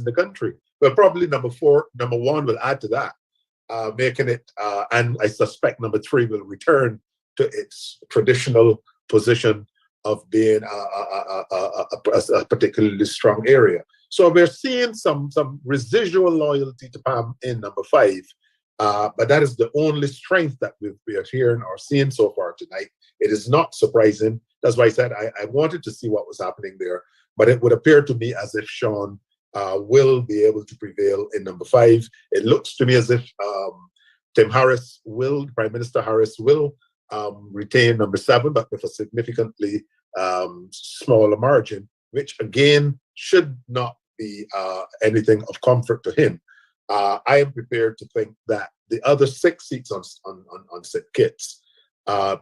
in the country. Well, probably number one will add to that, making it, and I suspect number three will return to its traditional position of being a particularly strong area. So we're seeing some residual loyalty to PAM in number five, but that is the only strength that we are hearing or seeing so far tonight. It is not surprising. That's why I said I wanted to see what was happening there, but it would appear to me as if Sean will be able to prevail in number five. It looks to me as if Prime Minister Harris will retain number seven, but with a significantly smaller margin, which again should not be anything of comfort to him. I am prepared to think that the other 6 seats on St. Kitts,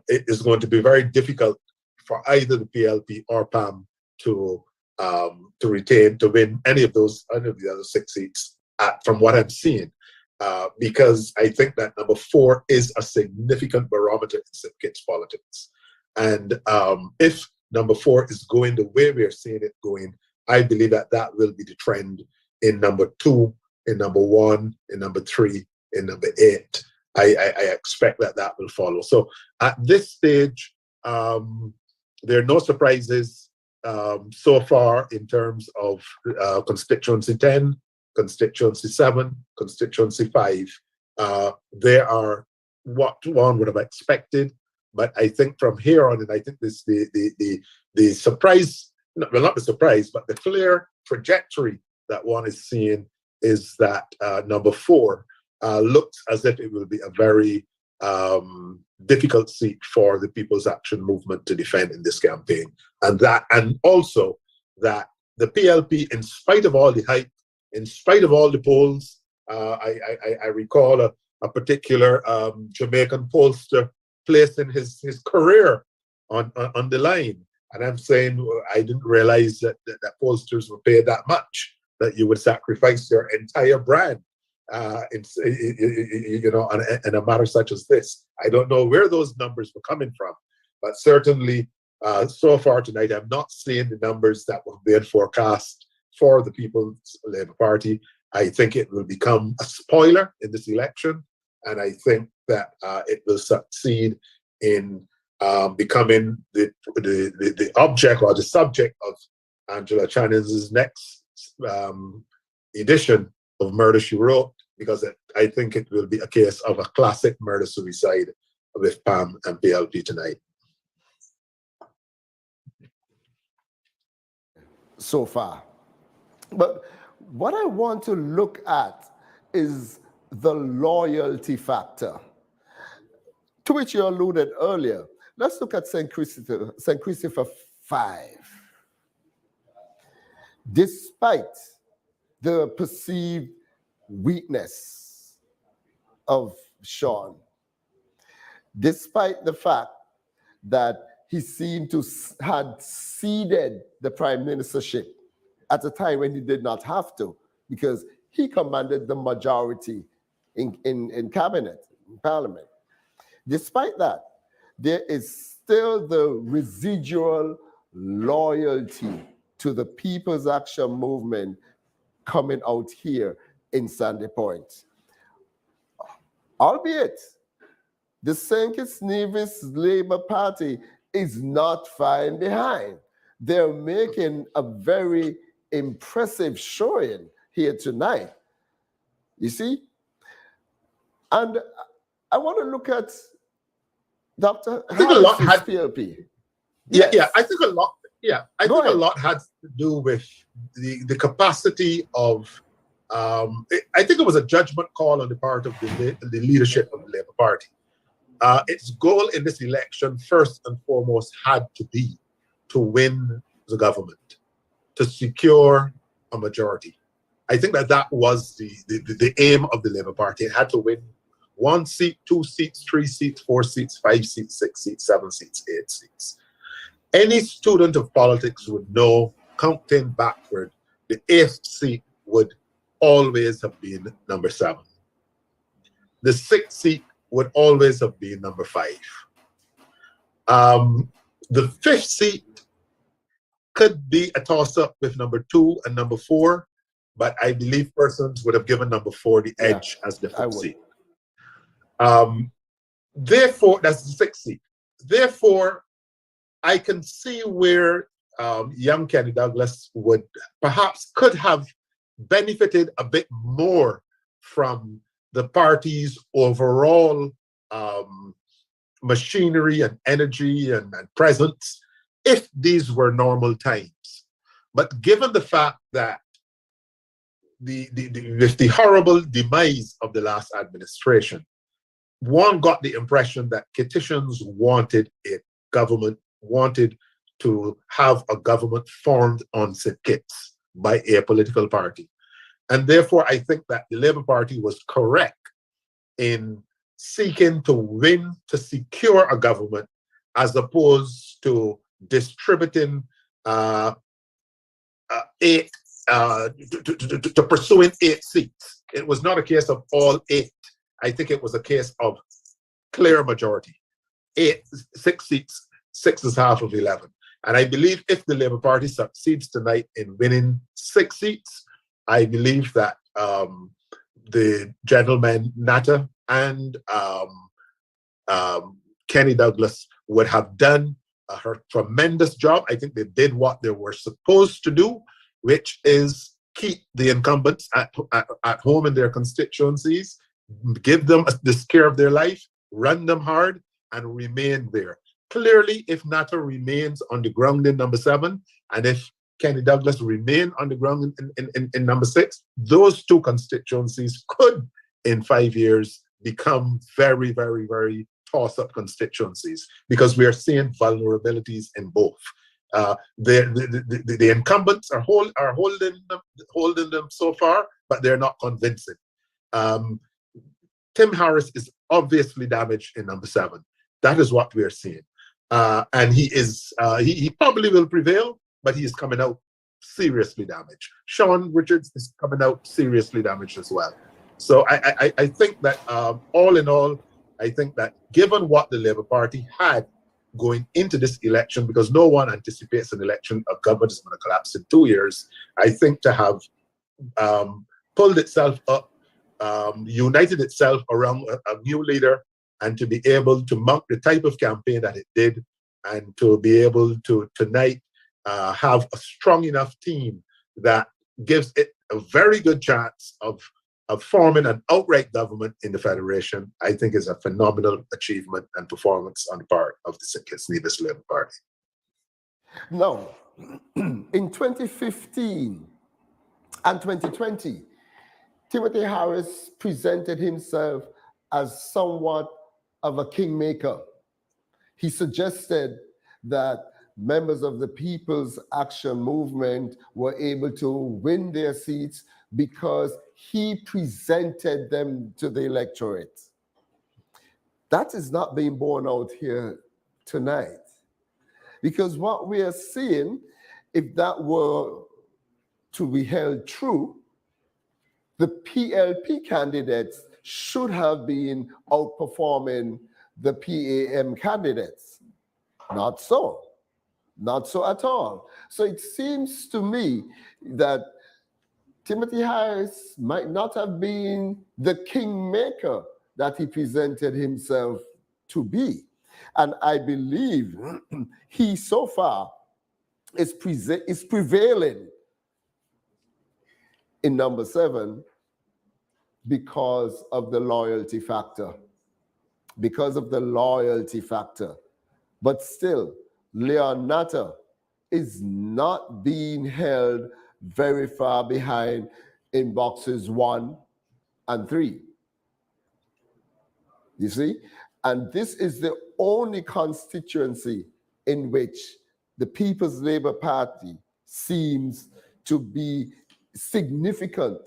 it is going to be very difficult for either the PLP or PAM to win any of the other 6 seats from what I'm seeing. Because I think that number 4 is a significant barometer in St. Kitts politics. And if number 4 is going the way we are seeing it going, I believe that will be the trend in number 2, in number 1, in number 3, in number 8. I expect that will follow. So at this stage, there are no surprises so far in terms of constituency 10, constituency 7, constituency 5. They are what one would have expected, but I think from here on, and I think this the surprise, well, not the surprise, but the clear trajectory that one is seeing is that number 4 looks as if it will be a very difficult seat for the People's Action Movement to defend in this campaign, and also that the PLP, in spite of all the hype, in spite of all the polls, I recall a particular Jamaican pollster placing his career on the line. And I'm saying, I didn't realize that pollsters were paid that much, that you would sacrifice your entire brand in a matter such as this. I don't know where those numbers were coming from, but certainly so far tonight, I'm not seeing the numbers that were being forecast for the People's Labour Party. I think it will become a spoiler in this election, and I think that it will succeed in becoming the object or the subject of Angela Channing's next edition of Murder, She Wrote, because I think it will be a case of a classic murder-suicide with PAM and PLP tonight. So far. But what I want to look at is the loyalty factor, to which you alluded earlier. Let's look at St. Christopher 5. Despite the perceived weakness of Sean, despite the fact that he seemed to had ceded the prime ministership at a time when he did not have to, because he commanded the majority in cabinet, in parliament. Despite that, there is still the residual loyalty to the People's Action Movement coming out here in Sandy Point. Albeit, the St. Kitts Nevis Labour Party is not far behind. They're making a very impressive showing here tonight. You see? And I want to look at Dr. Harris's PLP. Yeah, I think a lot. Yeah, I think a lot had to do with the capacity of. I think it was a judgment call on the part of the leadership of the Labour Party. Its goal in this election, first and foremost, had to be to win the government, to secure a majority. I think that was the aim of the Labour Party. It had to win 1 seat, 2 seats, 3 seats, 4 seats, 5 seats, 6 seats, 7 seats, 8 seats. Any student of politics would know, counting backward, the 8th seat would always have been number 7. The 6th seat would always have been number 5. The 5th seat could be a toss-up with number 2 and number 4, but I believe persons would have given number 4 the Yeah, edge as the I 5th would. seat. Therefore, that's the 6th seat. Therefore, I can see where young Kenny Douglas would perhaps could have benefited a bit more from the party's overall machinery and energy and presence if these were normal times. But given the fact that with the horrible demise of the last administration, one got the impression that Kittians wanted to have a government formed on St. Kitts by a political party. And therefore, I think that the Labour Party was correct in seeking to secure a government, as opposed to distributing to pursuing 8 seats. It was not a case of all 8. I think it was a case of clear majority. 6 seats, 6 is half of 11. And I believe if the Labour Party succeeds tonight in winning 6 seats, I believe that the gentleman Natta and Kenny Douglas would have done a tremendous job. I think they did what they were supposed to do, which is keep the incumbents at home in their constituencies, give them the scare of their life, run them hard, and remain there. Clearly, if Natta remains on the ground in number 7, and if Kenny Douglas remain on the ground in number 6, those 2 constituencies could, in 5 years, become very, very, very toss-up constituencies, because we are seeing vulnerabilities in both. The incumbents are holding them so far, but they're not convincing. Tim Harris is obviously damaged in number 7. That is what we are seeing, and he probably will prevail, but he is coming out seriously damaged. Sean Richards is coming out seriously damaged as well. So I think that all in all, I think that given what the Labour Party had going into this election, because no one anticipates an election of government is going to collapse in 2 years, I think to have pulled itself up, united itself around a new leader, and to be able to mount the type of campaign that it did, and to be able to tonight have a strong enough team that gives it a very good chance of forming an outright government in the Federation, I think is a phenomenal achievement and performance on the part of the St. Kitts Nevis Labour Party. Now, in 2015 and 2020, Timothy Harris presented himself as somewhat of a kingmaker. He suggested that members of the People's Action Movement were able to win their seats because he presented them to the electorate. That is not being borne out here tonight. Because what we are seeing, if that were to be held true, the PLP candidates should have been outperforming the PAM candidates. Not so. Not so at all. So it seems to me that Timothy Harris might not have been the kingmaker that he presented himself to be. And I believe he so far is prevailing in number 7 because of the loyalty factor. Because of the loyalty factor. But still, Leon Natta is not being held very far behind in boxes 1 and 3. You see? And this is the only constituency in which the People's Labour Party seems to be significant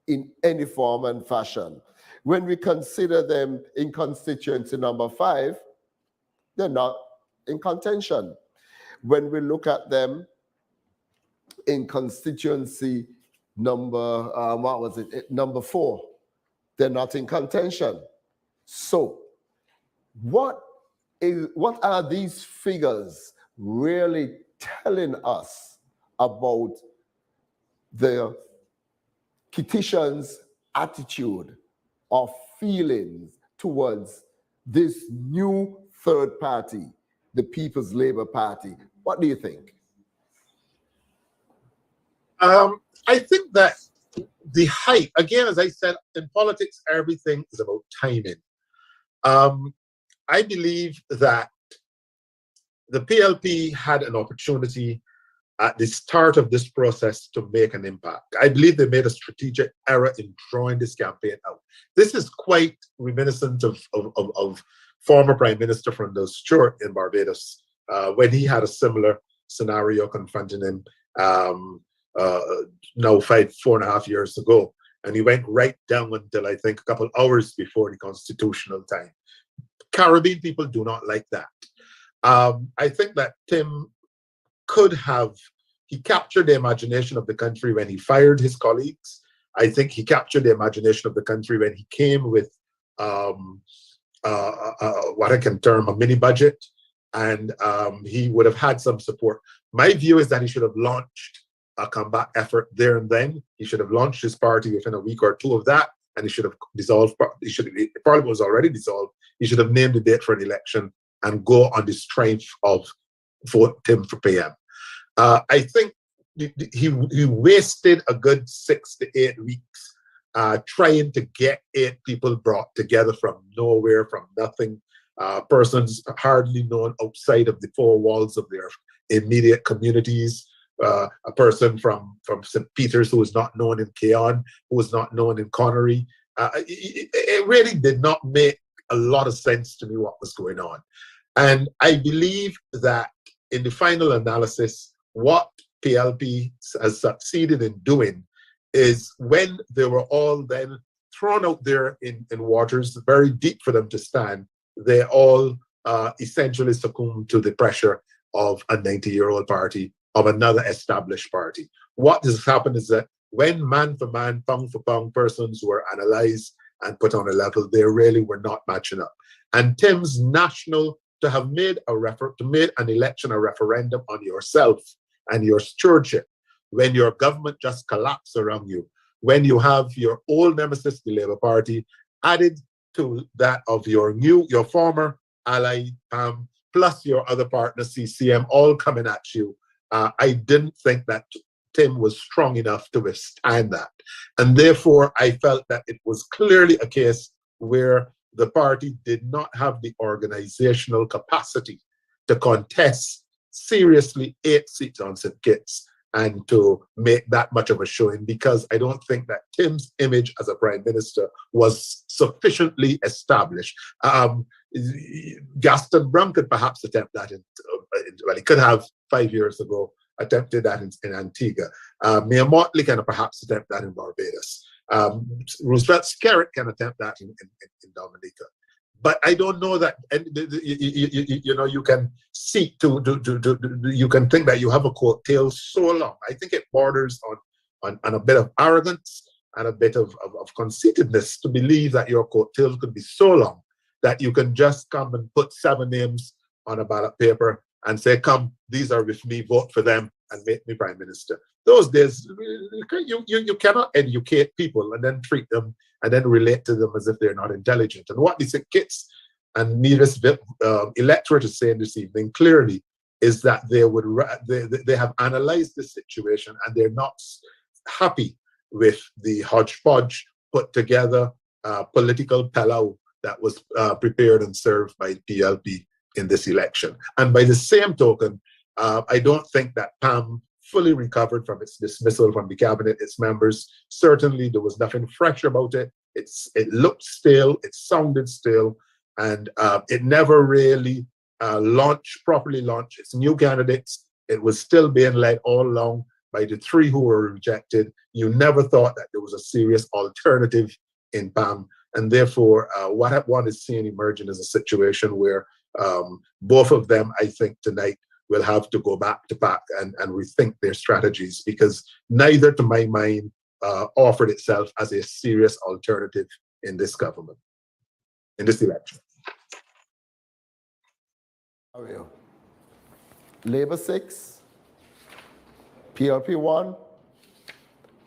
in any form and fashion. When we consider them in constituency number 5, they're not in contention. When we look at them in constituency number, number 4, they're not in contention. So what are these figures really telling us about the Kittishan's attitude or feelings towards this new third party, the People's Labour Party? What do you think? I think that the hype, again, as I said, in politics, everything is about timing. I believe that the PLP had an opportunity at the start of this process to make an impact. I believe they made a strategic error in drawing this campaign out. This is quite reminiscent of former Prime Minister Freundel Stewart in Barbados, when he had a similar scenario confronting him now 4.5 years ago. And he went right down until I think a couple hours before the constitutional time. Caribbean people do not like that. I think that Tim he captured the imagination of the country when he fired his colleagues. I think he captured the imagination of the country when he came with what I can term a mini budget, and he would have had some support. My view is that he should have launched a comeback effort there and then. He should have launched his party within a week or two of that, and he should have dissolved. The parliament was already dissolved. He should have named the date for an election and go on the strength of vote Tim for PM. I think he wasted a good 6 to 8 weeks trying to get 8 people brought together from nowhere, from nothing, persons hardly known outside of the 4 walls of their immediate communities, a person from St. Peter's who was not known in Keon, who was not known in Connery. It really did not make a lot of sense to me what was going on. And I believe that in the final analysis, what PLP has succeeded in doing is when they were all then thrown out there in waters very deep for them to stand, they all essentially succumbed to the pressure of a 90-year-old party, of another established party. What has happened is that when man for man, pound for pound persons were analyzed and put on a level, they really were not matching up. And Tim's to have made an election a referendum on yourself and your stewardship, when your government just collapsed around you, when you have your old nemesis, the Labour Party, added to that of your former ally, PAM, plus your other partner, CCM, all coming at you, I didn't think that Tim was strong enough to withstand that. And therefore, I felt that it was clearly a case where the party did not have the organizational capacity to contest seriously 8 seats on St. Kitts and to make that much of a showing, because I don't think that Tim's image as a prime minister was sufficiently established. Gaston Brown could perhaps attempt that he could have 5 years ago attempted that in Antigua. Mayor Motley can perhaps attempt that in Barbados. Roosevelt Skerritt can attempt that in Dominica. But I don't know that, you can seek you can think that you have a coattail so long. I think it borders on a bit of arrogance and a bit of conceitedness to believe that your coattails could be so long that you can just come and put 7 names on a ballot paper and say, come, these are with me, vote for them and make me prime minister. Those days, you cannot educate people and then treat them and then relate to them as if they're not intelligent. And what the St. Kitts and Nevis electorate is saying this evening clearly is that they have analyzed the situation and they're not happy with the hodgepodge put together political pillow that was prepared and served by PLP in this election. And by the same token, I don't think that PAM fully recovered from its dismissal from the cabinet, its members. Certainly there was nothing fresh about it. It looked stale, it sounded stale, and it never really properly launched its new candidates. It was still being led all along by the 3 who were rejected. You never thought that there was a serious alternative in PAM. And therefore, what one is seeing emerging is a situation where both of them, I think, tonight will have to go back to back and rethink their strategies, because neither, to my mind, offered itself as a serious alternative in this government, in this election. Labour 6, PLP 1,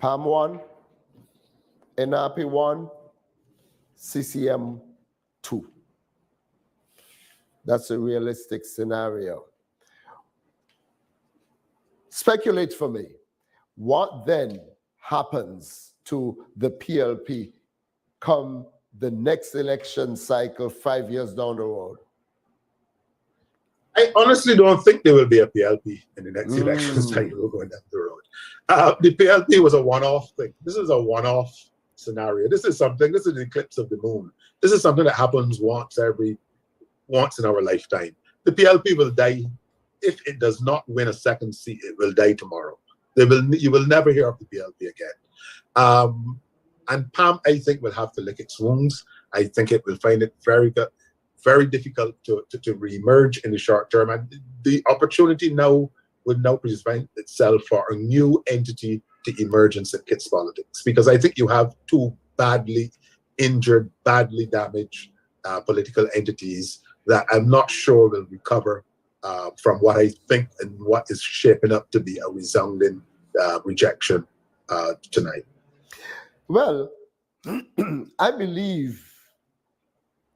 PAM 1, NRP 1, CCM 2. That's a realistic scenario. Speculate for me. What then happens to the PLP come the next election cycle 5 years down the road? I honestly don't think there will be a PLP in the next election cycle going down the road. The PLP was a one-off thing. This is a one-off scenario. This is the eclipse of the moon. This is something that happens once in our lifetime. The PLP will die. If it does not win a second seat, it will die tomorrow. You will never hear of the PLP again. And Pam, I think, will have to lick its wounds. I think it will find it very difficult to re-emerge in the short term. And the opportunity now would now present itself for a new entity to emerge in St. Kitts politics. Because I think you have two badly injured, badly damaged political entities that I'm not sure will recover from what I think and what is shaping up to be a resounding rejection tonight. Well, I believe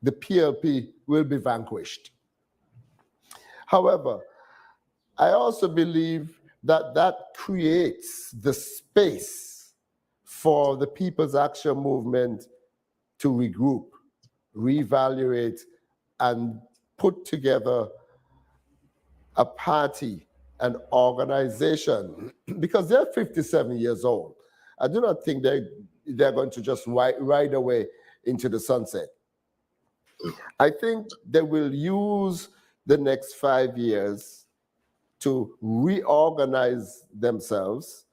the PLP will be vanquished. However, I also believe that creates the space for the People's Action Movement to regroup, reevaluate, and put together a party, an organization, because they're 57 years old. I do not think they're going to just ride away into the sunset. I think they will use the next 5 years to reorganize themselves.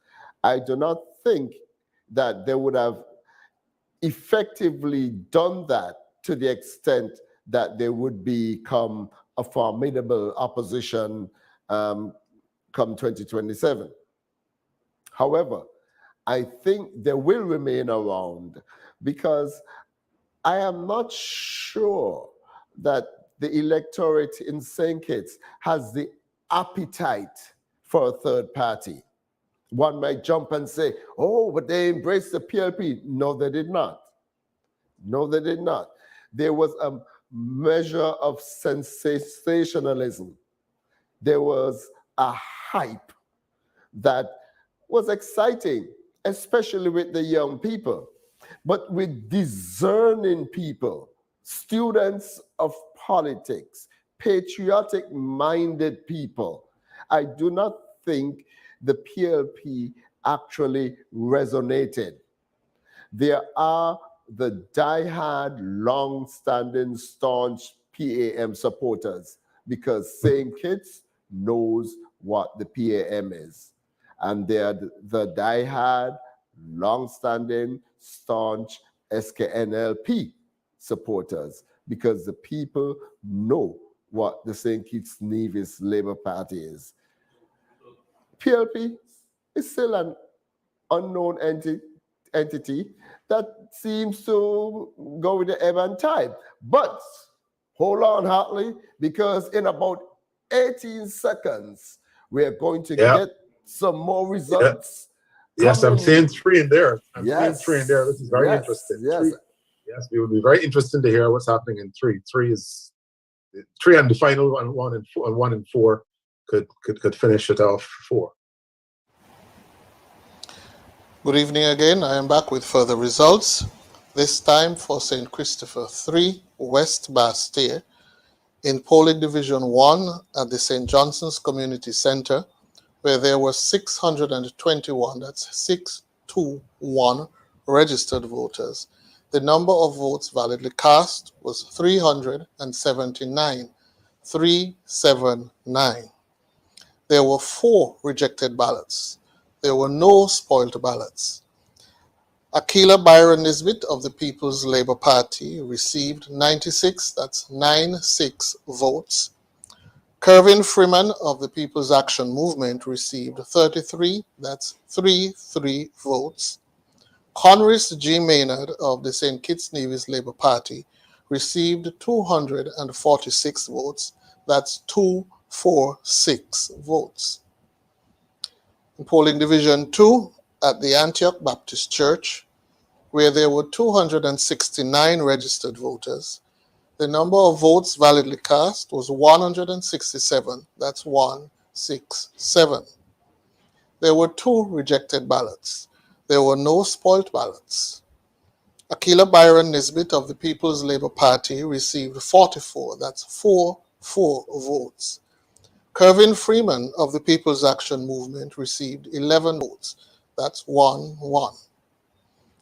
I do not think that they would have effectively done that to the extent that they would become a formidable opposition come 2027. However, I think they will remain around because I am not sure that the electorate in St. Kitts has the appetite for a third party. One might jump and say, oh, but they embraced the PLP. No, they did not. No, they did not. There was a measure of sensationalism. There was a hype that was exciting, especially with the young people. But with discerning people, students of politics, patriotic-minded people, I do not think the PLP actually resonated. There are the die-hard, long-standing, staunch PAM supporters because St. Kitts knows what the PAM is. And they're the die-hard, long-standing, staunch SKNLP supporters because the people know what the St. Kitts Nevis Labour Party is. PLP is still an unknown entity that seems to go with the ebb and tide. But hold on, Hartley, because in about 18 seconds, we're going to get some more results. Yes, I'm seeing three in there. Seeing three in there. This is very interesting. Yes. Yes, it would be very interesting to hear what's happening in three. Three and the final one and four could finish it off 4. Good evening again. I am back with further results. This time for St. Christopher 3, West Bastille. In polling division 1 at the St. Johnson's Community Center, where there were 621, that's 621 registered voters. The number of votes validly cast was 379. 379. There were 4 rejected ballots. There were no spoiled ballots. Akila Byron Nisbet of the People's Labour Party received 96, that's 96 votes. Kervin Freeman of the People's Action Movement received 33, that's 33 votes. Conris G. Maynard of the St. Kitts Nevis Labour Party received 246 votes, that's 246 votes. In polling division 2 at the Antioch Baptist Church, where there were 269 registered voters, the number of votes validly cast was 167. That's 167. There were 2 rejected ballots. There were no spoilt ballots. Akila Byron Nisbet of the People's Labour Party received 44. That's 4 votes. Kervin Freeman of the People's Action Movement received 11 votes. That's 1.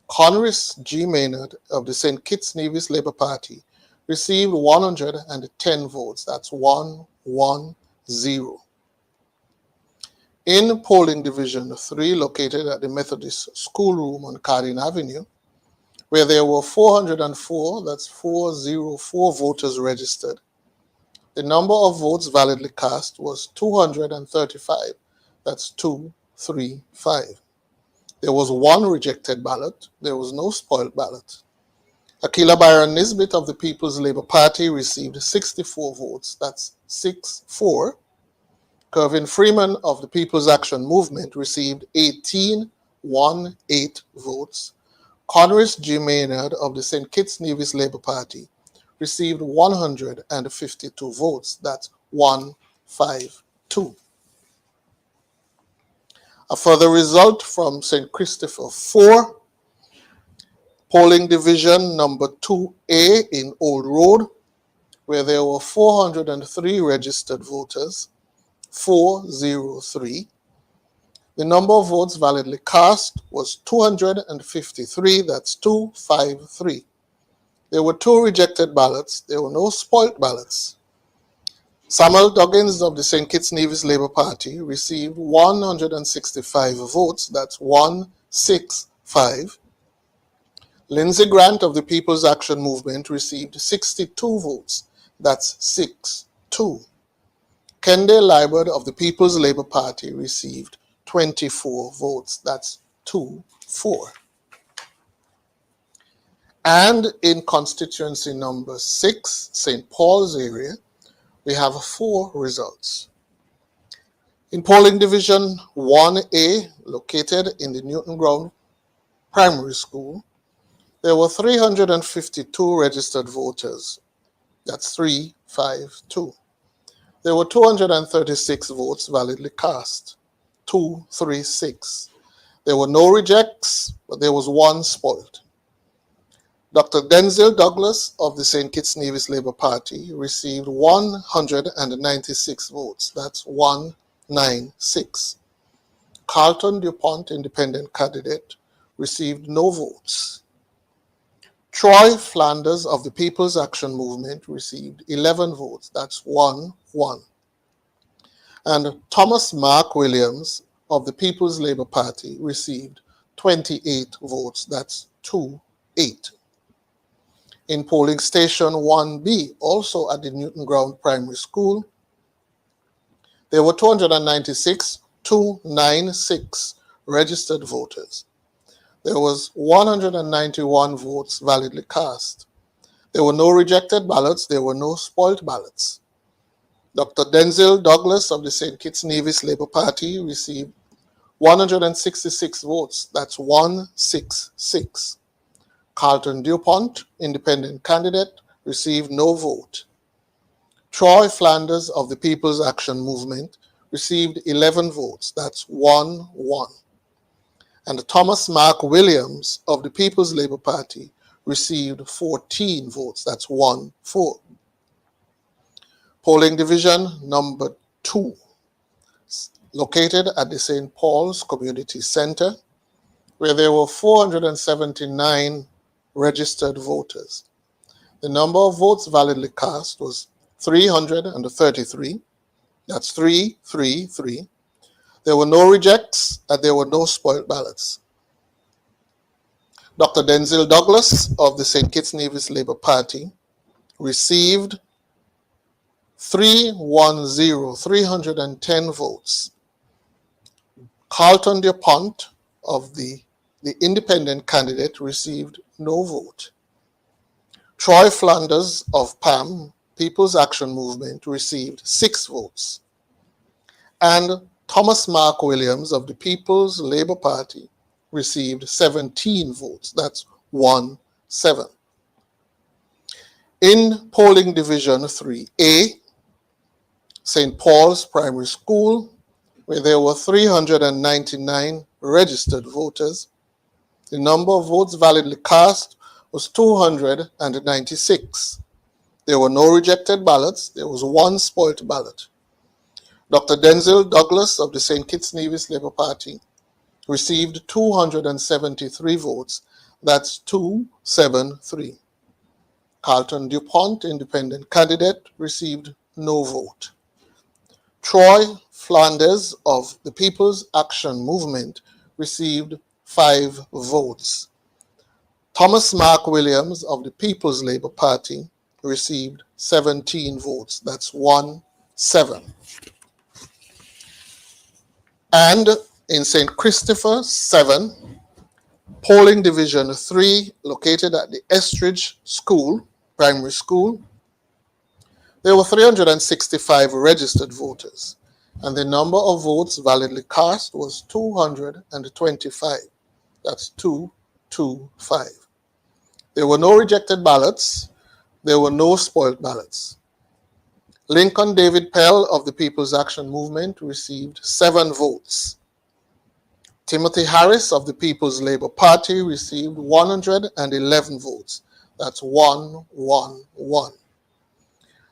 Conris G. Maynard of the St. Kitts Nevis Labour Party received 110 votes. That's 1. In polling division 3, located at the Methodist Schoolroom on Cardin Avenue, where there were 404, that's 404 voters registered, the number of votes validly cast was 235. That's 235. There was 1 rejected ballot. There was no spoiled ballot. Akila Byron Nisbet of the People's Labour Party received 64 votes. That's 6-4. Kervin Freeman of the People's Action Movement received 18 votes. Conris G. Maynard of the St. Kitts Nevis Labour Party received 152 votes. That's 152. A further result from St. Christopher 4, polling division number 2A in Old Road, where there were 403 registered voters, 403. The number of votes validly cast was 253, that's 253. There were 2 rejected ballots. There were no spoilt ballots. Samuel Duggins of the St. Kitts Nevis Labour Party received 165 votes. That's 165. Lindsey Grant of the People's Action Movement received 62 votes. That's 6-2. Kende Liebert of the People's Labour Party received 24 votes. That's 2-4. And in constituency number 6, St. Paul's area, we have 4 results. In polling division 1A, located in the Newton Ground Primary School, there were 352 registered voters. That's 352. There were 236 votes validly cast. 236. There were no rejects, but there was 1 spoiled. Dr. Denzel Douglas of the St. Kitts Nevis Labour Party received 196 votes. That's 196. Carlton DuPont, independent candidate, received no votes. Troy Flanders of the People's Action Movement received 11 votes. That's 1-1. And Thomas Mark Williams of the People's Labour Party received 28 votes. That's 2-8. In polling station 1B, also at the Newton Ground Primary School, there were 296 registered voters. There was 191 votes validly cast. There were no rejected ballots. There were no spoiled ballots. Dr. Denzel Douglas of the St. Kitts Nevis Labour Party received 166 votes. That's 166. Carlton DuPont, independent candidate, received no vote. Troy Flanders of the People's Action Movement received 11 votes. That's 1-1. And Thomas Mark Williams of the People's Labour Party received 14 votes. That's 1-4. Polling division number 2, located at the St. Paul's Community Center, where there were 479 registered voters. The number of votes validly cast was 333. That's 333. There were no rejects and there were no spoiled ballots. Dr. Denzel Douglas of the St. Kitts Nevis Labour Party received 310 votes. Carlton DuPont of the independent candidate received no vote. Troy Flanders of PAM, People's Action Movement, received 6 votes. And Thomas Mark Williams of the People's Labour Party received 17 votes. That's 1-7. In polling division 3A, St. Paul's Primary School, where there were 399 registered voters, the number of votes validly cast was 296. There were no rejected ballots. There was one spoiled ballot. Dr. Denzel Douglas of the St. Kitts Nevis Labour Party received 273 votes. That's 273. Carlton DuPont, independent candidate, received no vote. Troy Flanders of the People's Action Movement received 5 votes. Thomas Mark Williams of the People's Labour Party received 17 votes. That's 1-7. And in St. Christopher 7, polling division 3, located at the Estridge School, primary school, there were 365 registered voters, and the number of votes validly cast was 225. That's 225. There were no rejected ballots. There were no spoiled ballots. Lincoln David Pell of the People's Action Movement received 7 votes. Timothy Harris of the People's Labour Party received 111 votes. That's 111.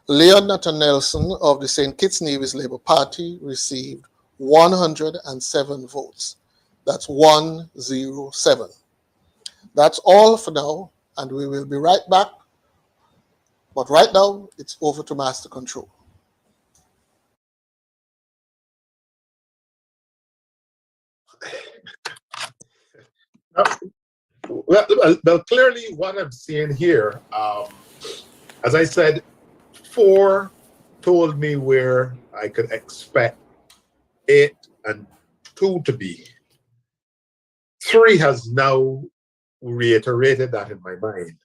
Leon Nathan Nelson of the St. Kitts Nevis Labour Party received 107 votes. That's 107. That's all for now, and we will be right back. But right now, it's over to Master Control. Well, clearly what I'm seeing here, as I said, 4 told me where I could expect 8 and 2 to be. 3 has now reiterated that in my mind.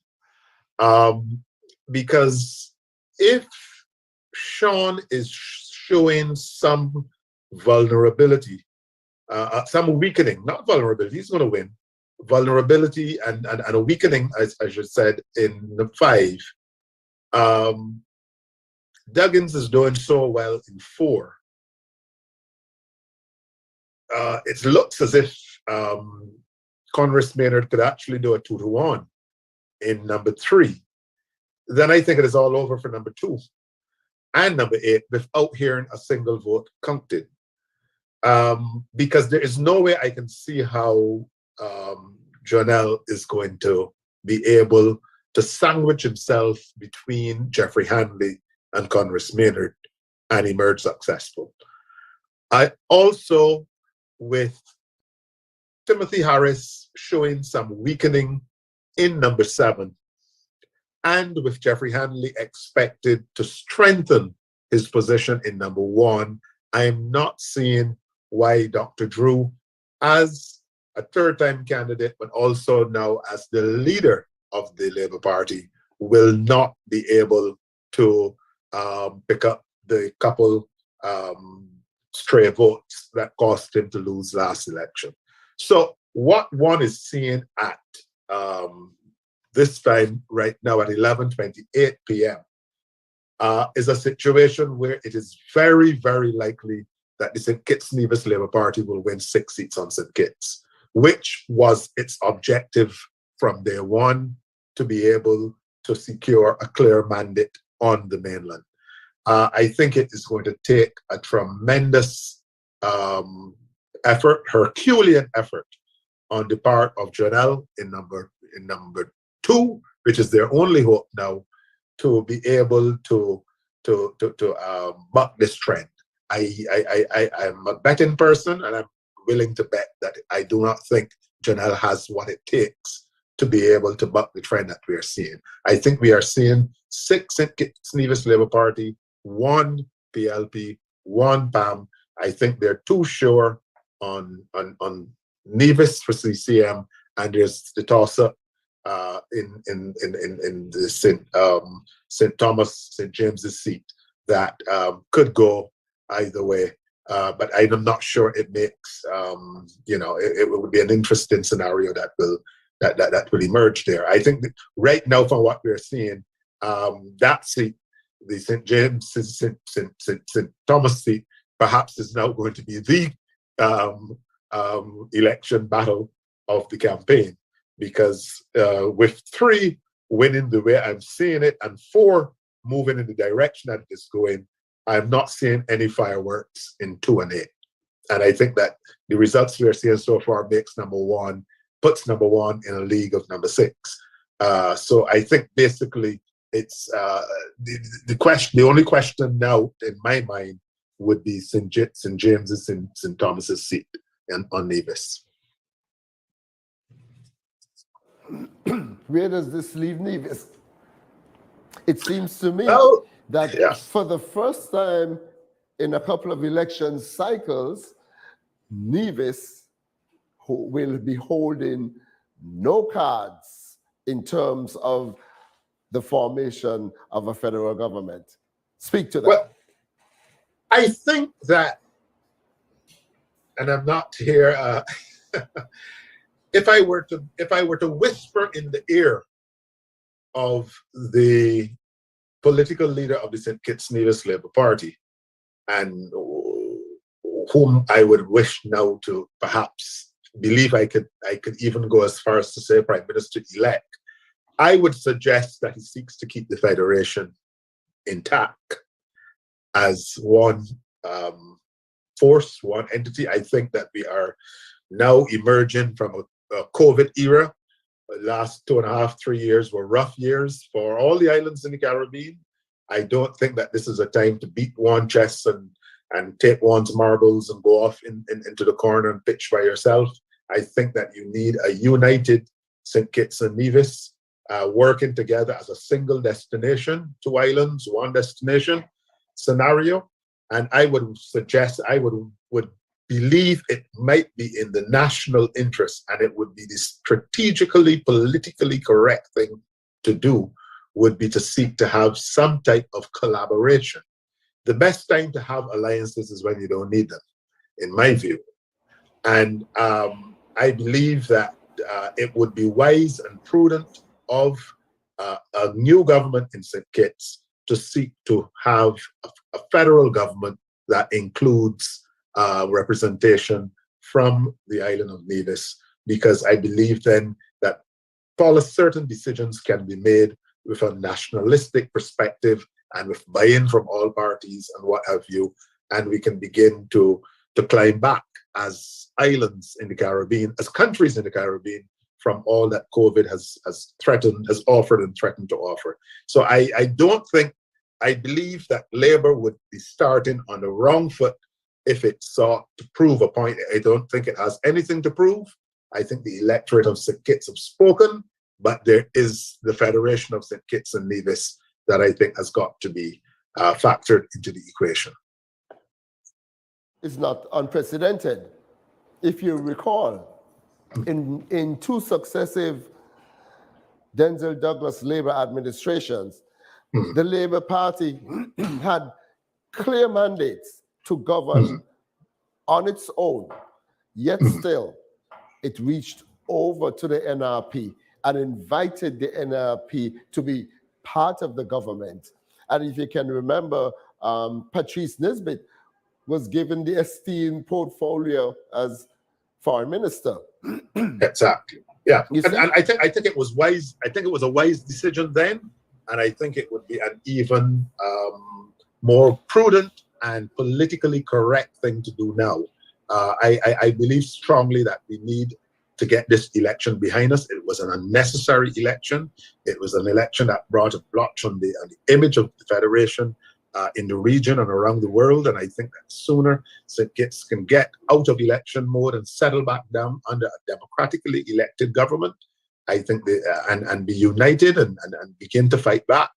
Because if Sean is showing some vulnerability, some weakening, not vulnerability, he's going to win, vulnerability and a weakening, as you said, in the 5. Duggins is doing so well in 4. It looks as if Congress Maynard could actually do a 2-to-1 in number 3. Then I think it is all over for number 2 and number 8 without hearing a single vote counted. Because there is no way I can see how Jonell is going to be able to sandwich himself between Jeffrey Hanley and Congress Maynard and emerge successful. I also, with Timothy Harris showing some weakening in number 7, and with Jeffrey Hanley expected to strengthen his position in number 1, I am not seeing why Dr. Drew, as a third-time candidate, but also now as the leader of the Labour Party, will not be able to pick up the couple stray votes that cost him to lose last election. So what one is seeing at this time right now at 11:28 p.m. Is a situation where it is very, very likely that the St. Kitts Nevis Labour Party will win 6 seats on St. Kitts, which was its objective from day one, to be able to secure a clear mandate on the mainland. I think it is going to take a tremendous effort, Herculean effort, on the part of Jonell in number 2, which is their only hope now, to be able to buck this trend. I'm a betting person, and I'm willing to bet that I do not think Jonell has what it takes to be able to buck the trend that we are seeing. I think we are seeing 6 St. Kitts Nevis Labour Party, 1 PLP, 1 PAM. I think they're too sure on Nevis for CCM, and there's the toss-up in the St. Thomas, St. James's seat that could go either way. But I'm not sure it makes, it would be an interesting scenario that will that will emerge there. I think that right now, from what we're seeing, that seat, the St. James, St. Thomas seat, perhaps is now going to be the election battle of the campaign, because with 3 winning the way I'm seeing it and 4 moving in the direction that it's going, I'm not seeing any fireworks in 2 and 8. And I think that the results we are seeing so far puts number one in a league of number 6. So I think basically it's the question. The only question now in my mind would be St. James's and St. Thomas's seat on Nevis. Where does this leave Nevis? It seems to me that for the first time in a couple of election cycles, Nevis will be holding no cards in terms of the formation of a federal government. Speak to that. Well, I think that, and I'm not here. If I were to whisper in the ear of the political leader of the St. Kitts Nevis Labour Party, and whom I would wish now to perhaps believe I could even go as far as to say Prime Minister-elect, I would suggest that he seeks to keep the Federation intact as one force, one entity. I think that we are now emerging from a COVID era. The last 2.5, 3 years were rough years for all the islands in the Caribbean. I don't think that this is a time to beat one chest and take one's marbles and go off into the corner and pitch by yourself. I think that you need a united St. Kitts and Nevis working together as a single destination, 2 islands, 1 destination scenario. And I would suggest, I would believe it might be in the national interest, and it would be the strategically, politically correct thing to do, would be to seek to have some type of collaboration. The best time to have alliances is when you don't need them, in my view. And I believe that it would be wise and prudent of a new government in St. Kitts to seek to have a federal government that includes representation from the island of Nevis, because I believe then that certain decisions can be made with a nationalistic perspective and with buy-in from all parties and what have you, and we can begin to climb back as islands in the Caribbean, as countries in the Caribbean, from all that COVID has offered and threatened to offer. So I believe that Labour would be starting on the wrong foot if it sought to prove a point. I don't think it has anything to prove. I think the electorate of St. Kitts have spoken, but there is the Federation of St. Kitts and Nevis that I think has got to be factored into the equation. It's not unprecedented. If you recall, in 2 successive Denzel Douglas Labour administrations, the Labour Party had clear mandates to govern on its own, yet still it reached over to the NRP and invited the NRP to be part of the government. And if you can remember, Patrice Nisbet was given the esteemed portfolio as foreign minister. Exactly. Yeah, and I think it was wise. I think it was a wise decision then, and I think it would be an even more prudent and politically correct thing to do now. I believe strongly that we need to get this election behind us. It was an unnecessary election. It was an election that brought a blotch on the image of the Federation in the region and around the world. And I think that sooner St. Kitts can get out of election mode and settle back down under a democratically elected government, I think and be united and begin to fight back.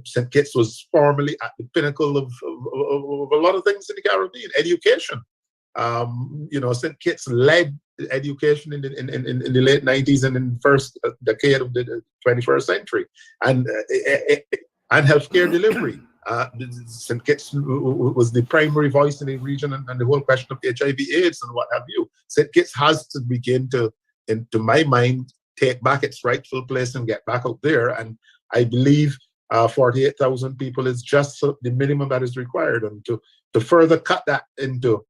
St. Kitts was formerly at the pinnacle of a lot of things in the Caribbean. Education. St. Kitts led education in the late 90s and in the first decade of the 21st century, and healthcare delivery. St. Kitts was the primary voice in the region, and the whole question of HIV/AIDS and what have you. St. Kitts has to begin to, into my mind, take back its rightful place and get back out there. And I believe 48,000 people is just the minimum that is required. And to further cut that into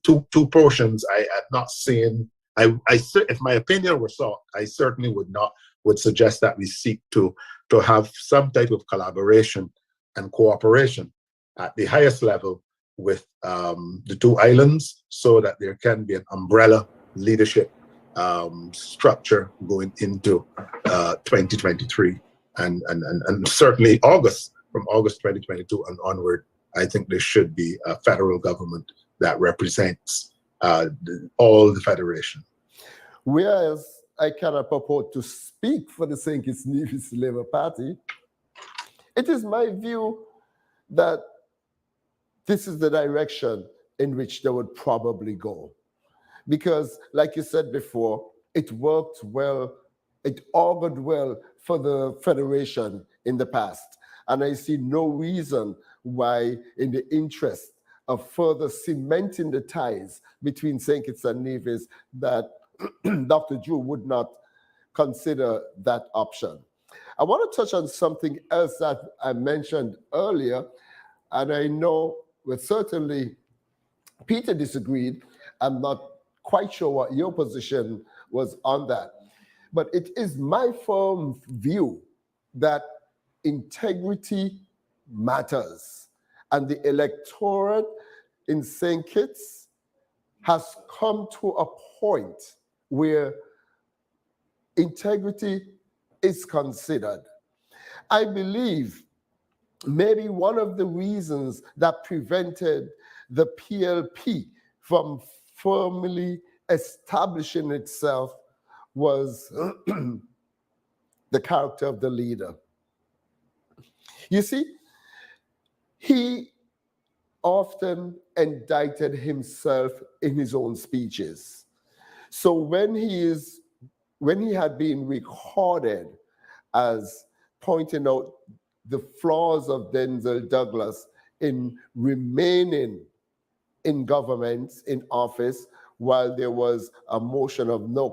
two portions, I am not saying, if my opinion were sought, I certainly would suggest that we seek to have some type of collaboration and cooperation at the highest level with the two islands, so that there can be an umbrella leadership structure going into 2023 and certainly from August 2022 and onward. I think there should be a federal government that represents all the federation. Whereas I cannot purport to speak for the St. Kitts Nevis Labour Party, it is my view that this is the direction in which they would probably go. Because, like you said before, it worked well, it augured well for the Federation in the past. And I see no reason why, in the interest of further cementing the ties between St. Kitts and Nevis, that Dr. Drew would not consider that option. I want to touch on something else that I mentioned earlier, and I know certainly Peter disagreed. I'm not quite sure what your position was on that. But it is my firm view that integrity matters. And the electorate in St. Kitts has come to a point where integrity is considered. I believe maybe one of the reasons that prevented the PLP from firmly establishing itself was the character of the leader. You see, he often indicted himself in his own speeches. So when he had been recorded as pointing out the flaws of Denzel Douglas in remaining in government, in office, while there was a motion of no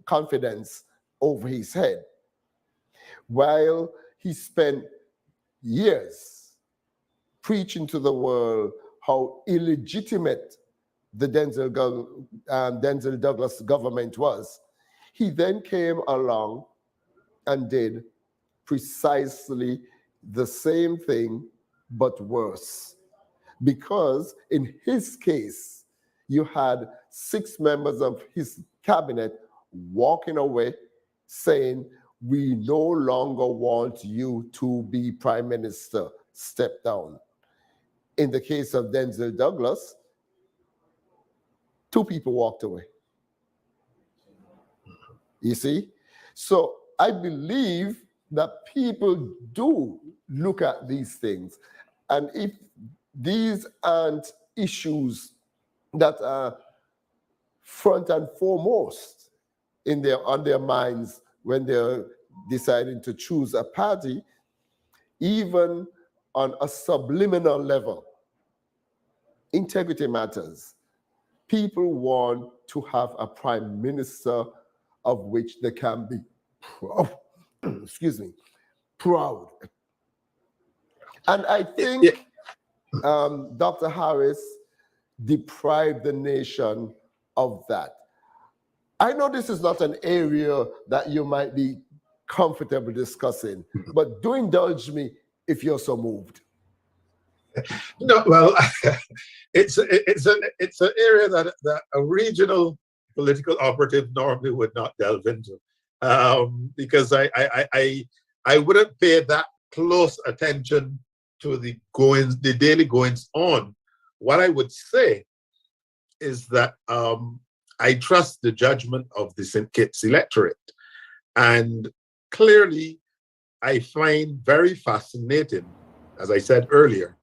confidence over his head, while he spent years preaching to the world how illegitimate the Denzel Douglas government was, he then came along and did precisely the same thing, but worse. Because in his case, you had 6 members of his cabinet walking away saying, "We no longer want you to be prime minister, step down." In the case of Denzel Douglas, 2 people walked away. You see? So I believe that people do look at these things. And if these aren't issues that are front and foremost on their minds when they're deciding to choose a party, even on a subliminal level, integrity matters. People want to have a prime minister of which they can be proud. Proud. And I think Dr. Harris deprived the nation of that. I know this is not an area that you might be comfortable discussing, but do indulge me if you're so moved. No, well, it's an area that a regional political operative normally would not delve into, because I wouldn't pay that close attention to the daily goings on. What I would say is that I trust the judgment of the St. Kitts electorate, and clearly I find very fascinating, as I said earlier,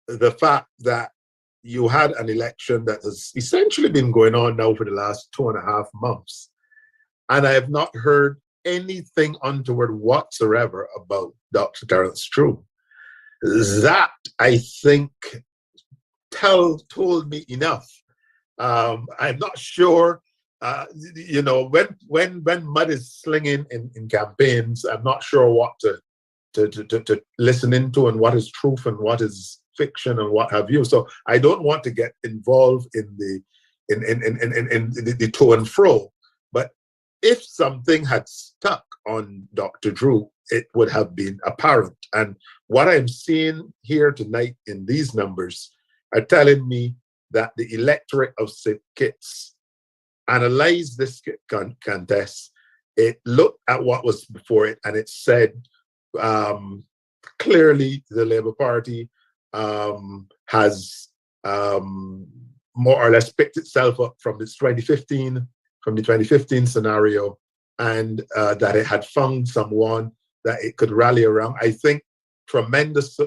the fact that you had an election that has essentially been going on now for the last 2.5 months, and I have not heard anything untoward whatsoever about Dr. Terence Drew. That, I think, told me enough. I'm not sure you know, when mud is slinging in campaigns, I'm not sure what to listen into and what is truth and what is fiction and what have you. So I don't want to get involved in the to and fro. But if something had stuck on Dr. Drew, it would have been apparent. And what I'm seeing here tonight in these numbers are telling me that the electorate of St. Kitts analyzed this contest. It looked at what was before it, and it said clearly the Labour Party has more or less picked itself up from the 2015 scenario, and that it had found someone that it could rally around. I think tremendous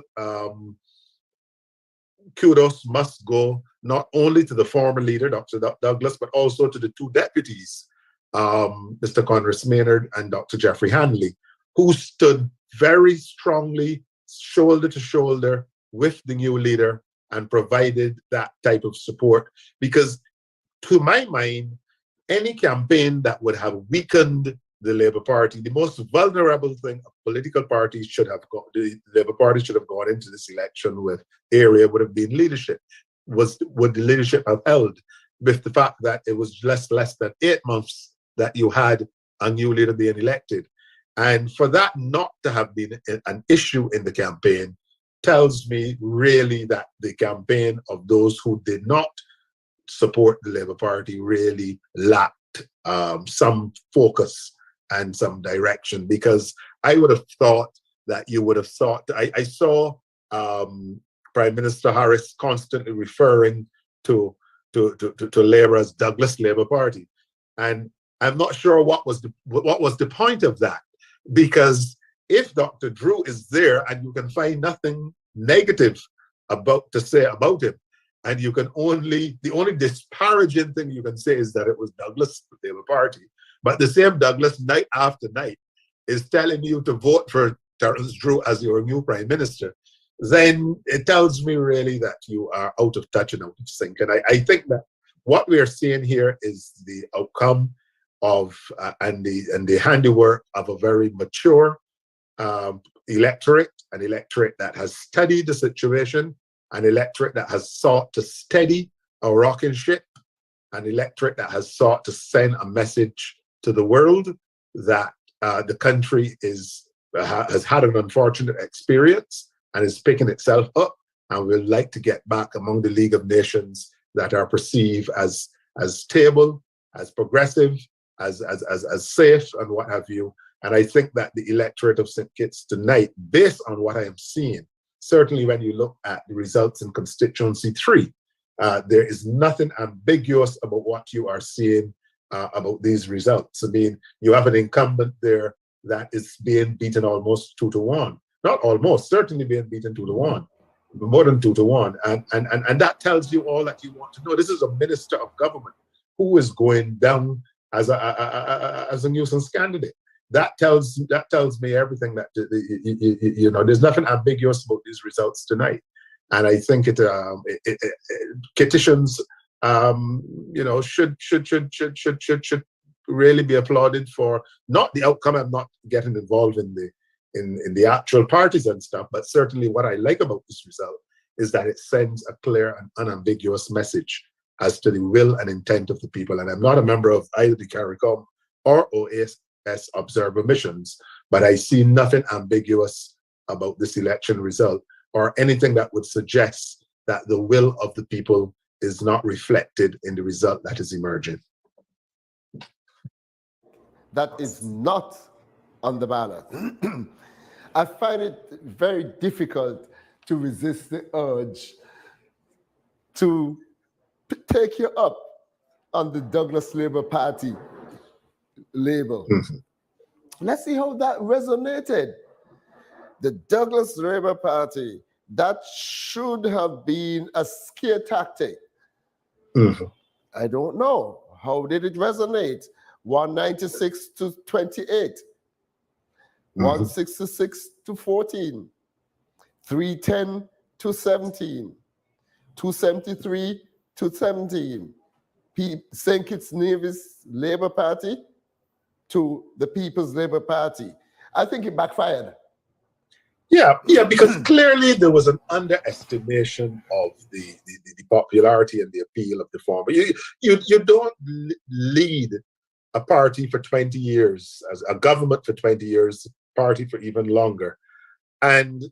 kudos must go not only to the former leader, Dr. Douglas, but also to the two deputies, Mr. Conrad Maynard and Dr. Jeffrey Hanley, who stood very strongly, shoulder to shoulder with the new leader and provided that type of support. Because to my mind, any campaign that would have weakened the Labour Party, the most vulnerable thing a political party should have gone, the Labour Party should have gone into this election with area would have been leadership. Would the leadership have held with the fact that it was less than 8 months that you had a new leader being elected? And for that not to have been an issue in the campaign tells me really that the campaign of those who did not support the Labour Party really lacked some focus and some direction, because I would have thought that you would have thought, I saw Prime Minister Harris constantly referring to Labour as Douglas Labour Party. And I'm not sure what was the point of that, because if Dr. Drew is there and you can find nothing negative to say about him, and you can the only disparaging thing you can say is that it was Douglas Labour Party, but the same Douglas night after night is telling you to vote for Terence Drew as your new Prime Minister, then it tells me really that you are out of touch and out of sync. And I think that what we are seeing here is the outcome of and the handiwork of a very mature electorate, an electorate that has studied the situation, an electorate that has sought to steady a rocking ship, an electorate that has sought to send a message to the world that the country has had an unfortunate experience and is picking itself up, and would like to get back among the League of Nations that are perceived as stable, as progressive, as safe, and what have you. And I think that the electorate of St. Kitts tonight, based on what I am seeing, certainly when you look at the results in constituency 3, there is nothing ambiguous about what you are seeing about these results. I mean, you have an incumbent there that is being beaten almost 2-1. Not almost, certainly being beaten 2-1, more than 2-1. And that tells you all that you want to know. This is a minister of government who is going down as a nuisance candidate. That tells me everything that, you know, there's nothing ambiguous about these results tonight. And I think Kittitians, you know, should really be applauded for not the outcome. I'm not getting involved in the actual parties and stuff, but certainly what I like about this result is that it sends a clear and unambiguous message as to the will and intent of the people. And I'm not a member of either the CARICOM or OAS observer missions, but I see nothing ambiguous about this election result or anything that would suggest that the will of the people is not reflected in the result that is emerging. That is not on the ballot. I find it very difficult to resist the urge to take you up on the Douglas Labour Party label. Mm-hmm. Let's see how that resonated. The Douglas Labour Party, that should have been a scare tactic. Mm-hmm. I don't know. How did it resonate? 196 to 28, mm-hmm. 166 to 14, 310 to 17, 273 to 17, St. Kitts Nevis Labour Party to the People's Labour Party. I think it backfired. Yeah, because clearly there was an underestimation of the popularity and the appeal of the former. You don't lead a party for 20 years, as a government for 20 years, party for even longer, and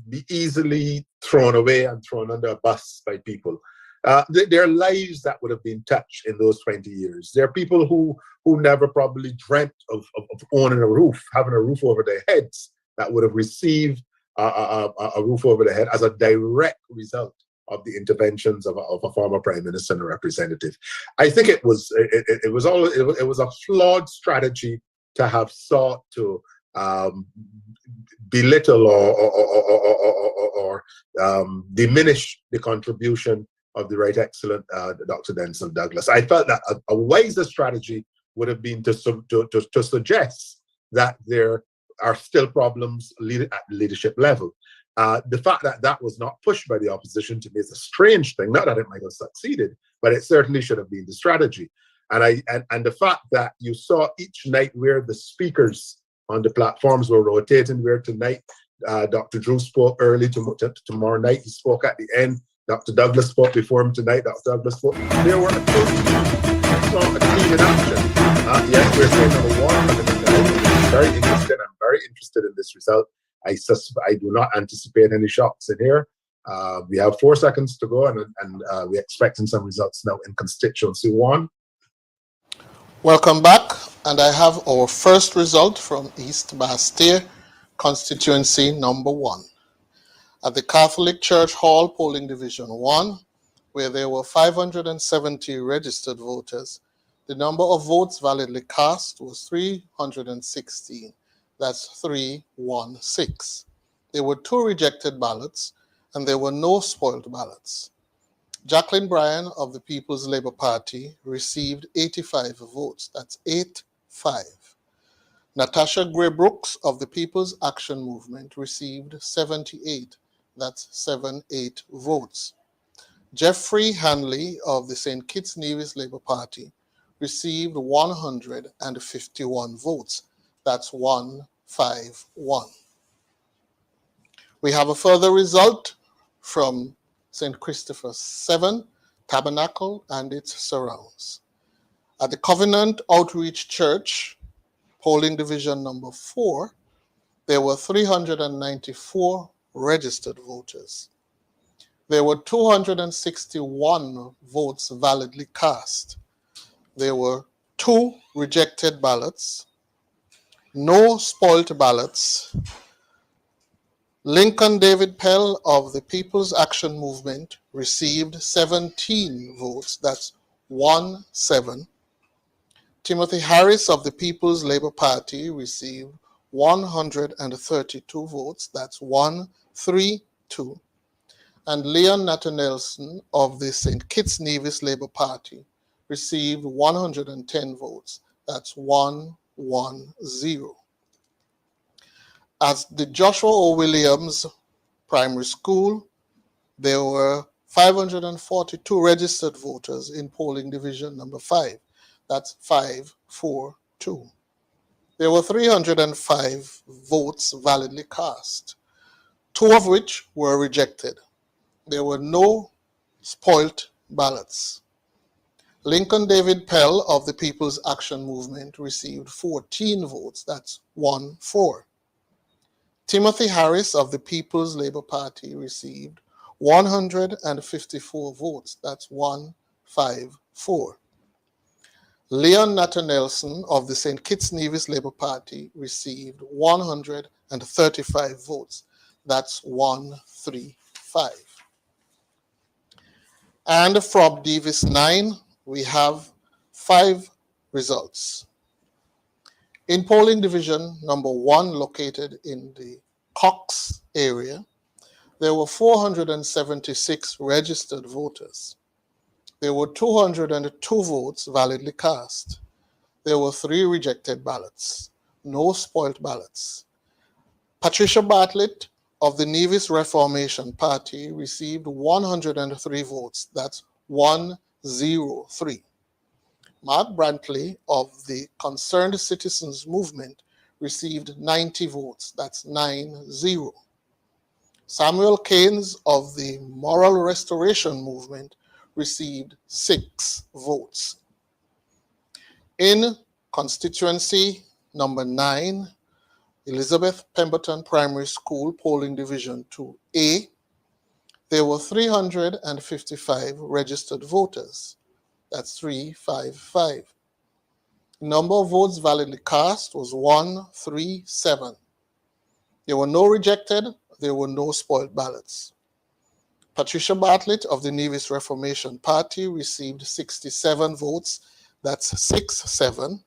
be easily thrown away and thrown under a bus by people. There are lives that would have been touched in those 20 years. There are people who never probably dreamt of owning a roof, having a roof over their heads, that would have received a roof over their head as a direct result of the interventions of a former prime minister and a representative. I think it was a flawed strategy to have sought to belittle or diminish the contribution of the Right Excellent Dr. Denzel Douglas. I felt that a wiser strategy would have been to suggest that there are still problems at leadership level. The fact that that was not pushed by the opposition to me is a strange thing. Not that it might have succeeded, but it certainly should have been the strategy. And the fact that you saw each night where the speakers on the platforms were rotating, where tonight Dr. Drew spoke early, tomorrow night he spoke at the end, Dr. Douglas spoke before him tonight, Dr. Douglas spoke. There were a team in action. Yes, we're saying number one, I'm very interested in this result. I do not anticipate any shocks in here. We have 4 seconds to go, and we're expecting some results now in constituency 1. Welcome back, and I have our first result from East Bastia, constituency number 1. At the Catholic Church Hall, polling division 1, where there were 570 registered voters, the number of votes validly cast was 316. That's 316. There were 2 rejected ballots, and there were no spoiled ballots. Jacqueline Bryan of the People's Labour Party received 85 votes. That's 85. Natasha Gray Brooks of the People's Action Movement received 78. That's 78 votes. Jeffrey Hanley of the St. Kitts Nevis Labour Party received 151 votes. That's 151. We have a further result from St. Christopher's 7, Tabernacle and its surrounds. At the Covenant Outreach Church, polling division number 4, there were 394 registered voters. There were 261 votes validly cast. There were 2 rejected ballots, no spoilt ballots. Lincoln David Pell of the People's Action Movement received 17 votes. That's 17. Timothy Harris of the People's Labour Party received 132 votes. That's 132. And Leon Nathan-Nelson of the St. Kitts Nevis Labour Party received 110 votes. That's 110. At the Joshua O. Williams Primary School, there were 542 registered voters in polling division number 5. That's 542. There were 305 votes validly cast, 2 of which were rejected. There were no spoilt ballots. Lincoln David Pell of the People's Action Movement received 14 votes. That's 14. Timothy Harris of the People's Labour Party received 154 votes. That's 154. Leon Nathan-Nelson of the St. Kitts Nevis Labour Party received 135 votes. That's 135. And from Nevis 9, we have 5 results. In polling division number 1, located in the Cox area, there were 476 registered voters. There were 202 votes validly cast. There were 3 rejected ballots, no spoilt ballots. Patricia Bartlett of the Nevis Reformation Party received 103 votes. That's 103. Mark Brantley of the Concerned Citizens Movement received 90 votes. That's 9-0. Samuel Keynes of the Moral Restoration Movement received 6 votes. In constituency number 9, Elizabeth Pemberton Primary School, polling division 2A, there were 355 registered voters. That's 355. Number of votes validly cast was 137. There were no rejected, there were no spoiled ballots. Patricia Bartlett of the Nevis Reformation Party received 67 votes. That's 6-7.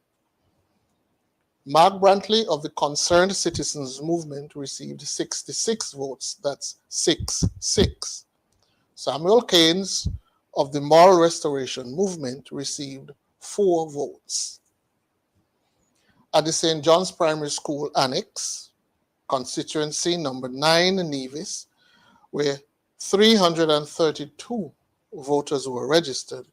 Mark Brantley of the Concerned Citizens Movement received 66 votes. That's 6-6. Samuel Keynes of the Moral Restoration Movement received 4 votes. At the St. John's Primary School Annex, constituency number 9, Nevis, where 332 voters were registered,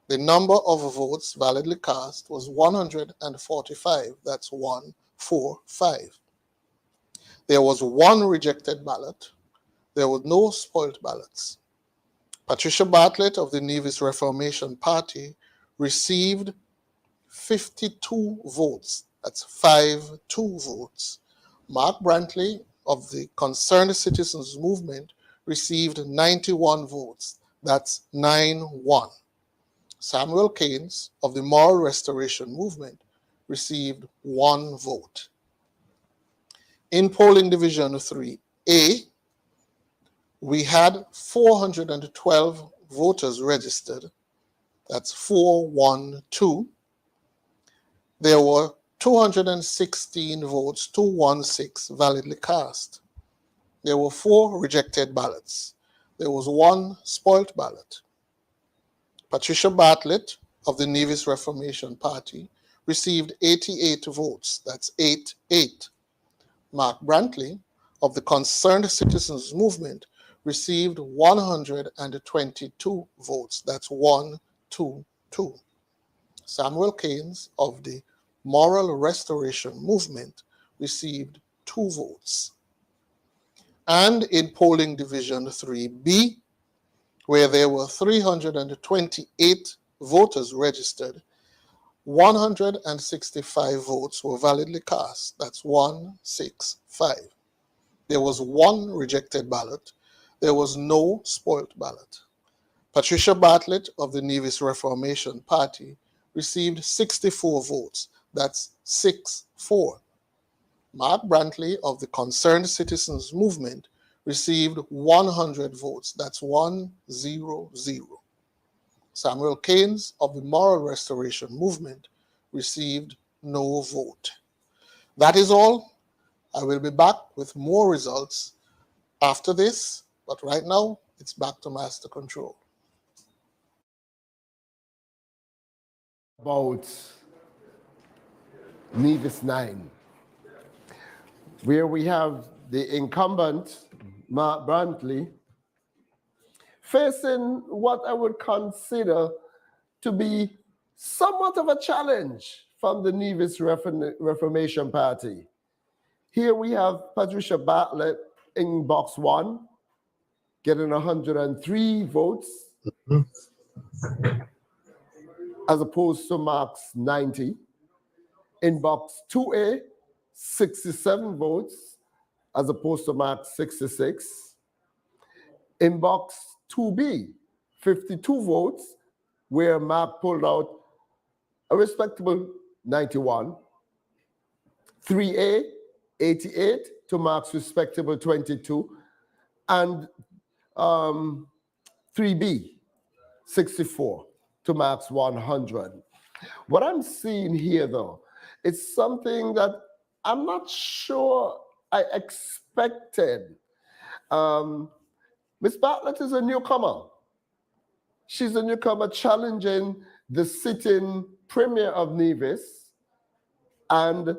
the number of votes validly cast was 145. That's 145. There was 1 rejected ballot. There were no spoiled ballots. Patricia Bartlett of the Nevis Reformation Party received 52 votes. That's 5-2 votes. Mark Brantley of the Concerned Citizens Movement received 91 votes. That's 9-1. Samuel Keynes of the Moral Restoration Movement received 1 vote. In polling division 3A, we had 412 voters registered. That's 412. There were 216 votes, 216 validly cast. There were 4 rejected ballots. There was 1 spoilt ballot. Patricia Bartlett of the Nevis Reformation Party received 88 votes. That's 8-8. Mark Brantley of the Concerned Citizens Movement received 122 votes. That's 1-2-2. Samuel Keynes of the Moral Restoration Movement received 2 votes. And in polling division 3B, where there were 328 voters registered, 165 votes were validly cast. That's 165. There was 1 rejected ballot. There was no spoilt ballot. Patricia Bartlett of the Nevis Reformation Party received 64 votes. That's 6-4. Mark Brantley of the Concerned Citizens Movement received 100 votes. That's 100. Samuel Keynes of the Moral Restoration Movement received no vote. That is all. I will be back with more results after this, but right now it's back to Master Control. About Nevis 9, where we have the incumbent, Mark Brantley, facing what I would consider to be somewhat of a challenge from the Nevis Reformation Party. Here we have Patricia Bartlett in box 1, getting 103 votes, as opposed to Mark's 90. In box 2A, 67 votes, as opposed to Mark's 66. In box 2B, 52 votes, where Mark pulled out a respectable 91. 3A, 88 to Mark's respectable 22. And 3B, 64 to Mark's 100. What I'm seeing here, though, is something that I'm not sure I expected. Miss Bartlett is a newcomer. She's a newcomer challenging the sitting premier of Nevis and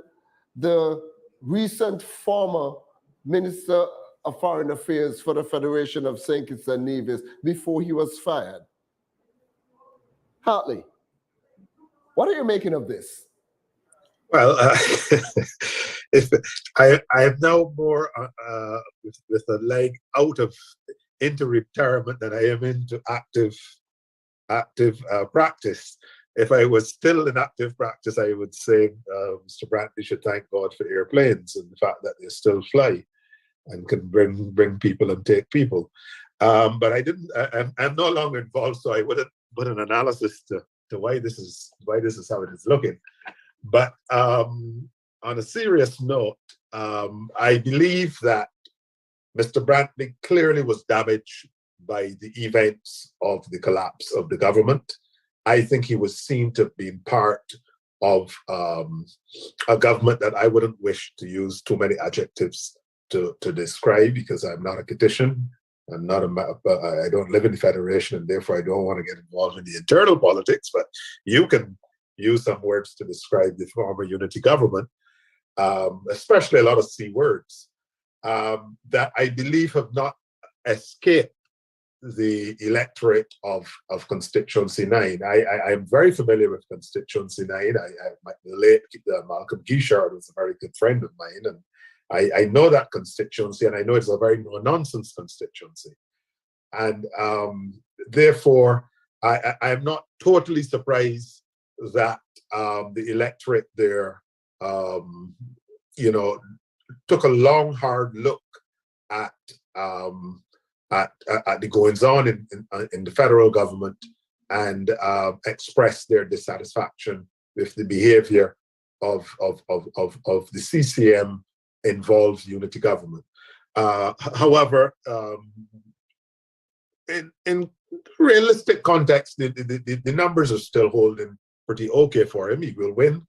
the recent former Minister of Foreign Affairs for the Federation of St. Kitts and Nevis before he was fired. Hartley, What are you making of this? Well, if I am now more with a leg out of into retirement than I am into active practice. If I was still in active practice, I would say Mr. Brantley should thank God for airplanes and the fact that they still fly and can bring people and take people. But I didn't. I'm no longer involved, so I wouldn't put an analysis to why this is how it is looking. But on a serious note, I believe that Mr. Brantley clearly was damaged by the events of the collapse of the government. I think he was seen to have been part of a government that I wouldn't wish to use too many adjectives to describe, because I'm not a Kittian. I'm not I don't live in the Federation, and therefore I don't want to get involved in the internal politics, but you can use some words to describe the former unity government, especially a lot of C words, that I believe have not escaped the electorate of Constituency 9. I'm very familiar with Constituency 9. The late Malcolm Guichard was a very good friend of mine, and I know that constituency, and I know it's a very no-nonsense constituency. And therefore, I'm not totally surprised that the electorate there, took a long, hard look at the goings-on in the federal government and expressed their dissatisfaction with the behavior of the CCM involved unity government. However, in realistic context, the numbers are still holding pretty okay for him. He will win,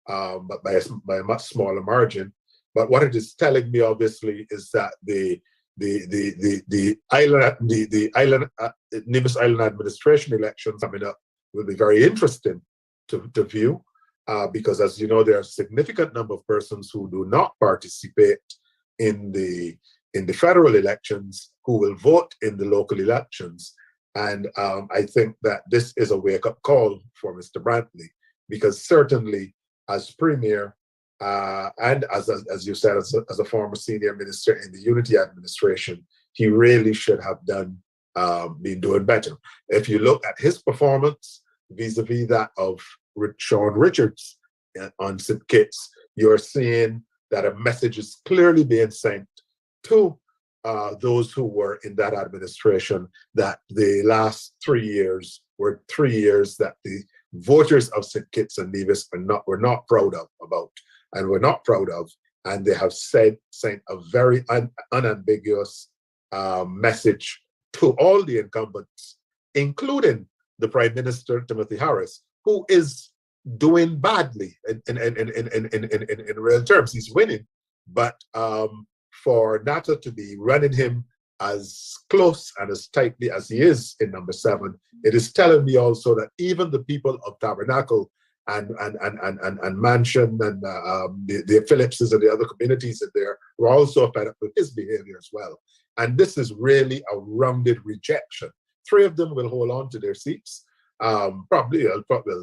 but by a much smaller margin. But what it is telling me, obviously, is that the Nevis Island administration elections coming up will be very interesting to view, because, as you know, there are a significant number of persons who do not participate in the federal elections who will vote in the local elections. And I think that this is a wake-up call for Mr. Brantley, because certainly as Premier, and as you said, as a former senior minister in the Unity administration, he really should have been doing better. If you look at his performance vis-a-vis that of Sean Richards on St. Kitts, you're seeing that a message is clearly being sent to those who were in that administration, that the last 3 years were 3 years that the voters of St. Kitts and Nevis were not proud about. And we're not proud of, and they have sent a very unambiguous message to all the incumbents, including the Prime Minister, Timothy Harris, who is doing badly in real terms. He's winning, but for NATO to be running him as close and as tightly as he is in number 7, it is telling me also that even the people of Tabernacle and Mansion and the Phillipses and the other communities in there were also fed up with his behavior as well. And this is really a rounded rejection. 3 of them will hold on to their seats, probably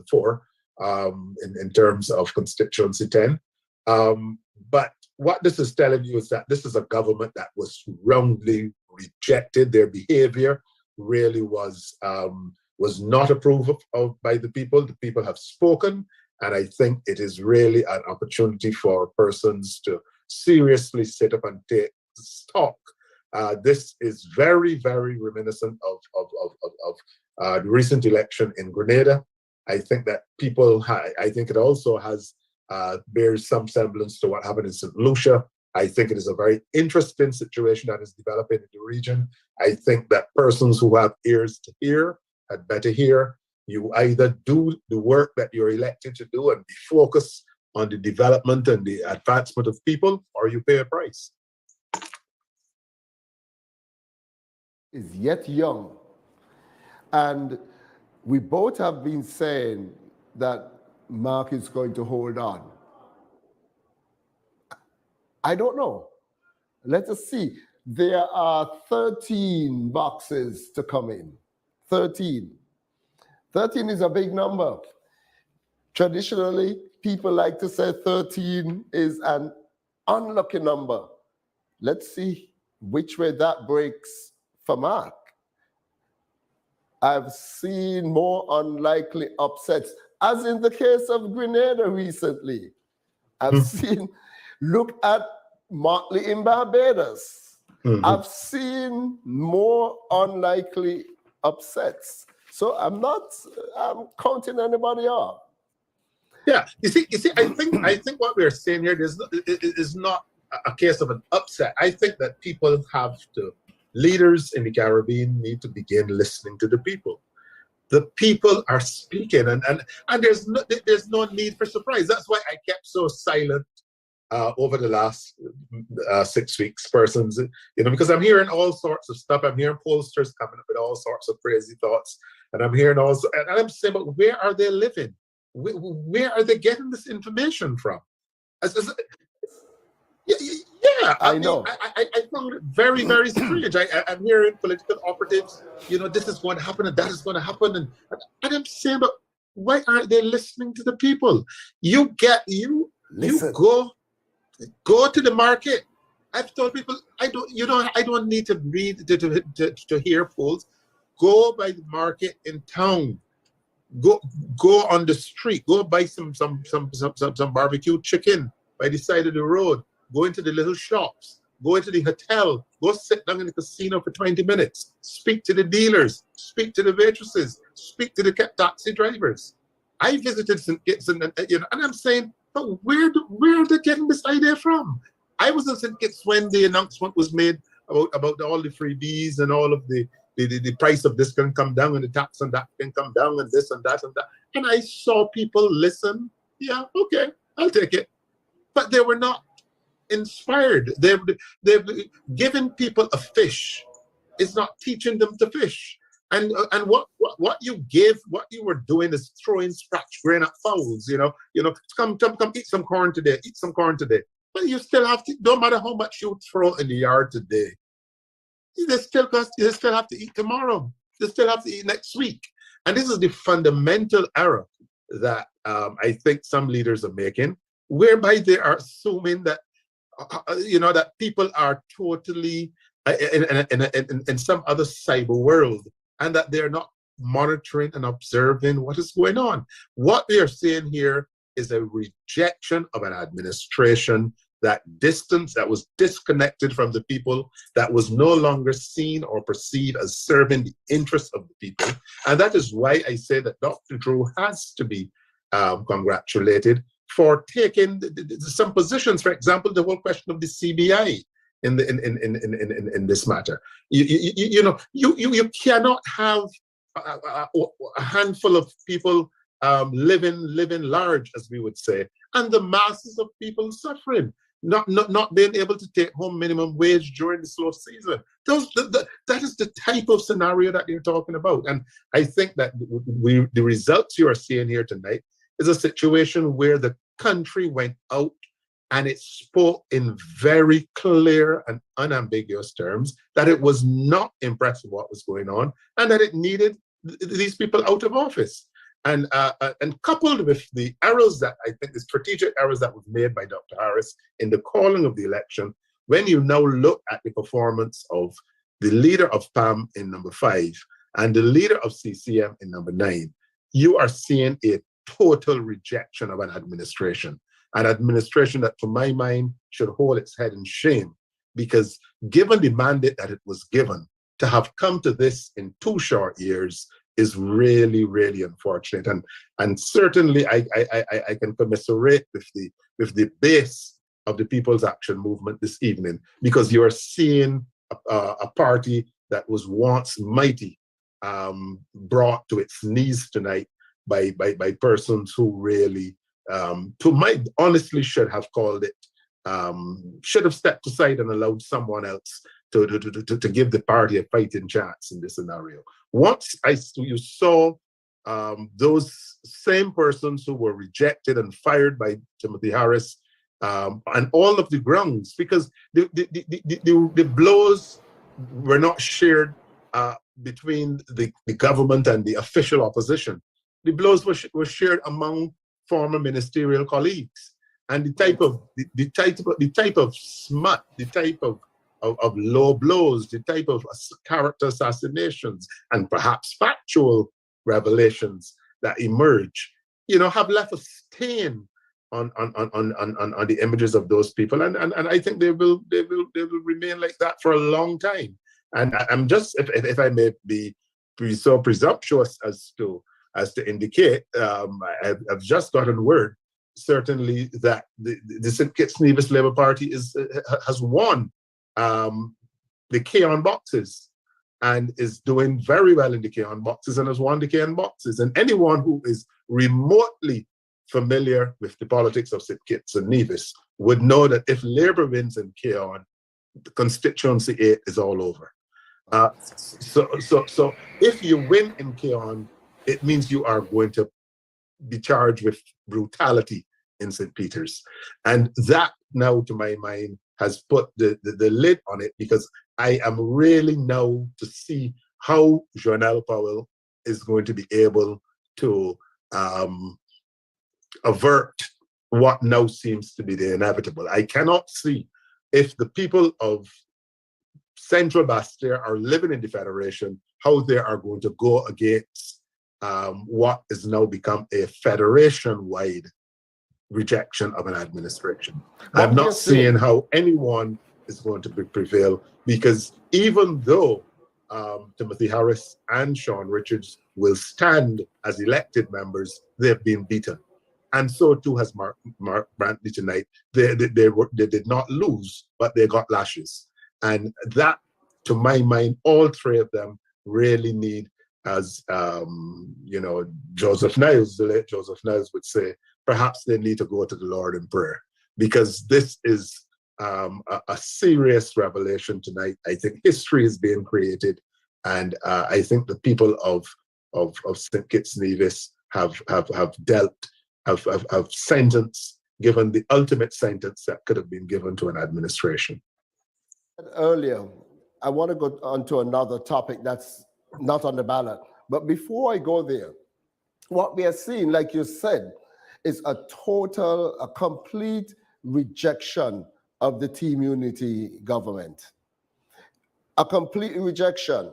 4 in terms of Constituency 10. But what this is telling you is that this is a government that was roundly rejected. Their behavior really was not approved of by the people. The people have spoken, and I think it is really an opportunity for persons to seriously sit up and take stock. This is very, very reminiscent of the recent election in Grenada. I think that I think it also bears some semblance to what happened in St. Lucia. I think it is a very interesting situation that is developing in the region. I think that persons who have ears to hear had better hear. You either do the work that you're elected to do and be focused on the development and the advancement of people, or you pay a price. Is yet young. And we both have been saying that Mark is going to hold on. I don't know. Let us see. There are 13 boxes to come in. 13. 13 is a big number. Traditionally, people like to say 13 is an unlucky number. Let's see which way that breaks for Mark. I've seen more unlikely upsets, as in the case of Grenada recently. I've seen, look at Motley in Barbados. I've seen more unlikely upsets. So I'm counting anybody off. Yeah, you see, I think what we're saying here is not a case of an upset. I think that people have to, leaders in the Caribbean need to begin listening to the people. The people are speaking, and there's no need for surprise. That's why I kept so silent over the last 6 weeks, persons, because I'm hearing all sorts of stuff. I'm hearing pollsters coming up with all sorts of crazy thoughts, and I'm hearing also, and I'm saying, but where are they living? Where are they getting this information from? Yeah, I know. I found it very, very strange. I'm hearing political operatives, this is going to happen and that is going to happen. And I'm saying, but why aren't they listening to the people? You go to the market. I've told people, I don't need to read to hear polls. Go by the market in town. Go on the street. Go buy some barbecue chicken by the side of the road. Go into the little shops. Go into the hotel. Go sit down in the casino for 20 minutes. Speak to the dealers. Speak to the waitresses. Speak to the taxi drivers. I visited St. Kitts, and I'm saying, but where are they getting this idea from? I was in St. Kitts when the announcement was made about all the freebies and all of the price of this can come down and the tax on that can come down and this and that and that. And I saw people listen. Yeah, okay, I'll take it. But they were not inspired. They've given people a fish. It's not teaching them to fish. And what you were doing is throwing scratch grain at fowls. Come eat some corn today. Eat some corn today. But you still have to. No matter how much you throw in the yard today, they still have to eat tomorrow. They still have to eat next week. And this is the fundamental error that I think some leaders are making, whereby they are assuming that that people are totally in some other cyber world, and that they're not monitoring and observing what is going on. What we are seeing here is a rejection of an administration that was disconnected from the people, that was no longer seen or perceived as serving the interests of the people. And that is why I say that Dr. Drew has to be congratulated for taking some positions. For example, the whole question of the CBI in this matter. You cannot have a handful of people living large, as we would say, and the masses of people suffering, not being able to take home minimum wage during the slow season. That is the type of scenario that you're talking about. And I think that the results you are seeing here tonight is a situation where the country went out and it spoke in very clear and unambiguous terms that it was not impressed with what was going on and that it needed these people out of office. And coupled with the errors that I think the strategic errors that was made by Dr. Harris in the calling of the election, when you now look at the performance of the leader of PAM in number 5 and the leader of CCM in number 9, you are seeing a total rejection of an administration that, to my mind, should hold its head in shame, because given the mandate that it was given, to have come to this in 2 short years is really, really unfortunate. And certainly I can commiserate with the base of the People's Action Movement this evening, because you are seeing a party that was once mighty brought to its knees tonight by persons who really, honestly should have called it, should have stepped aside and allowed someone else to give the party a fighting chance in this scenario. Once you saw those same persons who were rejected and fired by Timothy Harris, and all of the grounds, because the blows were not shared between the government and the official opposition. The blows were shared among former ministerial colleagues. And the type of smut, the type of low blows, the type of character assassinations, and perhaps factual revelations that emerge, have left a stain on the images of those people, and I think they will remain like that for a long time. And I'm just, if I may be so presumptuous as to indicate, I've just gotten word, certainly, that the St. Kitts Nevis Labour Party has won the K-on boxes and is doing very well in the K-on boxes and has won the K-on boxes. And anyone who is remotely familiar with the politics of St. Kitts and Nevis would know that if Labour wins in K-on, the constituency 8 is all over. So if you win in K-on, it means you are going to be charged with brutality in St. Peter's. And that now, to my mind, has put the lid on it, because I am really now to see how Joannelle Powell is going to be able to avert what now seems to be the inevitable. I cannot see, if the people of Central Bastia are living in the Federation, how they are going to go against what has now become a Federation-wide rejection of an administration. I'm not seeing how anyone is going to prevail, because even though Timothy Harris and Sean Richards will stand as elected members, they've been beaten. And so too has Mark Brantley tonight. They did not lose, but they got lashes. And that, to my mind, all three of them really need, as Joseph Niles, the late Joseph Niles would say, perhaps they need to go to the Lord in prayer, because this is a serious revelation tonight. I think history is being created, and I think the people of St. Kitts Nevis have sentenced, given the ultimate sentence that could have been given to an administration. Earlier, I want to go on to another topic that's not on the ballot. But before I go there, what we are seeing, like you said, is a complete rejection of the team unity government. A complete rejection.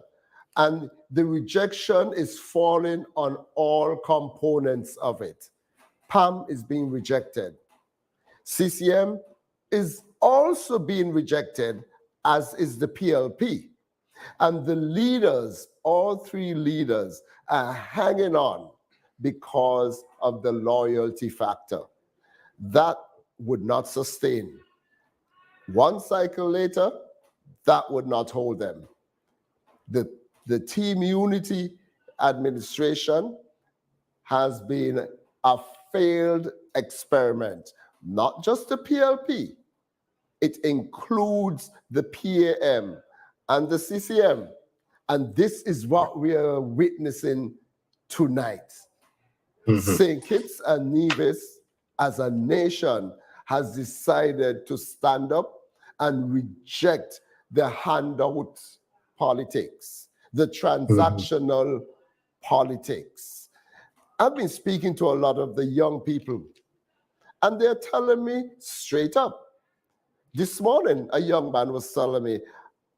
And the rejection is falling on all components of it. PAM is being rejected. CCM is also being rejected, as is the PLP. And the leaders, all three leaders, are hanging on because of the loyalty factor. That would not sustain. One cycle later, that would not hold them. The Team Unity administration has been a failed experiment, not just the PLP. It includes the PAM and the CCM. And this is what we are witnessing tonight. Mm-hmm. St. Kitts and Nevis, as a nation, has decided to stand up and reject the handout politics, the transactional politics. I've been speaking to a lot of the young people, and they're telling me straight up. This morning, a young man was telling me,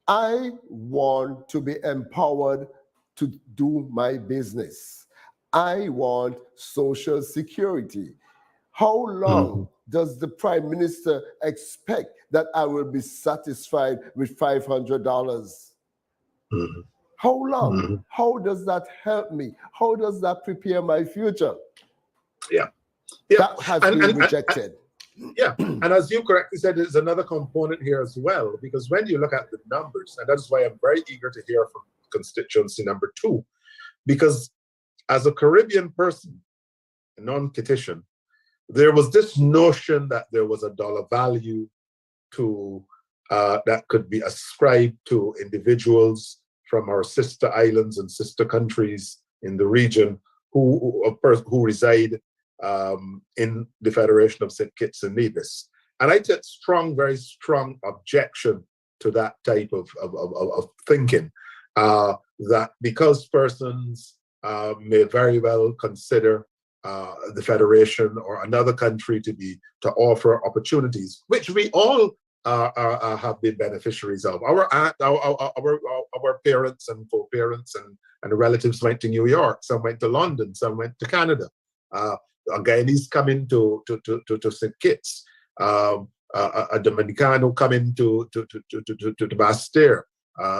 I want to be empowered to do my business. I want Social Security. How long does the Prime Minister expect that I will be satisfied with $500? How long? How does that help me? How does that prepare my future? Yeah. That has been rejected. And as you correctly said, there's another component here as well, because when you look at the numbers, and that's why I'm very eager to hear from constituency number 2, because as a Caribbean person, a non-Kittitian, there was this notion that there was a dollar value to that could be ascribed to individuals from our sister islands and sister countries in the region who reside in the Federation of St. Kitts and Nevis. And I take very strong objection to that type of thinking, that because persons may very well consider the Federation or another country to offer opportunities, which we all have been beneficiaries of. Our parents and foreparents and relatives went to New York, some went to London, some went to Canada. Guyanese coming to St. Kitts, a Dominicano coming to Bastille,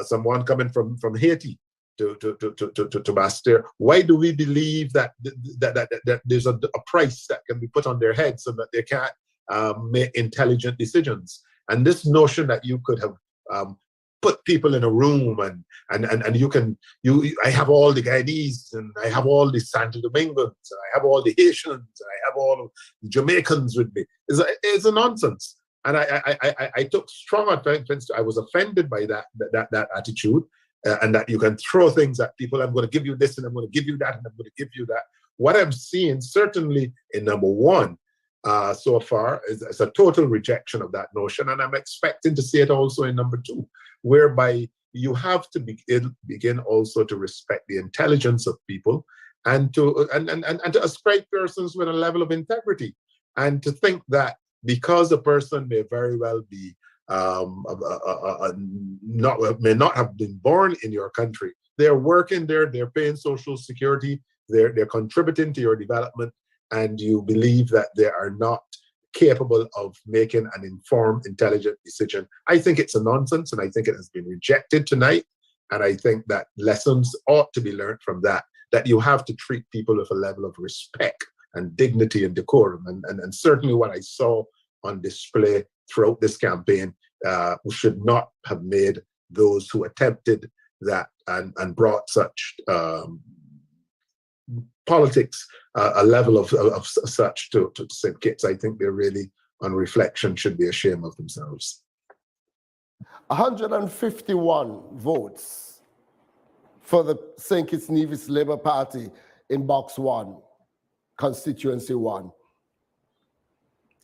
someone coming from Haiti to Bastille. Why do we believe that there's a price that can be put on their heads so that they can't make intelligent decisions? And this notion that you could have put people in a room and I have all the Guyanese and I have all the Santo Domingos and I have all the Haitians and I have all the Jamaicans with me is a nonsense. And I took strong offense. I was offended by that attitude, and that you can throw things at people. I'm going to give you this and I'm going to give you that and I'm going to give you that. What I'm seeing certainly in number one so far is a total rejection of that notion, and I'm expecting to see it also in number two, whereby you have to begin also to respect the intelligence of people and to ascribe persons with a level of integrity, and to think that because a person may very well be may not have been born in your country, they're working there, they're paying social security, they're contributing to your development, and you believe that they are not capable of making an informed, intelligent decision. I think it's a nonsense, and I think it has been rejected tonight. And I think that lessons ought to be learned from that you have to treat people with a level of respect and dignity and decorum. And certainly what I saw on display throughout this campaign should not have made those who attempted that and brought such politics, a level of such to St. Kitts. I think they really, on reflection, should be ashamed of themselves. 151 votes for the St. Kitts Nevis Labour Party in Box 1, Constituency 1.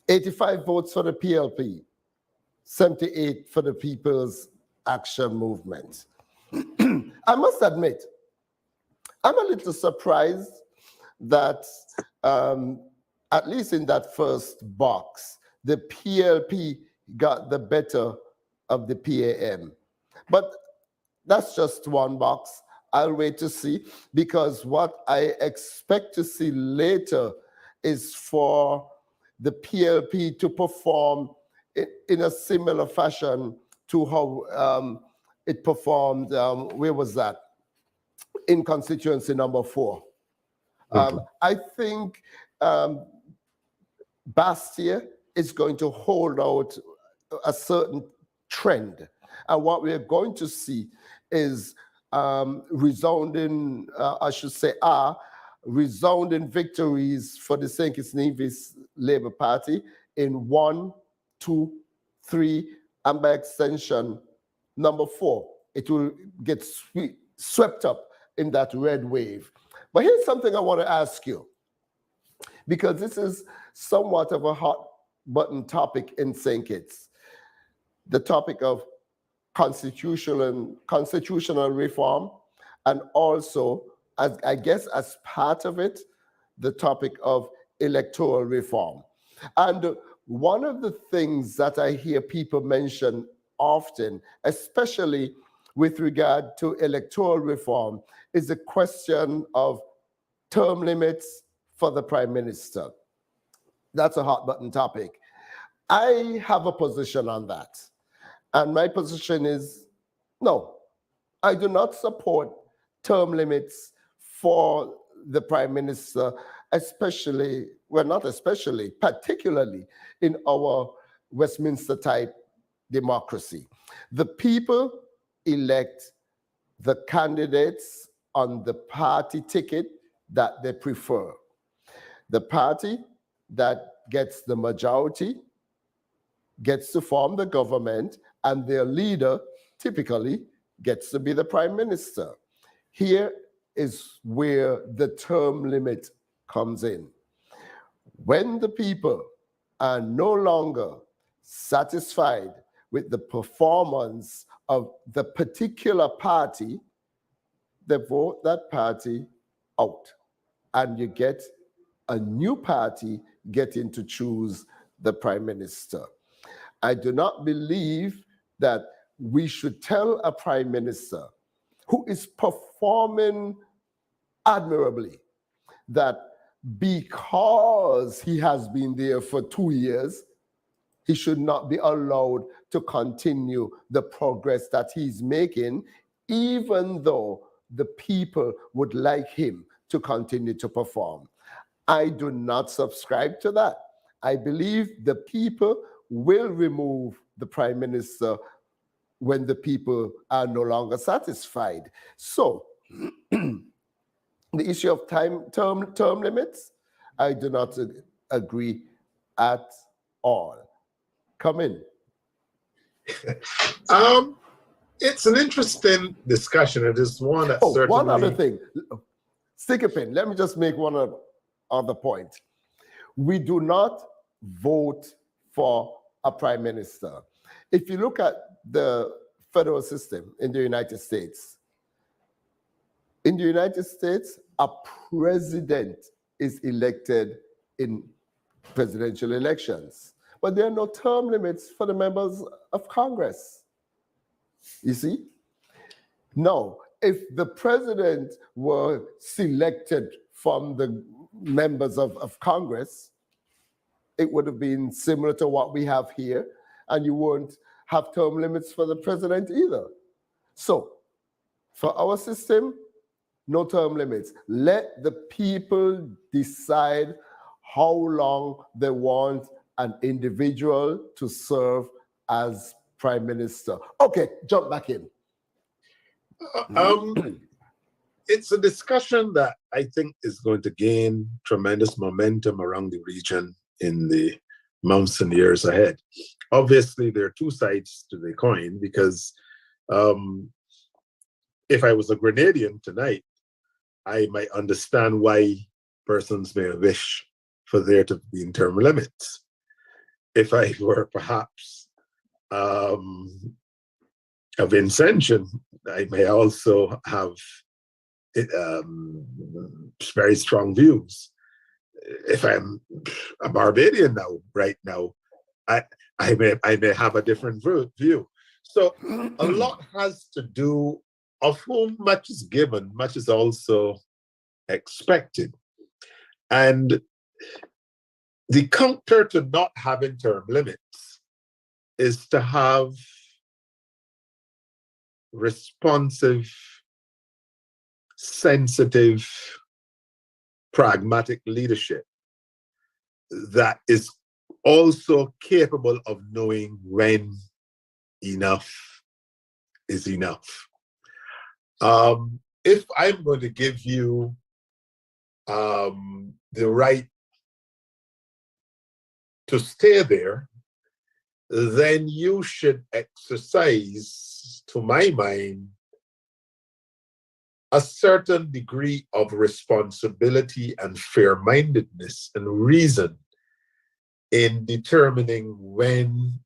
85 votes for the PLP, 78 for the People's Action Movement. I must admit, I'm a little surprised that at least in that first box, the PLP got the better of the PAM. But that's just one box. I'll wait to see, because what I expect to see later is for the PLP to perform in a similar fashion to how it performed, where was that? In constituency number 4. I think Bastille is going to hold out a certain trend. And what we're going to see is resounding victories for the St. Kitts Nevis Labour Party in 1, 2, 3, and by extension, number 4. It will get swept up in that red wave. But here's something I want to ask you, because this is somewhat of a hot button topic in St. Kitts. The topic of constitutional reform, and also, as I guess as part of it, the topic of electoral reform. And one of the things that I hear people mention often, especially with regard to electoral reform, is the question of term limits for the Prime Minister. That's a hot button topic. I have a position on that. And my position is, no, I do not support term limits for the Prime Minister, especially, well, not especially, particularly in our Westminster-type democracy. The people elect the candidates on the party ticket that they prefer. The party that gets the majority gets to form the government, and their leader typically gets to be the Prime Minister. Here is where the term limit comes in. When the people are no longer satisfied with the performance of the particular party, they vote that party out, and you get a new party getting to choose the prime minister. I do not believe that we should tell a prime minister who is performing admirably that because he has been there for 2 years, he should not be allowed to continue the progress that he's making, even though the people would like him to continue to perform. I do not subscribe to that. I believe the people will remove the prime minister when the people are no longer satisfied. So, the issue of term limits, I do not agree at all. Come in. It's an interesting discussion. It is one that certainly... one other thing. Stick a pin. Let me just make one other point. We do not vote for a prime minister. If you look at the federal system in the United States, a president is elected in presidential elections, but there are no term limits for the members of Congress. You see? Now, if the president were selected from the members of Congress, it would have been similar to what we have here, and you won't have term limits for the president either. So, for our system, no term limits. Let the people decide how long they want an individual to serve as prime minister. Okay, jump back in. It's a discussion that I think is going to gain tremendous momentum around the region in the months and years ahead. Obviously, there are two sides to the coin, because if I was a Grenadian tonight, I might understand why persons may wish for there to be term limits. If I were perhaps of Vincentian, I may also have very strong views. If I'm a Barbadian right now, I may have a different view. So a lot has to do of whom much is given, much is also expected. And the counter to not having term limits is to have responsive, sensitive, pragmatic leadership that is also capable of knowing when enough is enough. If I'm going to give you the right to stay there, then you should exercise, to my mind, a certain degree of responsibility and fair-mindedness and reason in determining when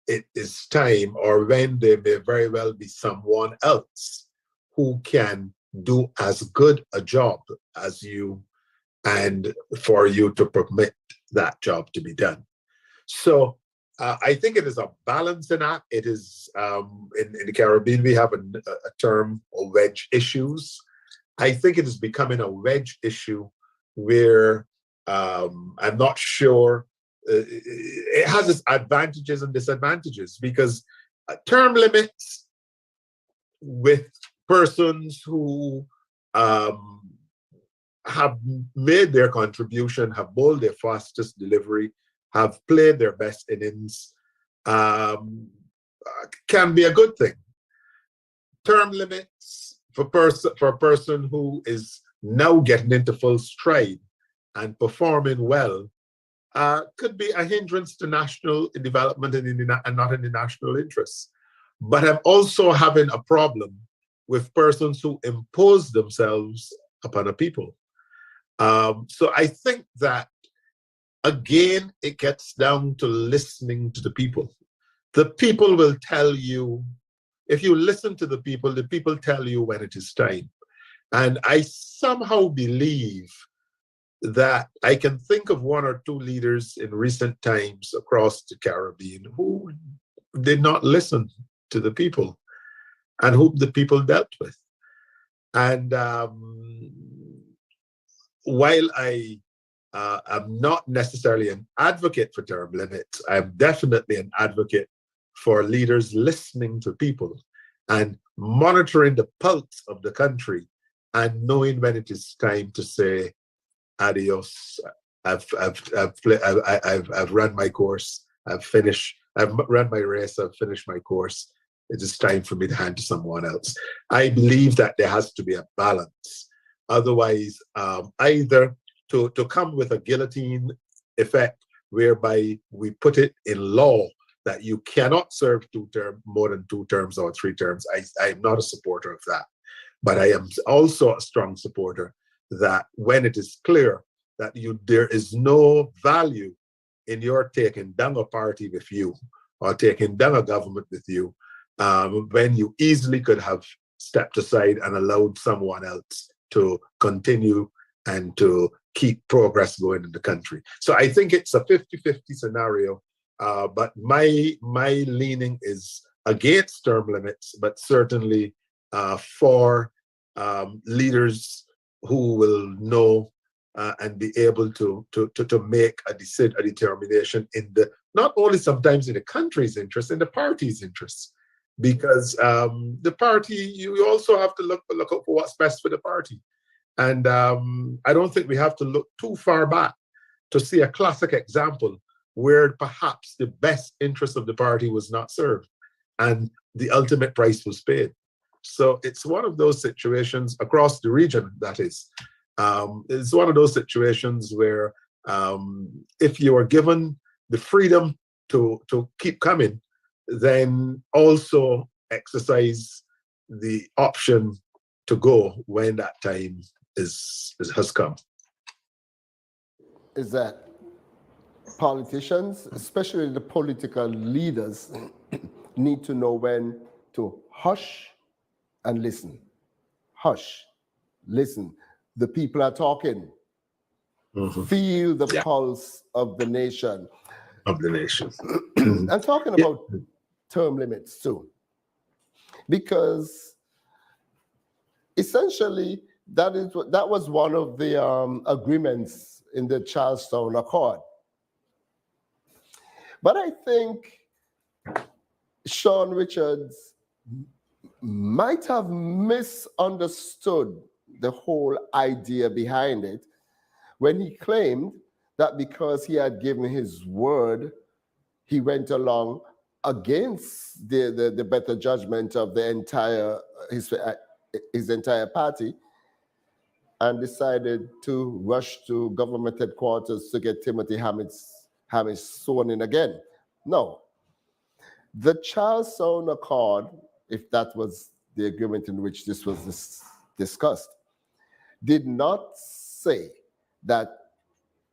it is time, or when there may very well be someone else who can do as good a job as you, and for you to permit that job to be done. So I think it is a balancing act. It is, in the Caribbean, we have a term, wedge issues. I think it is becoming a wedge issue where I'm not sure, it has its advantages and disadvantages, because term limits with persons who have made their contribution, have bowled their fastest delivery, have played their best innings, can be a good thing. Term limits for a person who is now getting into full stride and performing well could be a hindrance to national development and not in the national interest. But I'm also having a problem with persons who impose themselves upon a people. So I think that, again, it gets down to listening to the people. The people will tell you, if you listen to the people tell you when it is time. And I somehow believe that I can think of one or two leaders in recent times across the Caribbean who did not listen to the people and whom the people dealt with. And while I am not necessarily an advocate for term limits, I'm definitely an advocate for leaders listening to people and monitoring the pulse of the country and knowing when it is time to say adios. I've run my course. I've run my race. I've finished my course. It is time for me to hand to someone else. I believe that there has to be a balance. Otherwise, either to come with a guillotine effect whereby we put it in law that you cannot serve more than 2 terms or 3 terms. I'm not a supporter of that. But I am also a strong supporter that when it is clear that there is no value in your taking down a party with you or taking down a government with you, when you easily could have stepped aside and allowed someone else to continue and to keep progress going in the country. So I think it's a 50-50 scenario, but my leaning is against term limits, but certainly for leaders who will know and be able to make a determination in the, not only sometimes in the country's interest, in the party's interest. Because the party, you also have to look out for what's best for the party. And I don't think we have to look too far back to see a classic example where perhaps the best interest of the party was not served and the ultimate price was paid. So it's one of those situations across the region, that is. It's one of those situations where if you are given the freedom to keep coming, then also exercise the option to go when that time has come. Is that politicians, especially the political leaders, need to know when to hush and listen. Hush, listen. The people are talking. Mm-hmm. Feel the pulse of the nation. Of the nation. I'm talking about term limits too, because essentially that was one of the agreements in the Charlestown Accord. But I think Sean Richards might have misunderstood the whole idea behind it when he claimed that because he had given his word, he went along against the better judgment of the entire his entire party and decided to rush to government headquarters to get Timothy Harris sworn in again. No. The Charlestown Accord, if that was the agreement in which this was discussed, did not say that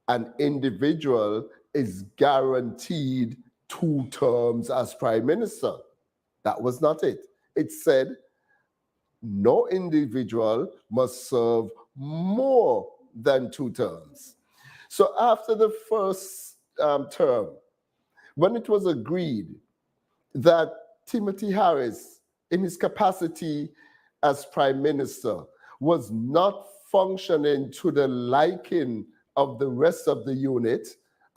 an individual is guaranteed 2 terms as prime minister. That was not it. It said no individual must serve more than 2 terms. So after the first term, when it was agreed that Timothy Harris, in his capacity as prime minister, was not functioning to the liking of the rest of the unit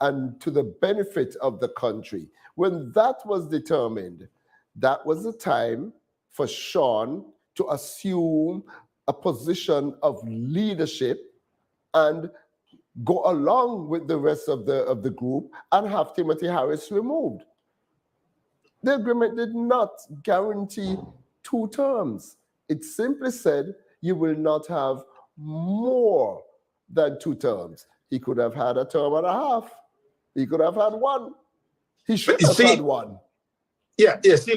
and to the benefit of the country, when that was determined, that was the time for Sean to assume a position of leadership and go along with the rest of the group and have Timothy Harris removed. The agreement did not guarantee 2 terms. It simply said you will not have more than 2 terms. He could have had a term and a half. He could have had 1. He should have had 1. Yeah. See,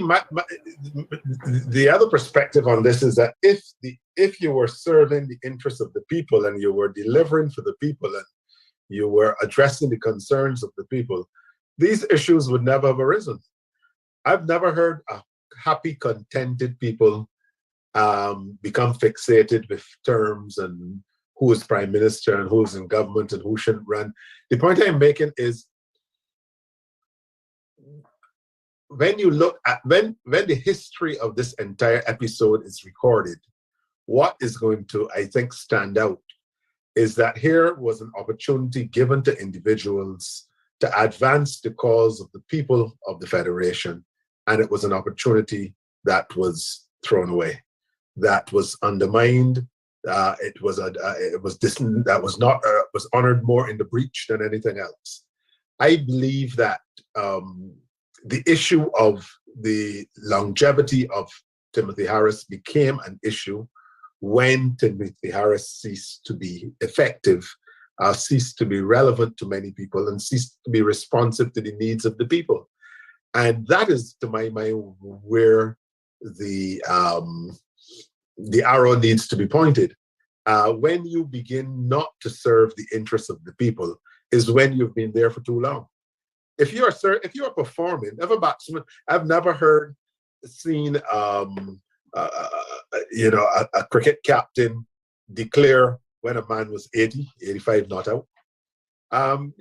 the other perspective on this is that if you were serving the interests of the people and you were delivering for the people and you were addressing the concerns of the people, these issues would never have arisen. I've never heard a happy, contented people become fixated with terms and who is prime minister and who's in government and who shouldn't run. The point I'm making is when you look at when the history of this entire episode is recorded, what is going to, I think, stand out is that here was an opportunity given to individuals to advance the cause of the people of the Federation, and it was an opportunity that was thrown away, that was undermined. It was honored more in the breach than anything else. I believe that the issue of the longevity of Timothy Harris became an issue when Timothy Harris ceased to be effective, ceased to be relevant to many people, and ceased to be responsive to the needs of the people. And that is, to my mind, where the arrow needs to be pointed. When you begin not to serve the interests of the people is when you've been there for too long. If you are performing, I've never seen a cricket captain declare when a man was 80, 85 not out, and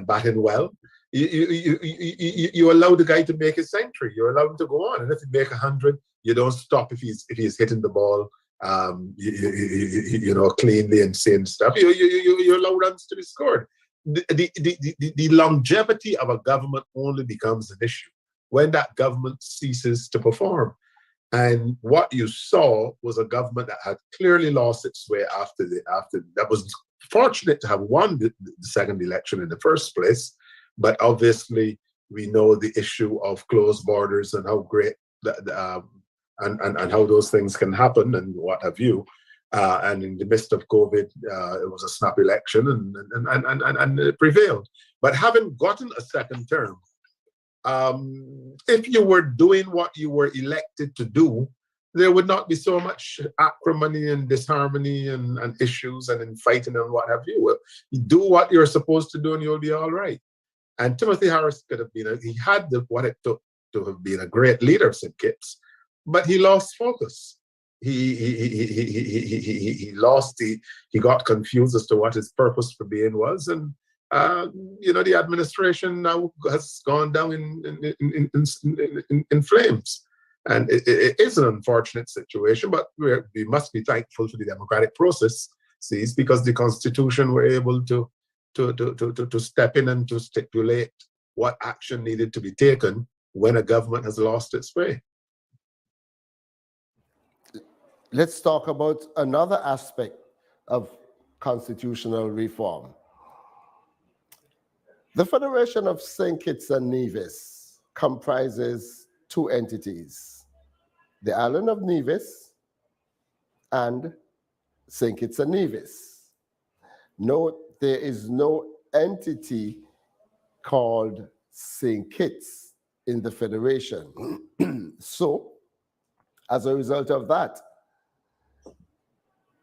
batting well. You allow the guy to make his century. You allow him to go on, and if he make 100, you don't stop if he's hitting the ball, cleanly and saying stuff. You allow runs to be scored. The longevity of a government only becomes an issue when that government ceases to perform. And what you saw was a government that had clearly lost its way after that was fortunate to have won the second election in the first place. But obviously, we know the issue of closed borders and how great and how those things can happen and what have you. And in the midst of COVID, it was a snap election and it prevailed. But having gotten a second term, if you were doing what you were elected to do, there would not be so much acrimony and disharmony and issues and infighting and what have you. Well, you do what you're supposed to do and you'll be all right. And Timothy Harris could have been, he had what it took to have been a great leader of St. Kitts, but he lost focus. He got confused as to what his purpose for being was, and the administration now has gone down in flames, and it is an unfortunate situation. But we must be thankful for the democratic process, because the Constitution were able to step in and to stipulate what action needed to be taken when a government has lost its way. Let's talk about another aspect of constitutional reform. The Federation of St. Kitts and Nevis comprises two entities, the island of Nevis and St. Kitts and Nevis. Note, there is no entity called St. Kitts in the Federation. So, as a result of that,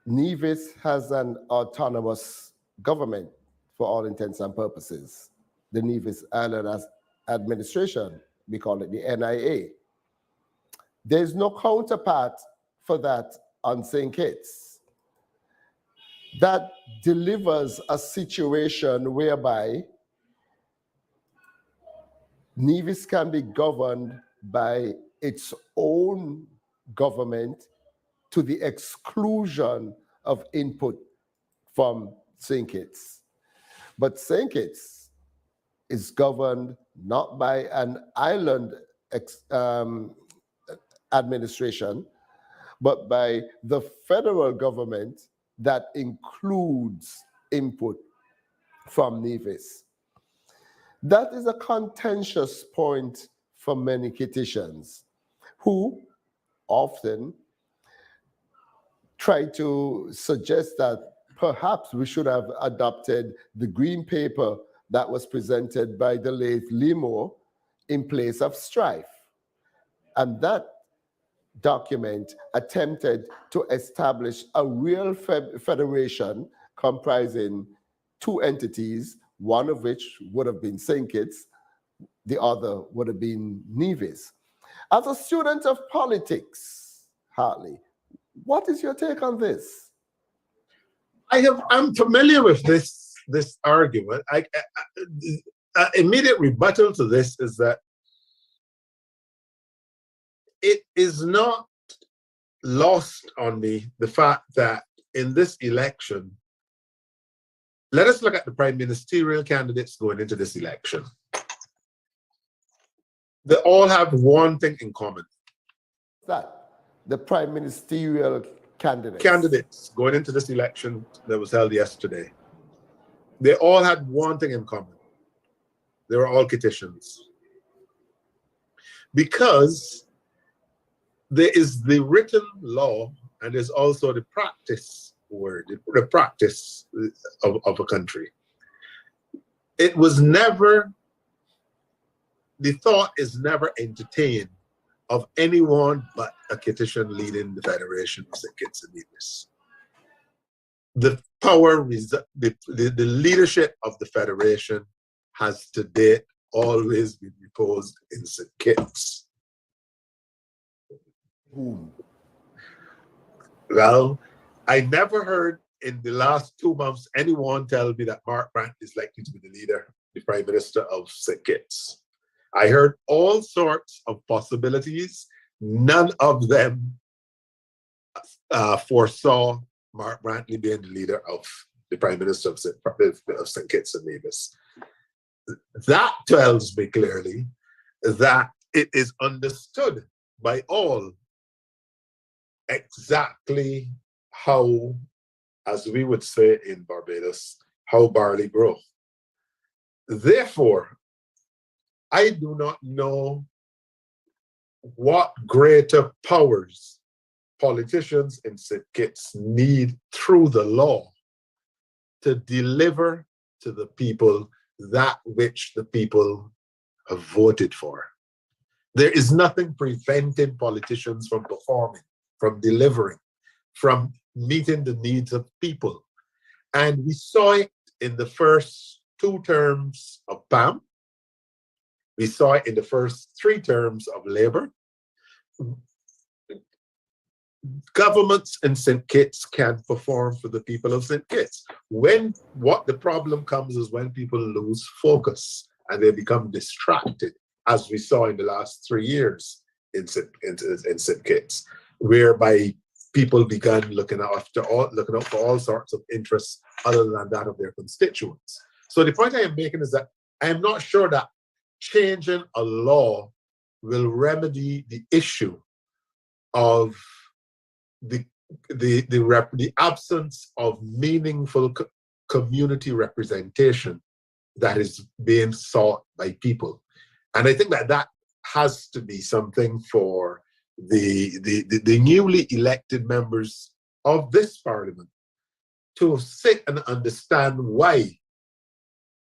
Nevis has an autonomous government for all intents and purposes. The Nevis Island Administration, we call it the NIA. There's no counterpart for that on St. Kitts. That delivers a situation whereby Nevis can be governed by its own government to the exclusion of input from St. Kitts. But St. Kitts is governed not by an island administration, but by the federal government that includes input from Nevis. That is a contentious point for many Kittitians who often try to suggest that perhaps we should have adopted the green paper that was presented by the late Limo in place of strife. And that document attempted to establish a real federation comprising two entities, one of which would have been St. Kitts, the other would have been Nevis. As a student of politics, Hartley, what is your take on this? I'm familiar with this argument. Immediate rebuttal to this is that it is not lost on me the fact that in this election, let us look at the prime ministerial candidates going into this election. They all have one thing in common. That the prime ministerial candidates going into this election that was held yesterday, they all had one thing in common. They were all Kittians. Because there is the written law and there's also the practice word, the practice of a country. It was never, the thought is never entertained of anyone but a Kittitian leading the Federation of St. Kitts and Nevis. The power, the leadership of the Federation has to date always been reposed in St. Kitts. Well, I never heard in the last 2 months anyone tell me that Mark Brandt is likely to be the leader, the Prime Minister of St. Kitts. I heard all sorts of possibilities. None of them foresaw Mark Brantley being the leader of the Prime Minister of St. Kitts and Nevis. That tells me clearly that it is understood by all exactly how, as we would say in Barbados, how barley grow. Therefore, I do not know what greater powers politicians in St. Kitts need through the law to deliver to the people that which the people have voted for. There is nothing preventing politicians from performing, from delivering, from meeting the needs of people. And we saw it in the first 2 terms of PAM. We saw it in the first 3 terms of Labour. Governments in St. Kitts can perform for the people of St. Kitts. What the problem comes is when people lose focus and they become distracted, as we saw in the last 3 years in St. Kitts, whereby people began looking out for all sorts of interests other than that of their constituents. So the point I am making is that I am not sure that changing a law will remedy the issue of the absence of meaningful community representation that is being sought by people. And I think that has to be something for the newly elected members of this parliament to sit and understand why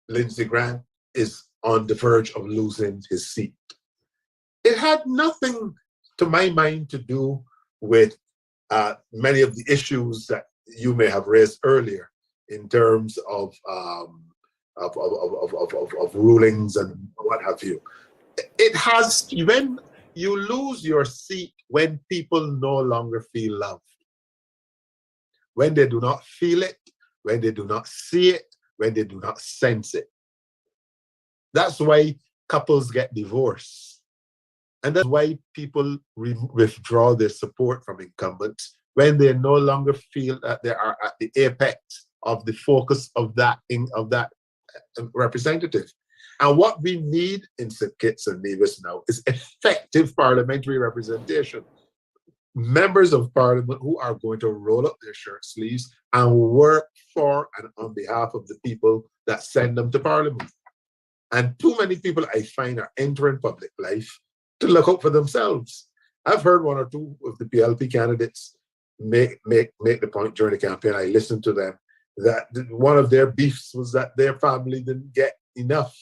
Lindsey Grant is on the verge of losing his seat. It had nothing, to my mind, to do with many of the issues that you may have raised earlier in terms of rulings and what have you. It has, when you lose your seat, when people no longer feel loved, when they do not feel it, when they do not see it, when they do not sense it. That's why couples get divorced. And that's why people withdraw their support from incumbents when they no longer feel that they are at the apex of the focus of that representative. And what we need in St. Kitts and Nevis now is effective parliamentary representation. Members of parliament who are going to roll up their shirt sleeves and work for and on behalf of the people that send them to parliament. And too many people I find are entering public life to look out for themselves. I've heard 1 or 2 of the PLP candidates make the point during the campaign. I listened to them that one of their beefs was that their family didn't get enough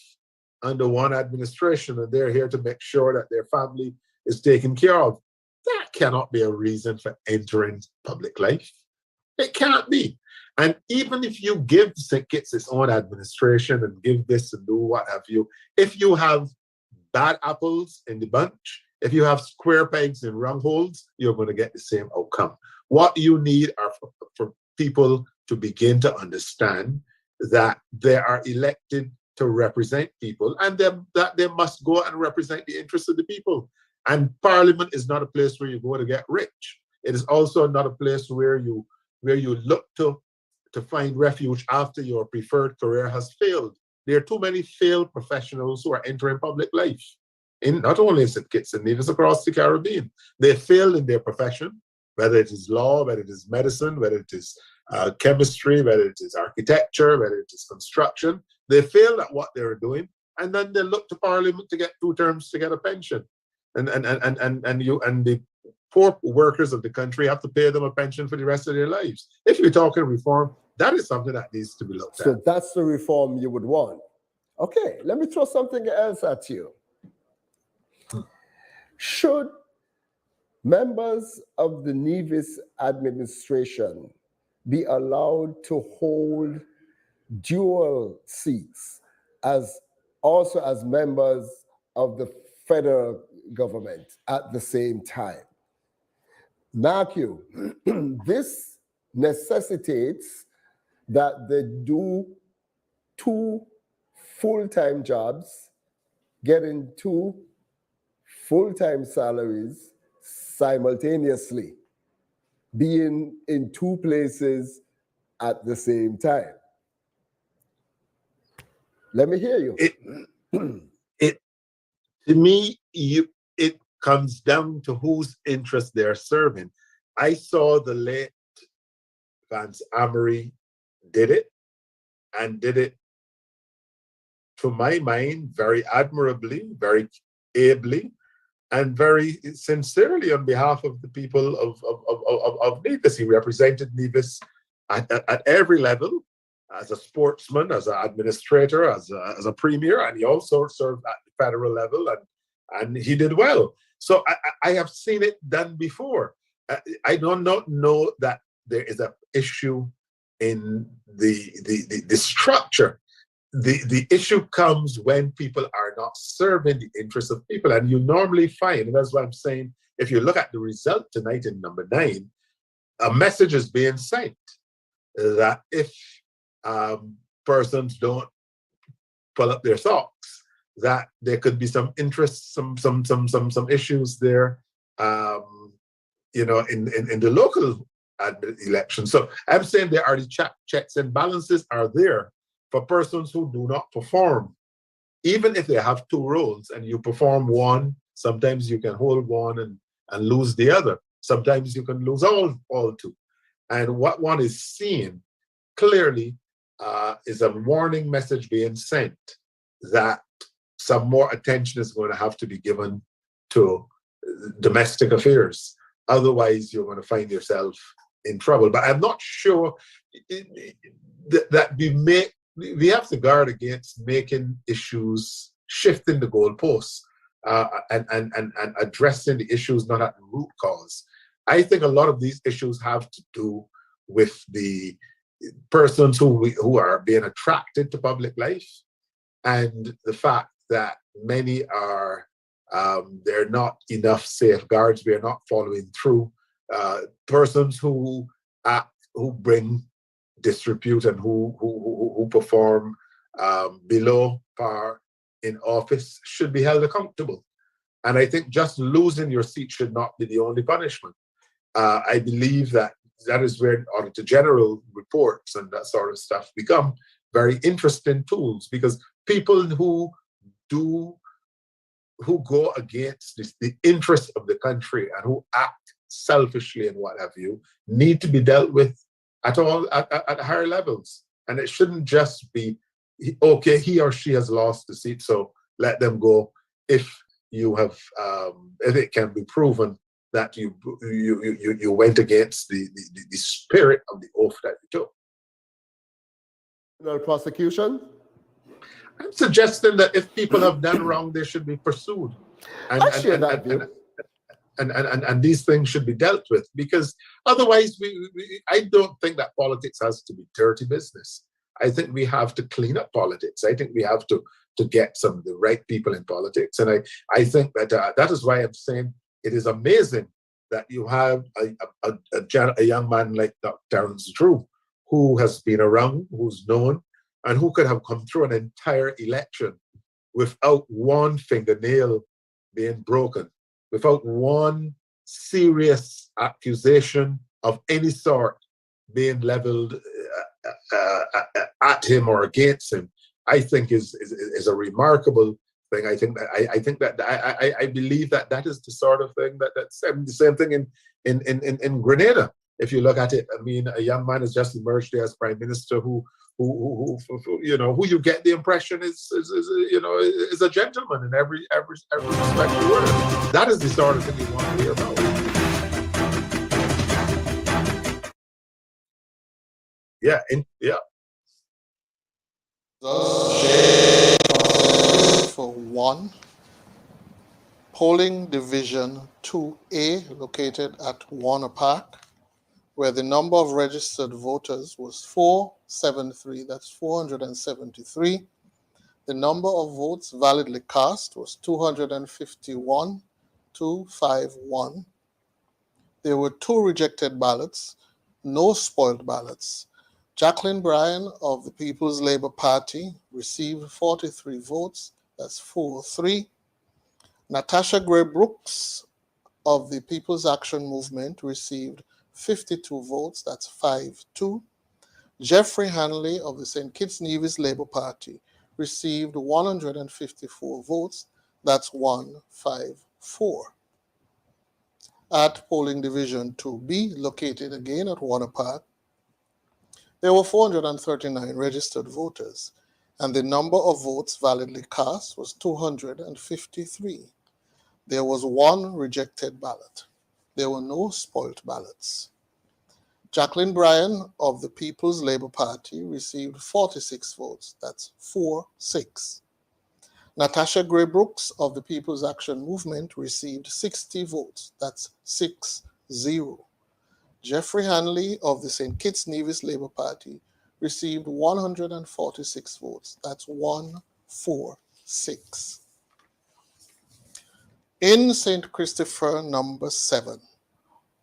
under one administration, and they're here to make sure that their family is taken care of. That cannot be a reason for entering public life. It can't be. And even if you give St. Kitts its own administration and give this and do what have you, if you have bad apples in the bunch, if you have square pegs in round holes, you're going to get the same outcome. What you need are for people to begin to understand that they are elected to represent people, and that they must go and represent the interests of the people. And Parliament is not a place where you go to get rich. It is also not a place where you look to find refuge after your preferred career has failed. There are too many failed professionals who are entering public life. In not only in St. Kitts and Nevis, across the Caribbean, they failed in their profession, whether it is law, whether it is medicine, whether it is chemistry, whether it is architecture, whether it is construction. They failed at what they were doing, and then they look to Parliament to get 2 terms to get a pension, and the poor workers of the country have to pay them a pension for the rest of their lives. If you're talking reform, that is something that needs to be looked at. So that's the reform you would want. Okay, let me throw something else at you. Should members of the Nevis administration be allowed to hold dual seats as members of the federal government at the same time? Mark you, this necessitates that they do 2 full-time jobs, getting 2 full-time salaries simultaneously, being in 2 places at the same time. Let me hear you. To me, it comes down to whose interest they're serving. I saw the late Vance Amory did it, and did it, to my mind, very admirably, very ably, and very sincerely on behalf of the people of Nevis. He represented Nevis at every level, as a sportsman, as an administrator, as a premier, and he also served at the federal level, and he did well. So I have seen it done before. I do not know that there is an issue in the structure. The issue comes when people are not serving the interests of people, and you normally find, and that's what I'm saying, if you look at the result tonight in number 9, a message is being sent that if persons don't pull up their socks, that there could be some interest, some issues there, in the local election. So I'm saying there are the checks and balances are there for persons who do not perform. Even if they have 2 roles and you perform one, sometimes you can hold one and lose the other. Sometimes you can lose all 2. And what one is seeing clearly is a warning message being sent that some more attention is going to have to be given to domestic affairs. Otherwise, you're going to find yourself in trouble. But I'm not sure that we have to guard against making issues, shifting the goalposts, and addressing the issues not at the root cause. I think a lot of these issues have to do with the persons who are being attracted to public life, and the fact that many are there are not enough safeguards. We are not following through. Persons who bring disrepute and who perform below par in office should be held accountable. And I think just losing your seat should not be the only punishment. I believe that is where Auditor General reports and that sort of stuff become very interesting tools, because people who go against the interests of the country and who act selfishly and what have you need to be dealt with at higher levels. And it shouldn't just be, okay, he or she has lost the seat, so let them go. If it can be proven that you went against the spirit of the oath that you took. No prosecution? I'm suggesting that if people have done wrong, they should be pursued. And these things should be dealt with, because otherwise I don't think that politics has to be dirty business. I think we have to clean up politics. I think we have to get some of the right people in politics. And I think that that is why I'm saying it is amazing that you have a young man like Dr. Terence Drew, who has been around, who's known, and who could have come through an entire election without one fingernail being broken, without one serious accusation of any sort being leveled at him or against him, I think is a remarkable thing. I think that I believe that is the sort of thing that's the same thing in Grenada. If you look at it, I mean, a young man has just emerged there as prime minister who you get the impression is a gentleman in every respect of the word. That is the sort of thing you want to hear about. For 1, polling division 2A, located at Warner Park, where the number of registered voters was 473, that's 473. The number of votes validly cast was 251,251. There were 2 rejected ballots, no spoiled ballots. Jacqueline Bryan of the People's Labour Party received 43 votes, that's 4-3. Natasha Gray Brooks of the People's Action Movement received 52 votes, that's 5-2. Jeffrey Hanley of the St. Kitts Nevis Labour Party received 154 votes, that's 1-5-4. At polling division 2B, located again at Warner Park, there were 439 registered voters, and the number of votes validly cast was 253. There was 1 rejected ballot. There were no spoilt ballots. Jacqueline Bryan of the People's Labour Party received 46 votes, that's 4-6. Natasha Gray Brooks of the People's Action Movement received 60 votes, that's 6-0. Jeffrey Hanley of the St. Kitts Nevis Labour Party received 146 votes, that's 1-4-6. In St. Christopher number 7,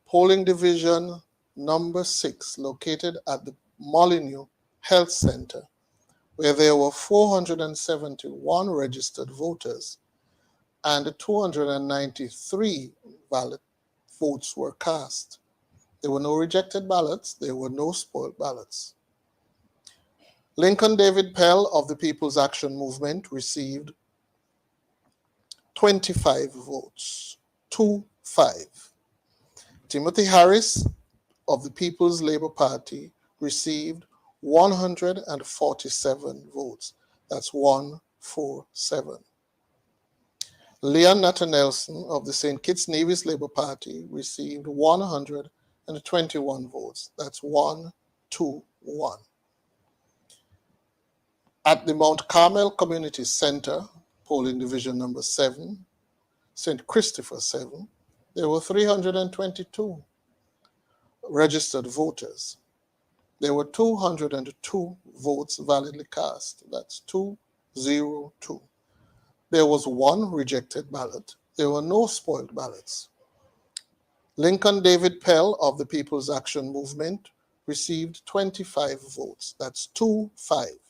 polling division number 6, located at the Molyneux Health Center, where there were 471 registered voters and 293 valid votes were cast. There were no rejected ballots. There were no spoiled ballots. Lincoln David Pell of the People's Action Movement received 25 votes, 2-5. Timothy Harris of the People's Labour Party received 147 votes. That's 1-4-7. Leon Natter Nelson of the St. Kitts Nevis Labour Party received 121 votes. That's 1-2-1. At the Mount Carmel Community Center, polling division number 7, St. Christopher 7, there were 322 registered voters. There were 202 votes validly cast. That's 2-0-2. There was 1 rejected ballot. There were no spoiled ballots. Lincoln David Pell of the People's Action Movement received 25 votes. That's 2-5.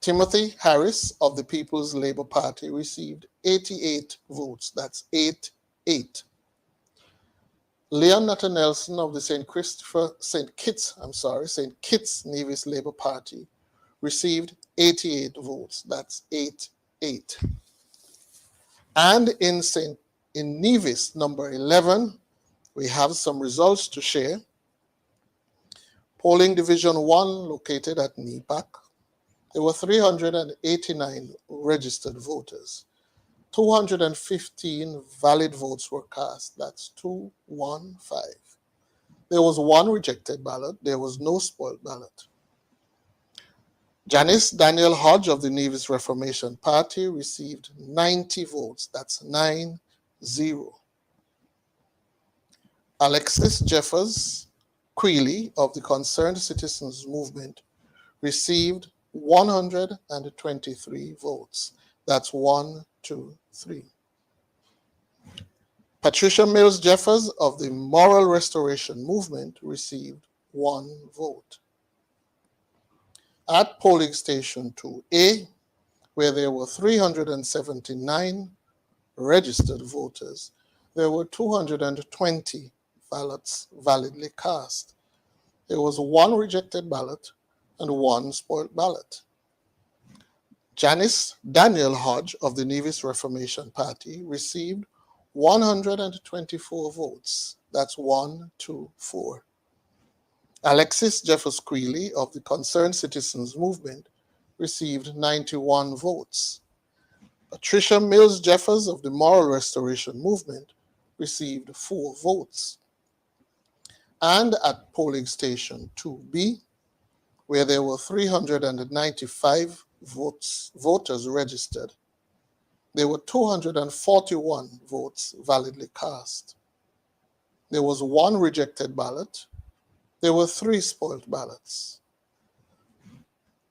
Timothy Harris of the People's Labour Party received 88 votes. That's 8-8. Leon Natter Nelson of the St. Kitts Nevis Labour Party received 88 votes. That's 8-8. And in Nevis number 11, we have some results to share. Polling division 1, located at NEPAC, there were 389 registered voters. 215 valid votes were cast. That's 2-1-5. There was 1 rejected ballot. There was no spoiled ballot. Janice Daniel Hodge of the Nevis Reformation Party received 90 votes. That's 9-0. Alexis Jeffers Creeley of the Concerned Citizens Movement received 123 votes. That's 1-2-3. Patricia Mills Jeffers of the Moral Restoration Movement received 1 vote. At polling station 2A, where there were 379 registered voters, there were 220 ballots validly cast. There was 1 rejected ballot and 1 spoiled ballot. Janice Daniel Hodge of the Nevis Reformation Party received 124 votes. That's 1, 2, 4. Alexis Jeffers Creeley of the Concerned Citizens Movement received 91 votes. Patricia Mills Jeffers of the Moral Restoration Movement received 4 votes. And at polling station 2B, where there were 395 voters registered, there were 241 votes validly cast. There was 1 rejected ballot. There were 3 spoiled ballots.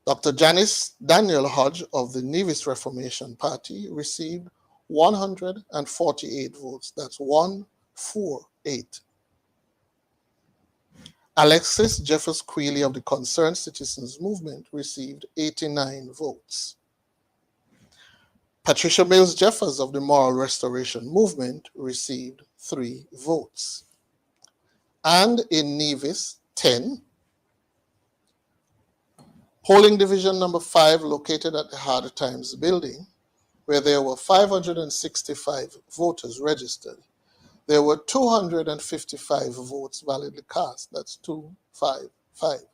Dr. Janice Daniel Hodge of the Nevis Reformation Party received 148 votes. That's 148. Alexis Jeffers Creeley of the Concerned Citizens Movement received 89 votes. Patricia Mills Jeffers of the Moral Restoration Movement received 3 votes. And in Nevis 10, polling division number 5, located at the Hard Times building, where there were 565 voters registered, there were 255 votes validly cast. That's 255.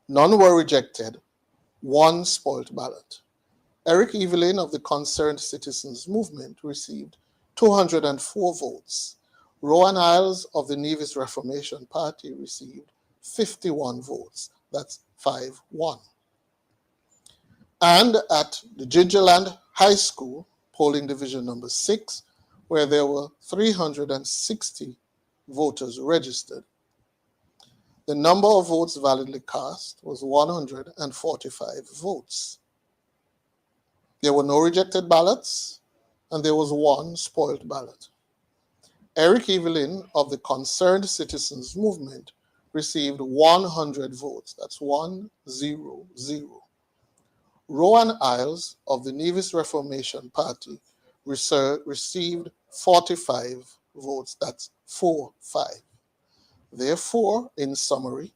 None were rejected. 1 spoiled ballot. Eric Evelyn of the Concerned Citizens Movement received 204 votes. Rowan Isles of the Nevis Reformation Party received 51 votes. That's 5-1. And at the Gingerland High School, polling division number 6, where there were 360 voters registered, the number of votes validly cast was 145 votes. There were no rejected ballots, and there was 1 spoiled ballot. Eric Evelyn of the Concerned Citizens Movement received 100 votes. That's 100. Rowan Isles of the Nevis Reformation Party received 45 votes. That's 45. Therefore, in summary,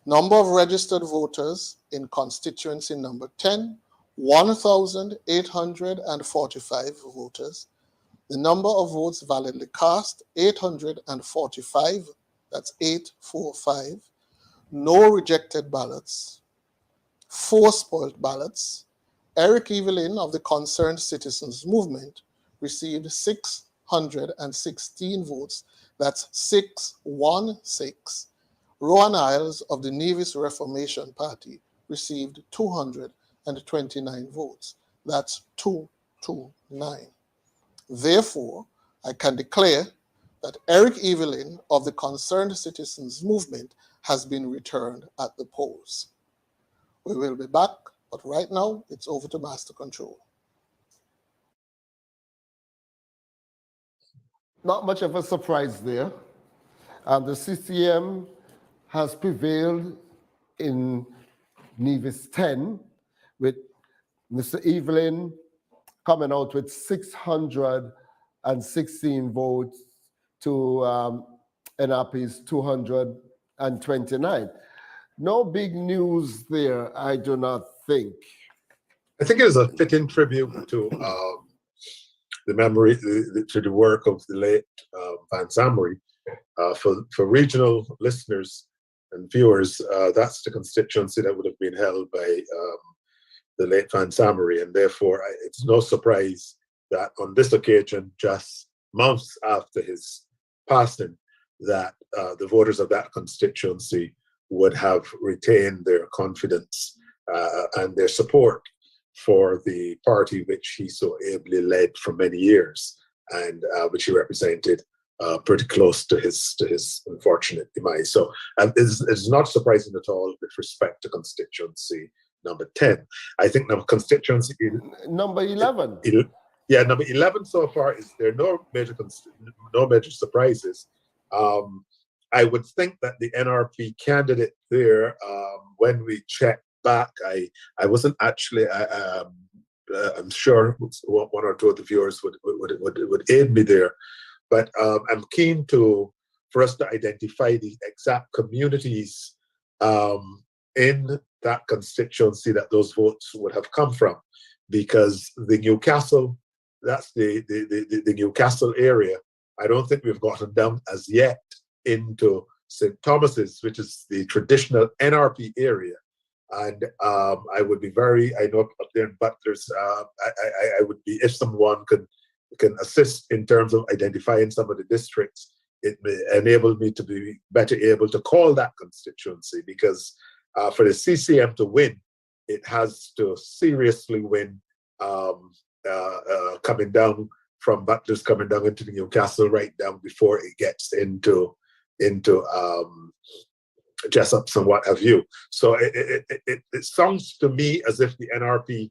number of registered voters in constituency number 10, 1,845 voters. The number of votes validly cast, 845. That's 845. No rejected ballots. 4 spoiled ballots. Eric Evelyn of the Concerned Citizens Movement received 616 votes. That's 616. Rowan Isles of the Nevis Reformation Party received 229 votes. That's 229. Therefore, I can declare that Eric Evelyn of the Concerned Citizens Movement has been returned at the polls. We will be back, but right now it's over to Master Control. Not much of a surprise there. The CCM has prevailed in Nevis 10, with Mr. Evelyn coming out with 616 votes to NRP's 229. No big news there, I do not think. I think it is a fitting tribute to the memory, to the work of the late Van Samory. For regional listeners and viewers, that's the constituency that would have been held by the late Van Samory, and therefore it's no surprise that on this occasion, just months after his passing, that the voters of that constituency would have retained their confidence and their support for the party which he so ably led for many years, and which he represented pretty close to his unfortunate demise. So it's not surprising at all with respect to constituency number 10. I think number constituency number 11. Yeah, number 11 so far is there are no major surprises. I would think that the NRP candidate there, when we check back, I wasn't actually. I'm sure one or two of the viewers would aid me there, but I'm keen for us to identify the exact communities in that constituency that those votes would have come from, because the Newcastle, that's the Newcastle area. I don't think we've gotten down as yet into St. Thomas's, which is the traditional NRP area. And I would be I know up there in Butlers, I would be, if someone can assist in terms of identifying some of the districts, it may enable me to be better able to call that constituency, because for the CCM to win, it has to seriously win coming down from Butlers, coming down into the Newcastle, right down before it gets into Jessups and what have you. So it sounds to me as if the NRP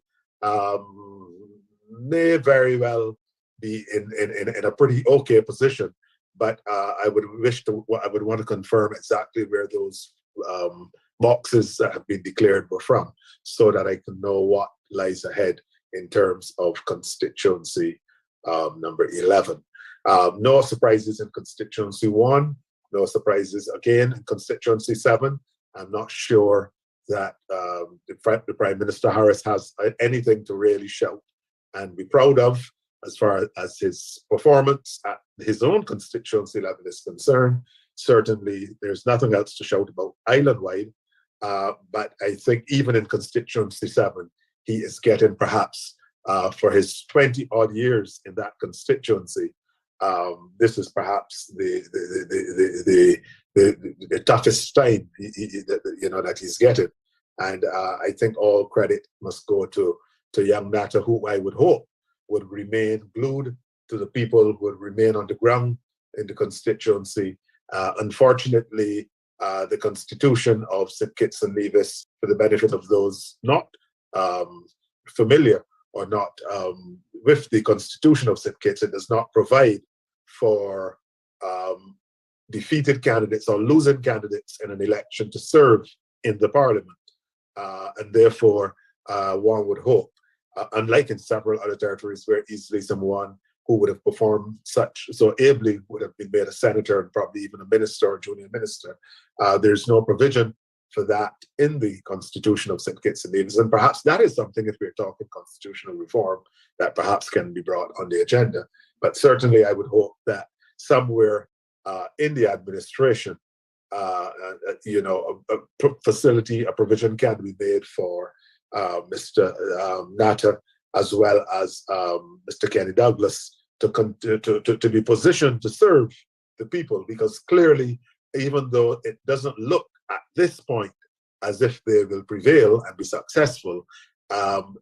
may very well be in a pretty okay position, but I would want to confirm exactly where those boxes that have been declared were from, so that I can know what lies ahead in terms of constituency number 11. No surprises in constituency 1. No surprises again in constituency 7. I'm not sure that the Prime Minister Harris has anything to really shout and be proud of as far as his performance at his own constituency level is concerned. Certainly, there's nothing else to shout about island-wide. But I think even in constituency 7, he is getting perhaps for his 20-odd years in that constituency, this is perhaps the toughest time that he's getting, and I think all credit must go to young Natta, who I would hope would remain glued to the people, would remain on the ground in the constituency. Unfortunately, the constitution of St. Kitts and Nevis, for the benefit of those not familiar or not with the constitution of St. Kitts, it does not provide for defeated candidates or losing candidates in an election to serve in the parliament. And therefore, one would hope, unlike in several other territories where easily someone who would have performed so ably would have been made a senator and probably even a minister or junior minister, there's no provision for that in the constitution of St. Kitts and Nevis. And perhaps that is something, if we're talking constitutional reform, that perhaps can be brought on the agenda. But certainly I would hope that somewhere in the administration, a facility, a provision can be made for Mr. Natta, as well as Mr. Kenny Douglas, to be positioned to serve the people, because clearly, even though it doesn't look at this point as if they will prevail and be successful,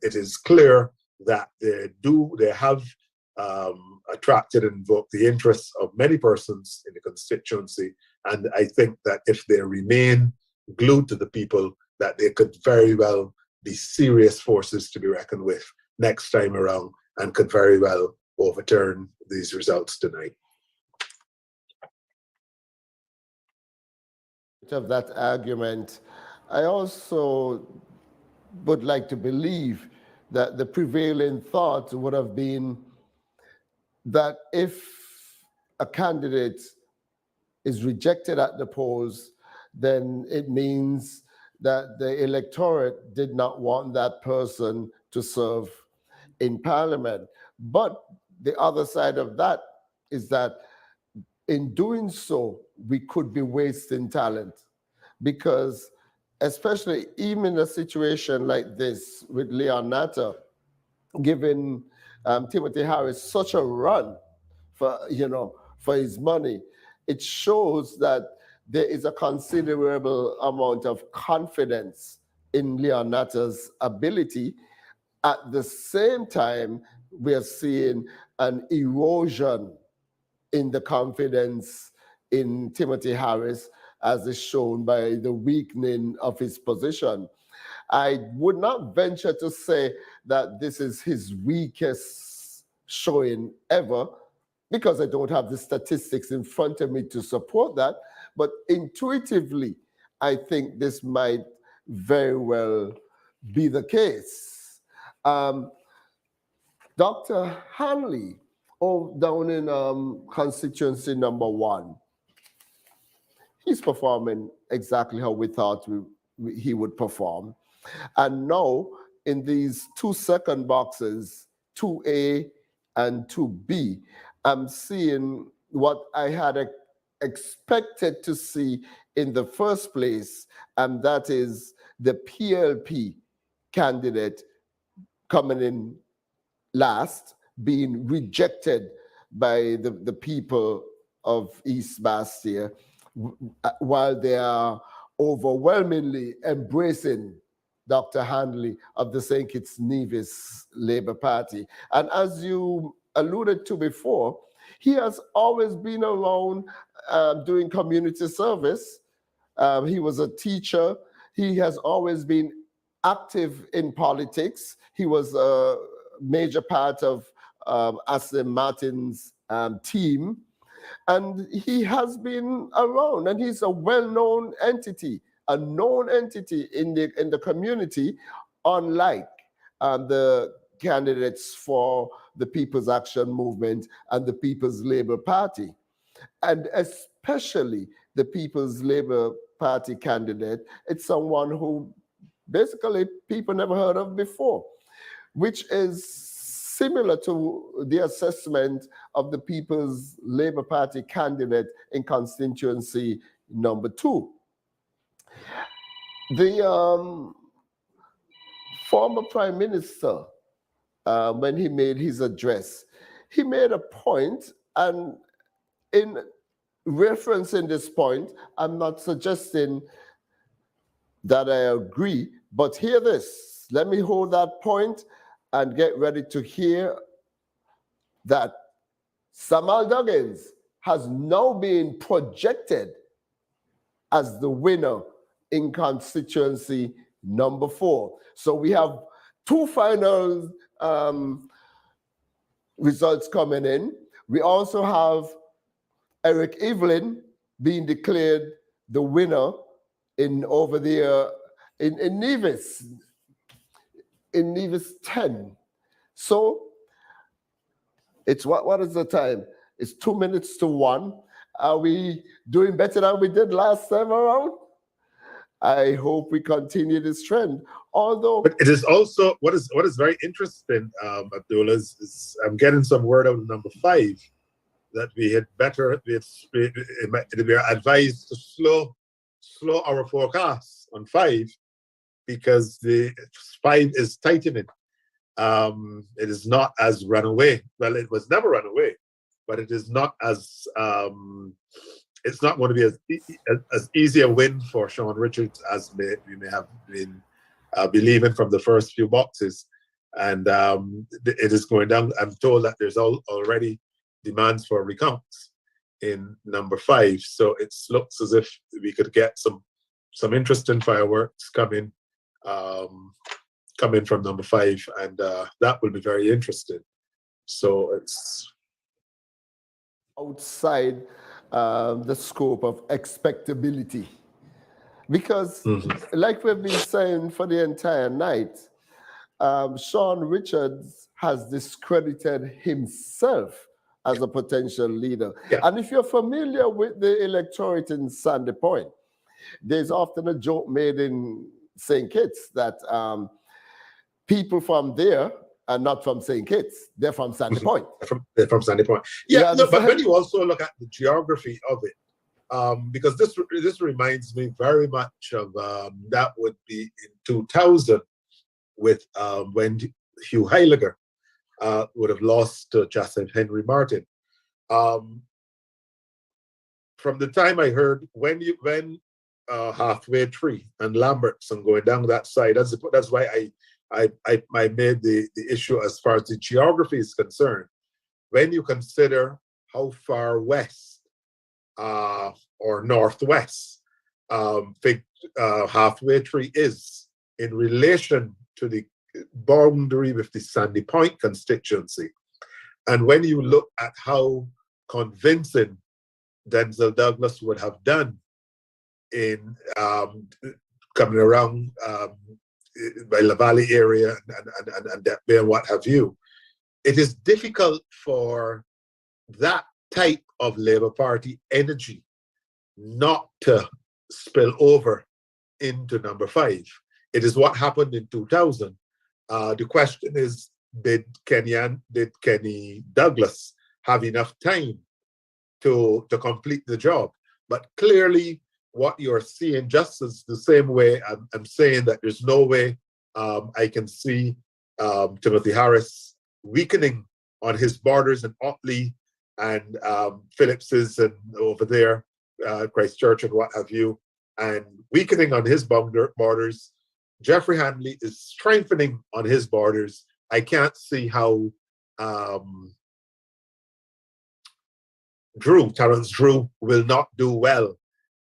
it is clear that they have attracted and invoked the interests of many persons in the constituency. And I think that if they remain glued to the people, that they could very well be serious forces to be reckoned with next time around, and could very well overturn these results tonight. Of that argument, I also would like to believe that the prevailing thought would have been that if a candidate is rejected at the polls, then it means that the electorate did not want that person to serve in parliament. But the other side of that is that in doing so, we could be wasting talent, because especially even in a situation like this with Leon Natta, giving Timothy Harris such a run for his money, it shows that there is a considerable amount of confidence in Leon Natta's ability. At the same time, we are seeing an erosion in the confidence in Timothy Harris, as is shown by the weakening of his position. I would not venture to say that this is his weakest showing ever, because I don't have the statistics in front of me to support that. But intuitively, I think this might very well be the case. Dr. Hanley, down in constituency number 1, he's performing exactly how we thought he would perform. And now in these 2 second boxes, 2A and 2B, I'm seeing what I had expected to see in the first place, and that is the PLP candidate coming in last, being rejected by the people of East Bastia, while they are overwhelmingly embracing Dr. Handley of the St. Kitts Nevis Labour Party. And as you alluded to before, he has always been around doing community service. He was a teacher. He has always been active in politics. He was a major part of Aston Martin's team. And he has been around, and he's a well-known entity, a known entity in the community, unlike the candidates for the People's Action Movement and the People's Labour Party. And especially the People's Labour Party candidate, it's someone who basically people never heard of before, which is similar to the assessment of the People's Labour Party candidate in constituency number 2. The former Prime Minister, when he made his address, he made a point, and in referencing this point, I'm not suggesting that I agree, but hear this. Let me hold that point and get ready to hear that Samuel Duggins has now been projected as the winner in constituency number 4. So we have 2 final results coming in. We also have Eric Evelyn being declared the winner over there in Nevis. In Nevis 10. So it's what is the time? It's 2 minutes to 1. Are we doing better than we did last time around? I hope we continue this trend. Although, but it is also what is very interesting, Abdullah, is I'm getting some word out of number 5 that we are advised to slow our forecasts on 5 because the 5 is tightening. It is not as runaway. Well, it was never runaway, but it is not as it's not going to be as easy a win for Sean Richards as we may have been believing from the first few boxes. And it is going down. I'm told that there's already demands for recounts in number 5. So it looks as if we could get some interesting fireworks coming from number 5, and that will be very interesting. So it's outside the scope of expectability, because like we've been saying for the entire night, Sean Richards has discredited himself as a potential leader. Yeah. And if you're familiar with the electorate in Sandy Point, there's often a joke made in St. Kitts that people from there are not from St. Kitts, they're from Sandy Point. They're from Sandy Point. Yeah, no, but when you also look at the geography of it, because this reminds me very much of that would be in 2000 with when Hugh Heiliger would have lost to Joseph Henry Martin. From the time I heard when Halfway Tree and Lambertson going down that side, that's why I made the issue as far as the geography is concerned. When you consider how far west or northwest Halfway Tree is in relation to the boundary with the Sandy Point constituency, and when you look at how convincing Denzel Douglas would have done in coming around by La Valley area and that Bay and what have you, it is difficult for that type of Labour Party energy not to spill over into number 5. It is what happened in 2000. The question is, did Kenny Douglas have enough time to complete the job? But clearly, what you're seeing, just as the same way I'm saying that there's no way I can see Timothy Harris weakening on his borders in Otley and Phillips's and over there, Christchurch and what have you, and weakening on his borders. Jeffrey Handley is strengthening on his borders. I can't see how Terence Drew will not do well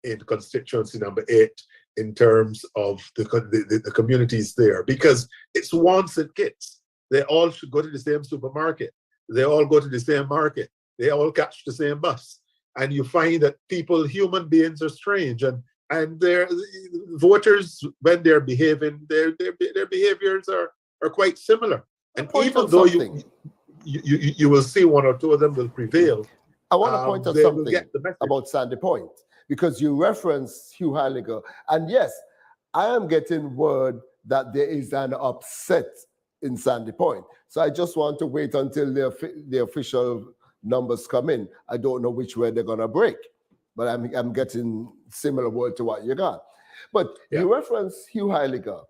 in constituency number 8 in terms of the communities there, because it's wants and kits. They all should go to the same supermarket. They all go to the same market. They all catch the same bus. And you find that human beings are strange, and their voters, when they're behaving, their behaviors are quite similar. And even though you will see one or two of them will prevail, I want to point out something about Sandy Point, because you referenced Hugh Heiliger. And yes, I am getting word that there is an upset in Sandy Point. So I just want to wait until the official numbers come in. I don't know which way they're going to break, but I'm getting similar word to what you got. But you referenced Hugh Heiliger.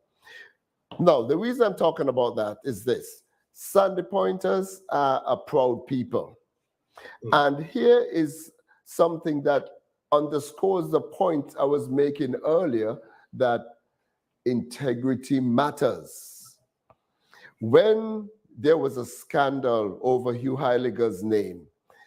Now, the reason I'm talking about that is this. Sandy Pointers are a proud people. And here is something that underscores the point I was making earlier, that integrity matters. When there was a scandal over Hugh Heiliger's name,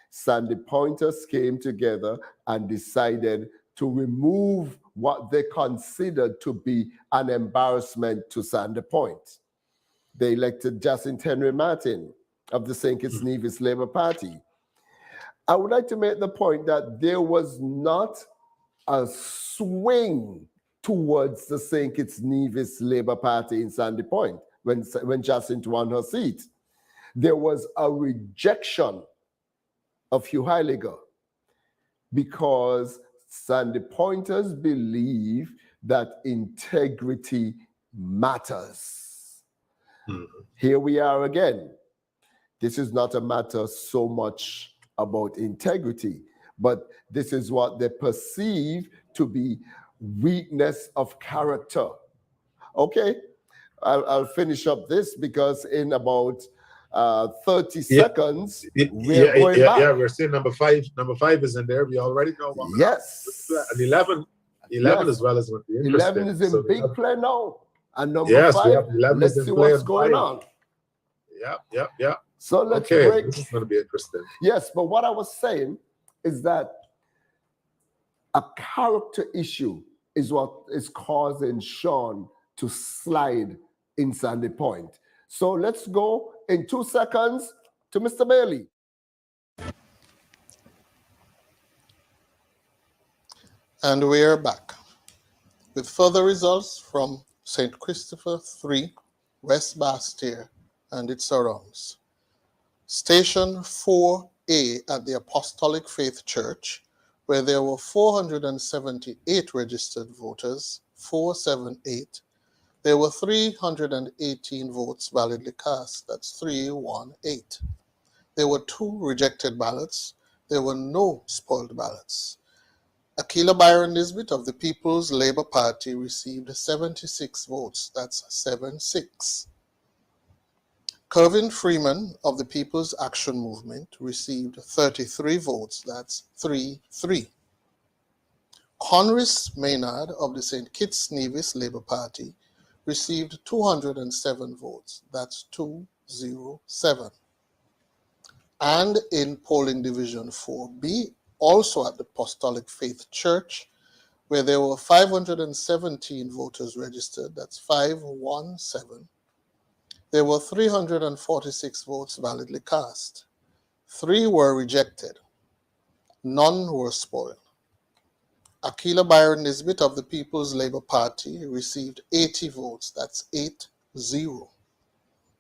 Sandy Pointers came together and decided to remove what they considered to be an embarrassment to Sandy Point. They elected Jacinth Henry Martin of the St. Kitts Nevis Labour Party. I would like to make the point that there was not a swing towards the St. Kitts Nevis Labour Party in Sandy Point when Jacinth won her seat. There was a rejection of Hugh Heiliger because Sandy Pointers believe that integrity matters. Here we are again. This is not a matter so much about integrity, but this is what they perceive to be weakness of character. Okay, I'll finish up this because in about 30 seconds, we're going back. Yeah, we're seeing number 5. Number 5 is in there. We already know one. Yes. And 11 as well is what the 11 is in big play now. And number 5, let's see what's going on. Yeah. So let's break. This is going to be interesting. Yes, but what I was saying is that a character issue is what is causing Sean to slide in Sandy Point. So let's go in 2 seconds to Mr. Bailey. And we are back with further results from St. Christopher 3, West Bastyr and its surrounds. Station 4A at the Apostolic Faith Church, where there were 478 registered voters, 478. There were 318 votes validly cast, that's 318. There were 2 rejected ballots. There were no spoiled ballots. Aquila Byron Nisbet of the People's Labour Party received 76 votes, that's 76. Kervin Freeman of the People's Action Movement received 33 votes, that's 3-3. Conris Maynard of the St. Kitts Nevis Labour Party received 207 votes, that's 207. And in polling division 4B, also at the Apostolic Faith Church, where there were 517 voters registered, that's 517. There were 346 votes validly cast. 3 were rejected. None were spoiled. Akila Byron Nisbet of the People's Labour Party received 80 votes, that's 8-0.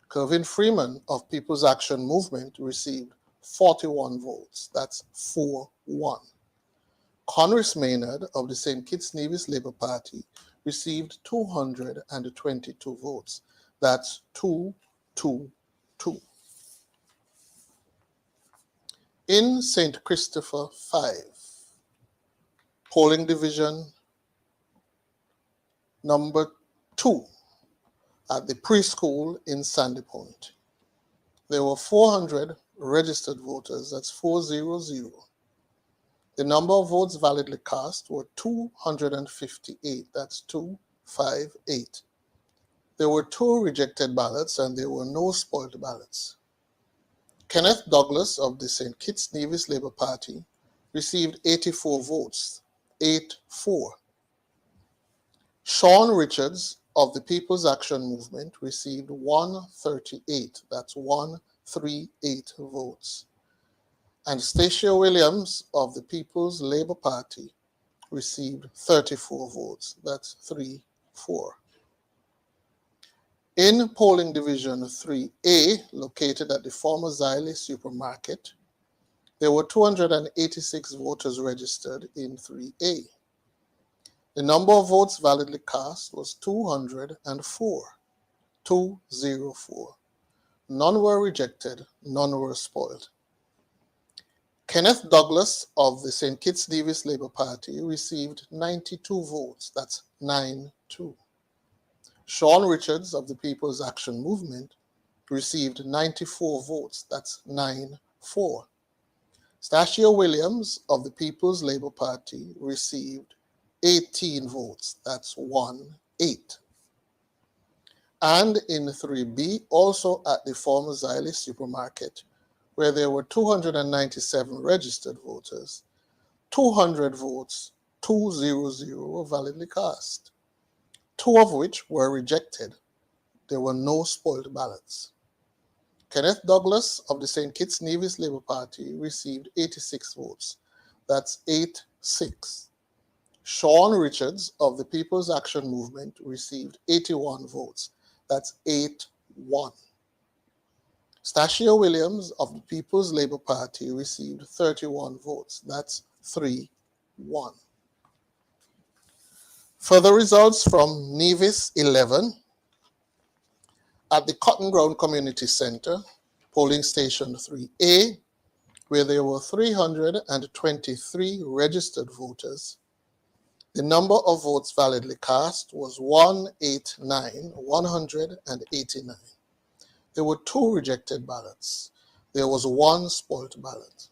Kervin Freeman of People's Action Movement received 41 votes, that's 4-1. Conris Maynard of the St. Kitts Nevis Labour Party received 222 votes, that's 2-2-2. In St. Christopher 5, polling division number 2 at the preschool in Sandy Point, there were 400 registered voters, that's 400. The number of votes validly cast were 258, that's 258. There were 2 rejected ballots and there were no spoiled ballots. Kenneth Douglas of the St. Kitts Nevis Labour Party received 84 votes, 8-4. Sean Richards of the People's Action Movement received 138, that's 138 votes. And Stacia Williams of the People's Labour Party received 34 votes, that's 3-4. In polling division 3A, located at the former Xylee supermarket, there were 286 voters registered in 3A. The number of votes validly cast was 204, 204. None were rejected, none were spoiled. Kenneth Douglas of the St. Kitts Nevis Labour Party received 92 votes, that's 9-2. Sean Richards of the People's Action Movement received 94 votes, that's 9-4. Stacia Williams of the People's Labour Party received 18 votes, that's 1-8. And in 3B, also at the former Xylee supermarket, where there were 297 registered voters, 200 votes, 200 were validly cast, 2 of which were rejected. There were no spoiled ballots. Kenneth Douglas of the St. Kitts Nevis Labour Party received 86 votes, that's 8-6. Sean Richards of the People's Action Movement received 81 votes, that's 8-1. Stacia Williams of the People's Labour Party received 31 votes, that's 3-1. Further results from Nevis 11 at the Cotton Ground Community Center, polling station 3A, where there were 323 registered voters. The number of votes validly cast was 189. There were 2 rejected ballots. There was 1 spoiled ballot.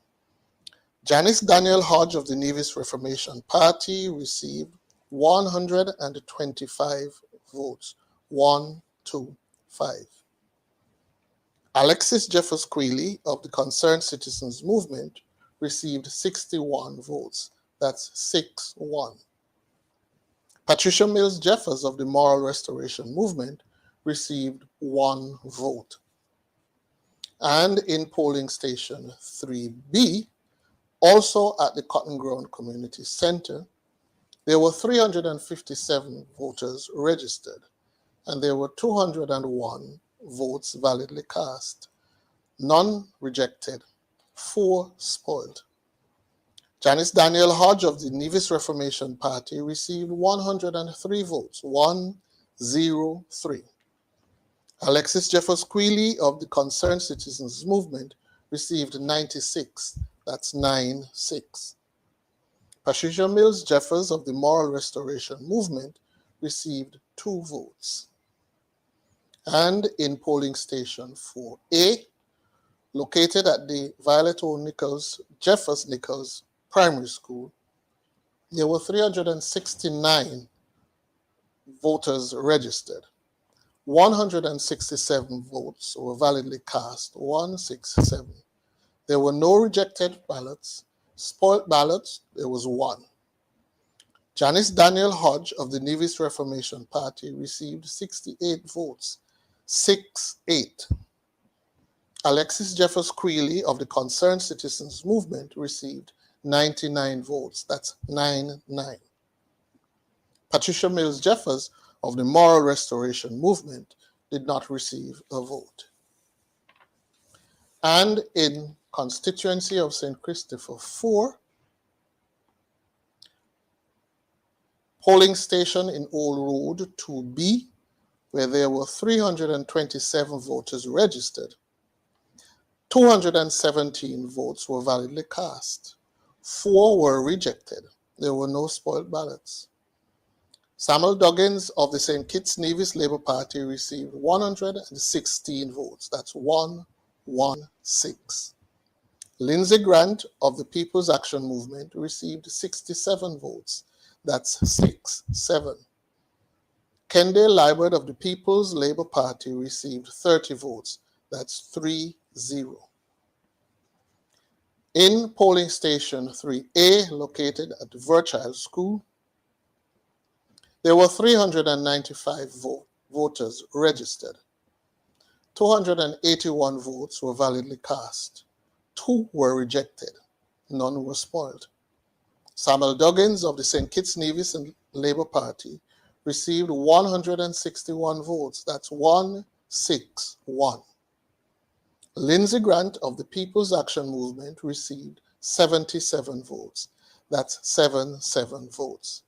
Janice Daniel Hodge of the Nevis Reformation Party received 125 votes, 125. Alexis Jeffers Quealy of the Concerned Citizens Movement received 61 votes, that's 6-1. Patricia Mills Jeffers of the Moral Restoration Movement received 1 vote. And in polling station 3B, also at the Cotton Ground Community Center, there were 357 voters registered, and there were 201 votes validly cast, none rejected, 4 spoiled. Janice Daniel Hodge of the Nevis Reformation Party received 103 votes, 103. Alexis Jeffers Quealy of the Concerned Citizens Movement received 96, that's 9-6. Patricia Mills Jeffers of the Moral Restoration Movement received 2 votes. And in polling station 4A, located at the Violet O. Nichols, Jeffers Nichols Primary School, there were 369 voters registered. 167 votes were validly cast, 167. There were no rejected ballots. Spoiled ballots, there was 1. Janice Daniel Hodge of the Nevis Reformation Party received 68 votes, 6-8. Alexis Jeffers Quealy of the Concerned Citizens Movement received 99 votes. That's 9-9. Patricia Mills Jeffers of the Moral Restoration Movement did not receive a vote. And in constituency of St. Christopher 4, polling station in Old Road 2B, where there were 327 voters registered, 217 votes were validly cast. 4 were rejected. There were no spoiled ballots. Samuel Duggins of the St. Kitts Nevis Labour Party received 116 votes. That's 116. Lindsey Grant of the People's Action Movement received 67 votes. That's 6-7. Kendall Liebert of the People's Labour Party received 30 votes. That's 3-0. In polling station 3A, located at the Virchild School, there were 395 voters registered. 281 votes were validly cast. 2 were rejected. None were spoiled. Samuel Duggins of the St. Kitts Nevis Labour Party received 161 votes. That's 161. Lindsey Grant of the People's Action Movement received 77 votes. That's 7 votes.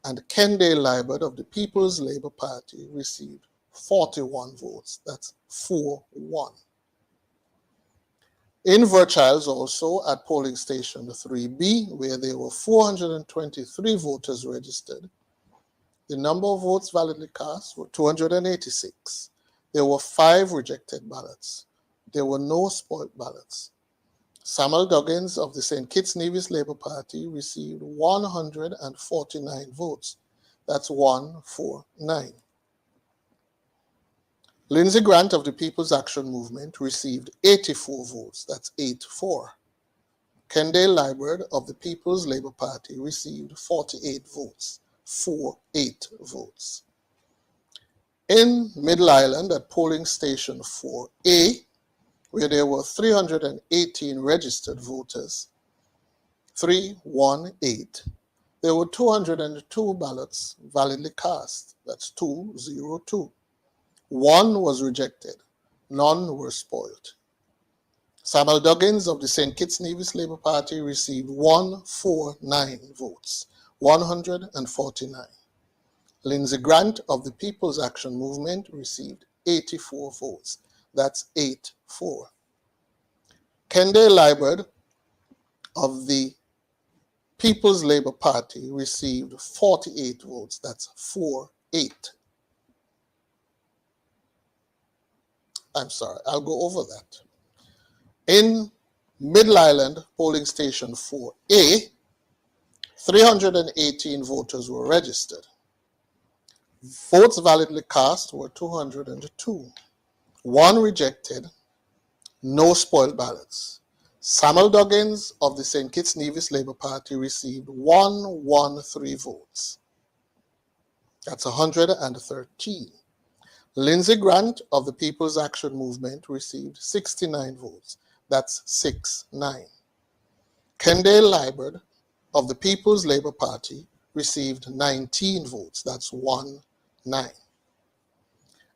And Kendall Liebert of the People's Labour Party received 41 votes. That's 4-1. In Virchilds also at polling station 3B, where there were 423 voters registered, the number of votes validly cast were 286. There were 5 rejected ballots. There were no spoiled ballots. Samuel Duggins of the St. Kitts Nevis Labour Party received 149 votes. That's 149. Lindsey Grant of the People's Action Movement received 84 votes. That's 8-4. Kendall Liebert of the People's Labour Party received 48 votes. 48 votes. In Middle Island at polling station 4A, where there were 318 registered voters, 318, there were 202 ballots validly cast. That's 202. 1 was rejected. None were spoiled. Samuel Duggins of the St. Kitts Nevis Labour Party received 149 votes, 149. Lindsey Grant of the People's Action Movement received 84 votes. That's 8-4. Kendall Liebert of the People's Labour Party received 48 votes. That's 4-8. I'm sorry, I'll go over that. In Middle Island polling station 4A, 318 voters were registered. Votes validly cast were 202. 1 rejected, no spoiled ballots. Samuel Duggins of the St. Kitts Nevis Labour Party received 113 votes. That's 113. Lindsey Grant of the People's Action Movement received 69 votes. That's 6-9. Kendall Liebert of the People's Labour Party received 19 votes. That's 1-9.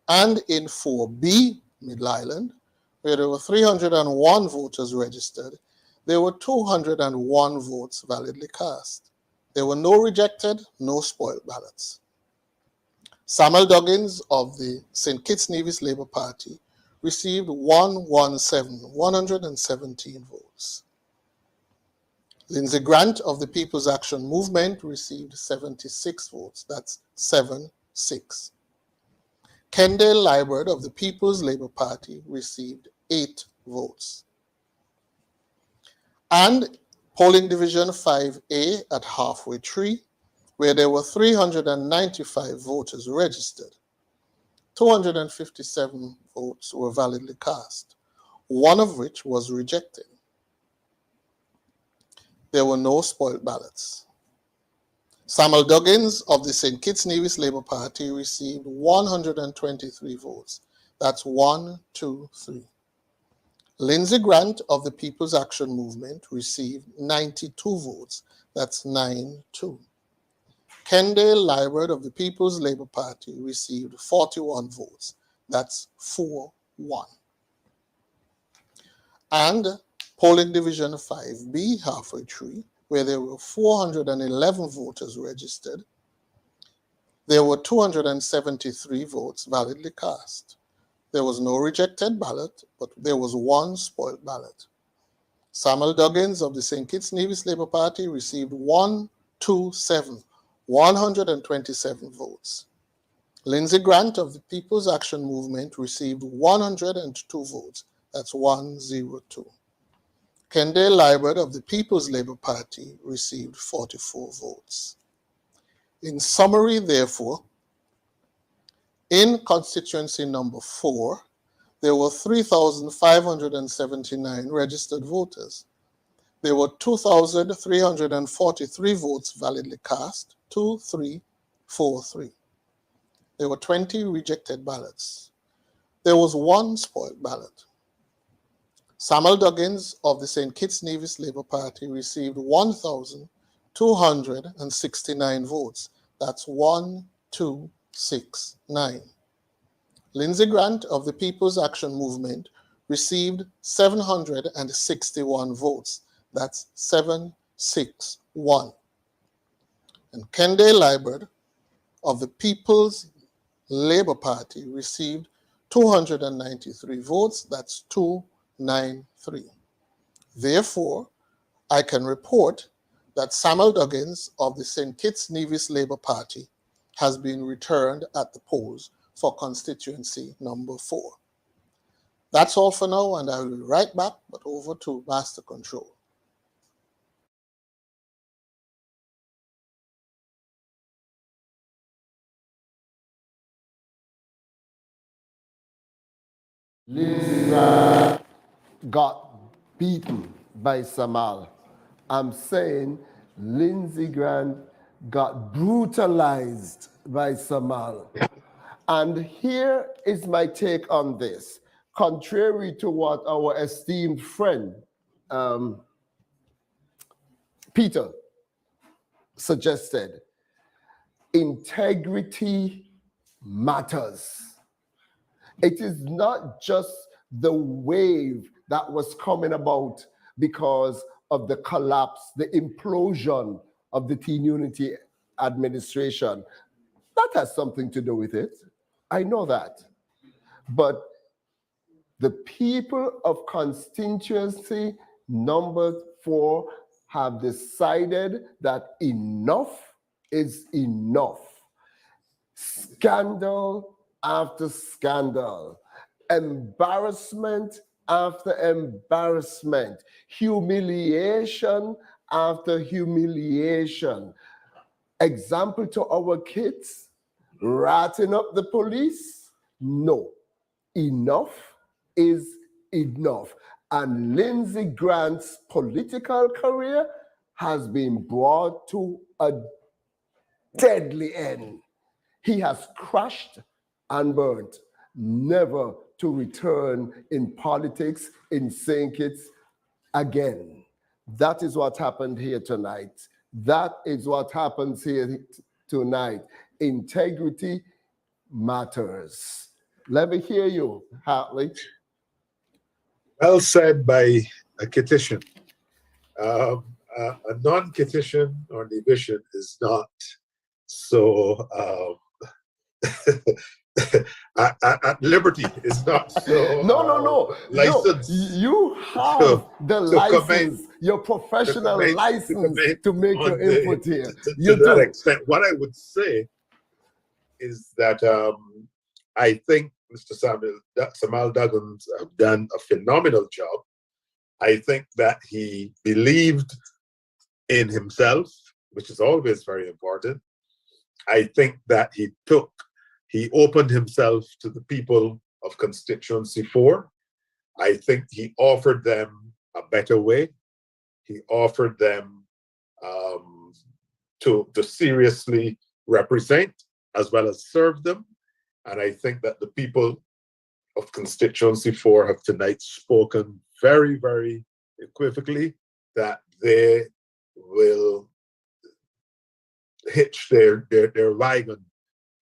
And in 4B, Middle Island, where there were 301 voters registered, there were 201 votes validly cast. There were no rejected, no spoiled ballots. Samuel Duggins of the St. Kitts Nevis Labour Party received 117 votes. Lindsey Grant of the People's Action Movement received 76 votes. That's 7-6. Kendall Liebert of the People's Labour Party received 8 votes. And polling division 5A at halfway tree, where there were 395 voters registered, 257 votes were validly cast, 1 of which was rejected. There were no spoiled ballots. Samuel Duggins of the St. Kitts Nevis Labour Party received 123 votes. That's 1, 2, 3. Lindsey Grant of the People's Action Movement received 92 votes. That's 9-2. Kendall Liburd of the People's Labour Party received 41 votes. That's 4-1. And polling division 5B, halfway tree, where there were 411 voters registered, there were 273 votes validly cast. There was no rejected ballot, but there was one spoiled ballot. Samuel Duggins of the St. Kitts Nevis Labour Party received 127 votes. Lindsey Grant of the People's Action Movement received 102 votes. That's 102. Kendall Liburd of the People's Labour Party received 44 votes. In summary, therefore, in constituency number 4, there were 3,579 registered voters. There were 2,343 votes validly cast, 2343. There were 20 rejected ballots. There was one spoiled ballot. Samuel Duggins of the St. Kitts Nevis Labour Party received 1,269 votes. That's 1,269. Lindsey Grant of the People's Action Movement received 761 votes. That's 761. And Kendall Liburd of the People's Labour Party received 293 votes. That's 293. Therefore, I can report that Samuel Duggins of the St. Kitts Nevis Labour Party has been returned at the polls for constituency number 4. That's all for now, and I will be right back, but over to Master Control. Lindsey Grant got beaten by Samal. I'm saying Lindsey Grant got brutalized by Samal. And here is my take on this. Contrary to what our esteemed friend Peter suggested, integrity matters. It is not just the wave that was coming about because of the collapse, the implosion of the Teen Unity administration. That has something to do with it. I know that. But the people of constituency number 4 have decided that enough is enough. Scandal after scandal, embarrassment after embarrassment, humiliation after humiliation. Example to our kids, ratting up the police? No. Enough is enough. And Lindsey Grant's political career has been brought to a deadly end. He has crashed and burnt, never to return in politics in St. Kitts again. That is what happened here tonight. That is what happens here tonight. Integrity matters. Let me hear you, Hartley. Well said by a Kittitian. A non-Kittitian or Nevisian is not so at liberty, is not so No. licensed. You have the license, your professional license to make your input here. To that extent, what I would say is that I think Mr. Samuel Duggins have done a phenomenal job. I think that he believed in himself, which is always very important. I think that he opened himself to the people of constituency 4. I think he offered them a better way. He offered them to seriously represent as well as serve them. And I think that the people of constituency 4 have tonight spoken very, very equivocally that they will hitch their wagon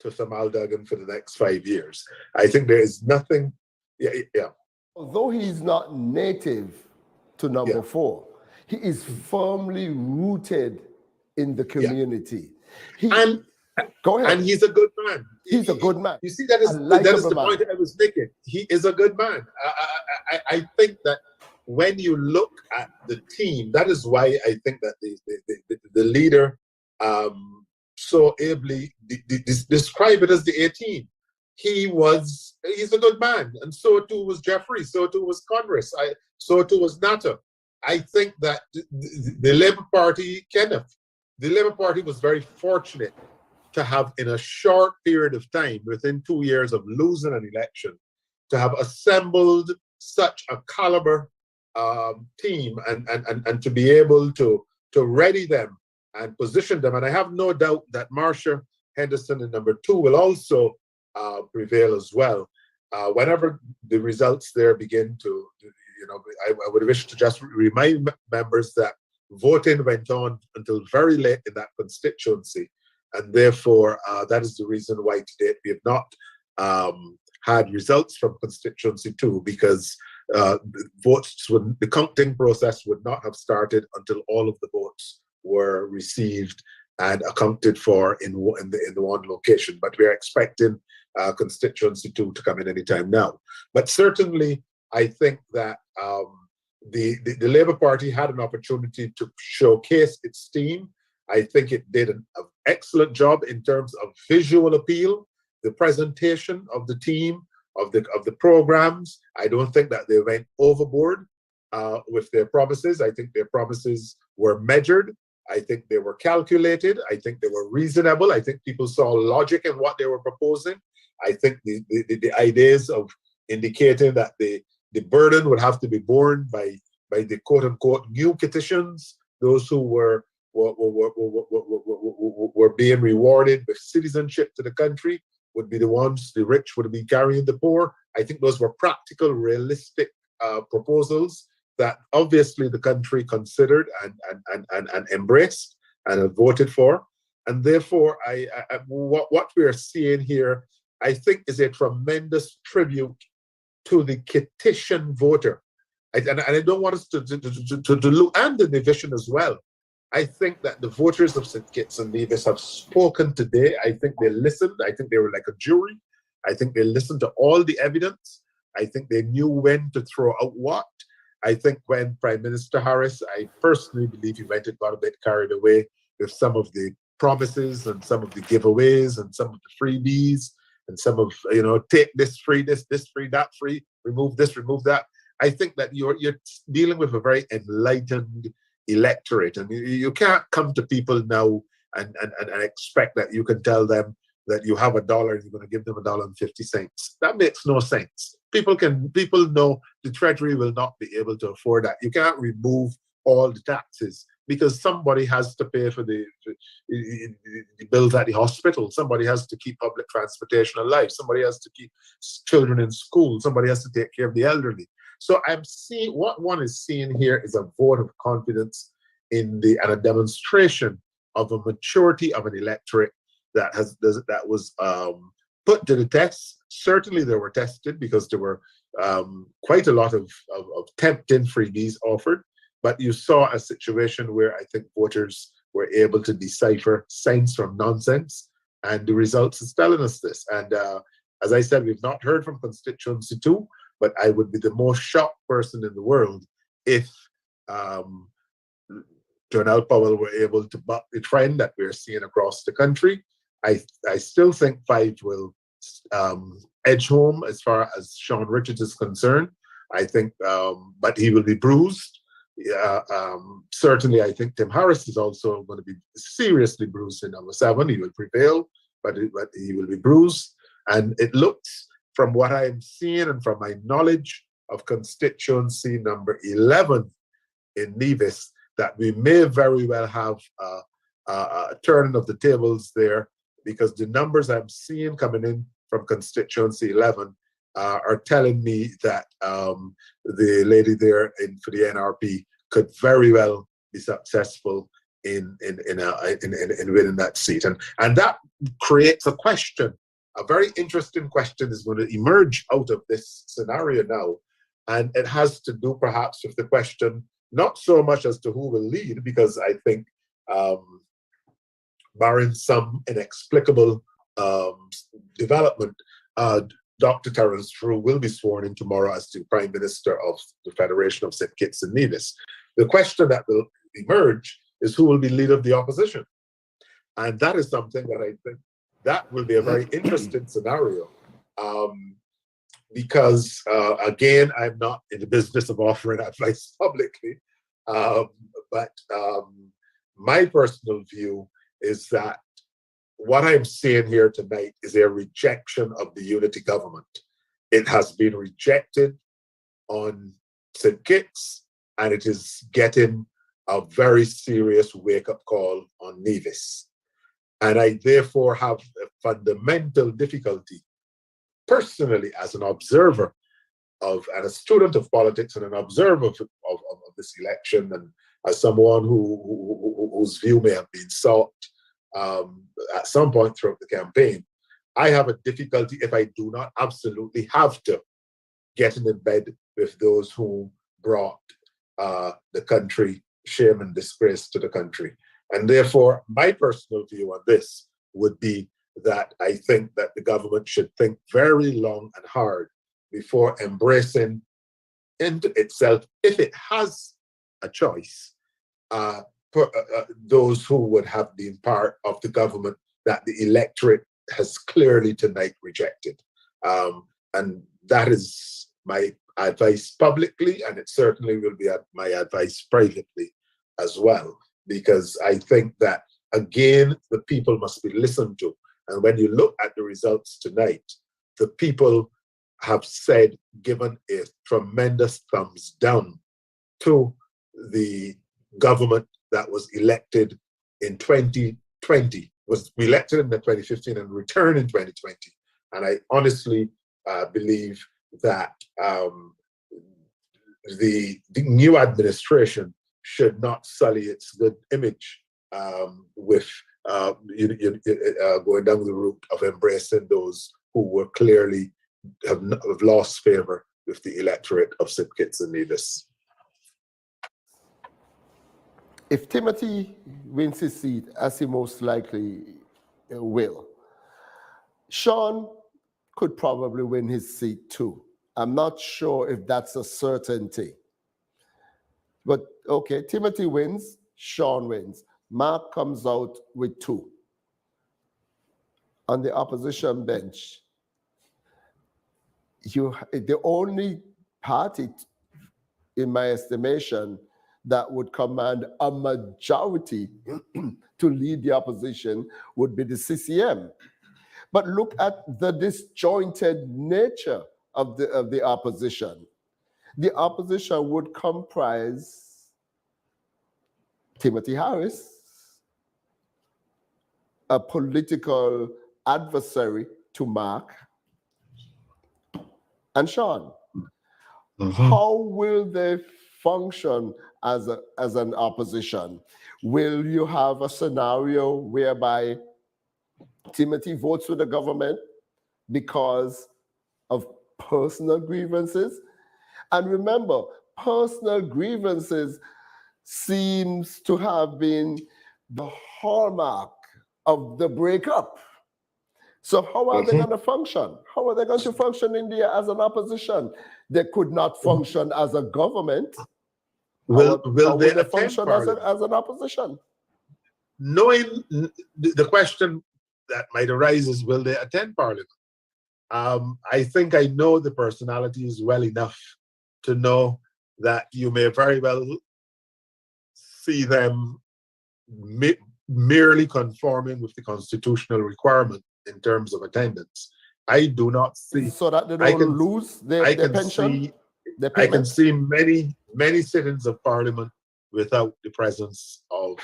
to some Aldagan for the next 5 years. I think there is nothing, yeah. Although he is not native to number 4, he is firmly rooted in the community. Go ahead. And he's a good man. He's a good man. You see, that is the point I was making. He is a good man. I think that when you look at the team, that is why I think that the leader so ably describe it as the 18. He's a good man, and so too was Jeffrey, so too was Congress, so too was Natta. I think that the Labour Party, Kenneth, the Labour Party was very fortunate to have, in a short period of time, within 2 years of losing an election, to have assembled such a caliber team and to be able to ready them and position them. And I have no doubt that Marsha Henderson in number 2 will also prevail as well. Whenever the results there begin to, I would wish to just remind members that voting went on until very late in that constituency. And therefore, that is the reason why today we have not had results from constituency 2, because the counting process would not have started until all of the votes were received and accounted for in the one location. But we are expecting constituency 2 to come in anytime now. But certainly, I think that the Labour Party had an opportunity to showcase its team. I think it did an excellent job in terms of visual appeal, the presentation of the team, of the programs. I don't think that they went overboard with their promises. I think their promises were measured. I think they were calculated. I think they were reasonable. I think people saw logic in what they were proposing. I think the ideas of indicating that the burden would have to be borne by the quote unquote new petitions, those who were being rewarded with citizenship to the country, would be the ones, the rich would be carrying the poor. I think those were practical, realistic proposals that obviously the country considered and embraced and have voted for. And therefore, what we are seeing here, I think, is a tremendous tribute to the Kittian voter. And I don't want us to look, and the division as well. I think that the voters of St. Kitts and Nevis have spoken today. I think they listened. I think they were like a jury. I think they listened to all the evidence. I think they knew when to throw out what. I think when Prime Minister Harris, I personally believe he got a bit carried away with some of the promises and some of the giveaways and some of the freebies and some of, take this free, this free, that free, remove this, remove that. I think that you're dealing with a very enlightened electorate, and you can't come to people now and expect that you can tell them that you have $1 and you're going to give them $1.50. That makes no sense. People know the Treasury will not be able to afford that. You can't remove all the taxes because somebody has to pay for the bills at the hospital. Somebody has to keep public transportation alive. Somebody has to keep children in school. Somebody has to take care of the elderly. So I'm seeing, what one is seeing here is a vote of confidence and a demonstration of a maturity of an electorate that was put to the test. Certainly they were tested because there were quite a lot of tempting freebies offered, but you saw a situation where I think voters were able to decipher sense from nonsense, and the results is telling us this. And as I said, we've not heard from constituency 2, but I would be the most shocked person in the world if Colonel Powell were able to buck the trend that we're seeing across the country. I still think 5 will edge home as far as Sean Richards is concerned. I think, but he will be bruised. Certainly, I think Tim Harris is also going to be seriously bruised in number 7. He will prevail, but he will be bruised. And it looks, from what I'm seeing and from my knowledge of constituency number 11 in Nevis, that we may very well have a turning of the tables there, because the numbers I'm seeing coming in from constituency 11 are telling me that the lady there for the NRP could very well be successful in winning that seat, and that creates a question. A very interesting question is going to emerge out of this scenario now, and it has to do perhaps with the question not so much as to who will lead, because I think, barring some inexplicable development, Dr. Terence True will be sworn in tomorrow as the Prime Minister of the Federation of St. Kitts and Nevis. The question that will emerge is who will be leader of the opposition. And that is something that I think that will be a very interesting scenario. Because, again, I'm not in the business of offering advice publicly, but my personal view is that what I'm seeing here tonight is a rejection of the unity government. It has been rejected on St. Kitts, and it is getting a very serious wake-up call on Nevis. And I therefore have a fundamental difficulty, personally, as an observer and a student of politics and an observer of this election, and as someone whose view may have been sought at some point throughout the campaign, I have a difficulty, if I do not absolutely have to, getting in bed with those who brought the country shame and disgrace to the country. And therefore, my personal view on this would be that I think that the government should think very long and hard before embracing into itself, if it has a choice, those who would have been part of the government that the electorate has clearly tonight rejected. And that is my advice publicly, and it certainly will be my advice privately as well, because I think that, again, the people must be listened to. And when you look at the results tonight, the people have said, given a tremendous thumbs down to the government that was elected in 2020, was elected in 2015 and returned in 2020. And I honestly believe that the new administration should not sully its good image with going down the route of embracing those who were clearly have lost favor with the electorate of St. Kitts and Nevis. If Timothy wins his seat, as he most likely will, Sean could probably win his seat too. I'm not sure if that's a certainty. But okay, Timothy wins, Sean wins. Mark comes out with 2. On the opposition bench, the only party, in my estimation, that would command a majority to lead the opposition would be the CCM. But look at the disjointed nature of the opposition. The opposition would comprise Timothy Harris, a political adversary to Mark, and Sean. How will they function as an opposition? Will you have a scenario whereby Timothy votes with the government because of personal grievances? And remember, personal grievances seems to have been the hallmark of the breakup. So how are they going to function? How are they going to function in there as an opposition? They could not function as a government. Will they function as an opposition? Knowing the question that might arise is, will they attend Parliament? I think I know the personalities well enough to know that you may very well see them merely conforming with the constitutional requirement in terms of attendance. I do not see. So that they don't lose their pension? I can see many sittings of Parliament without the presence of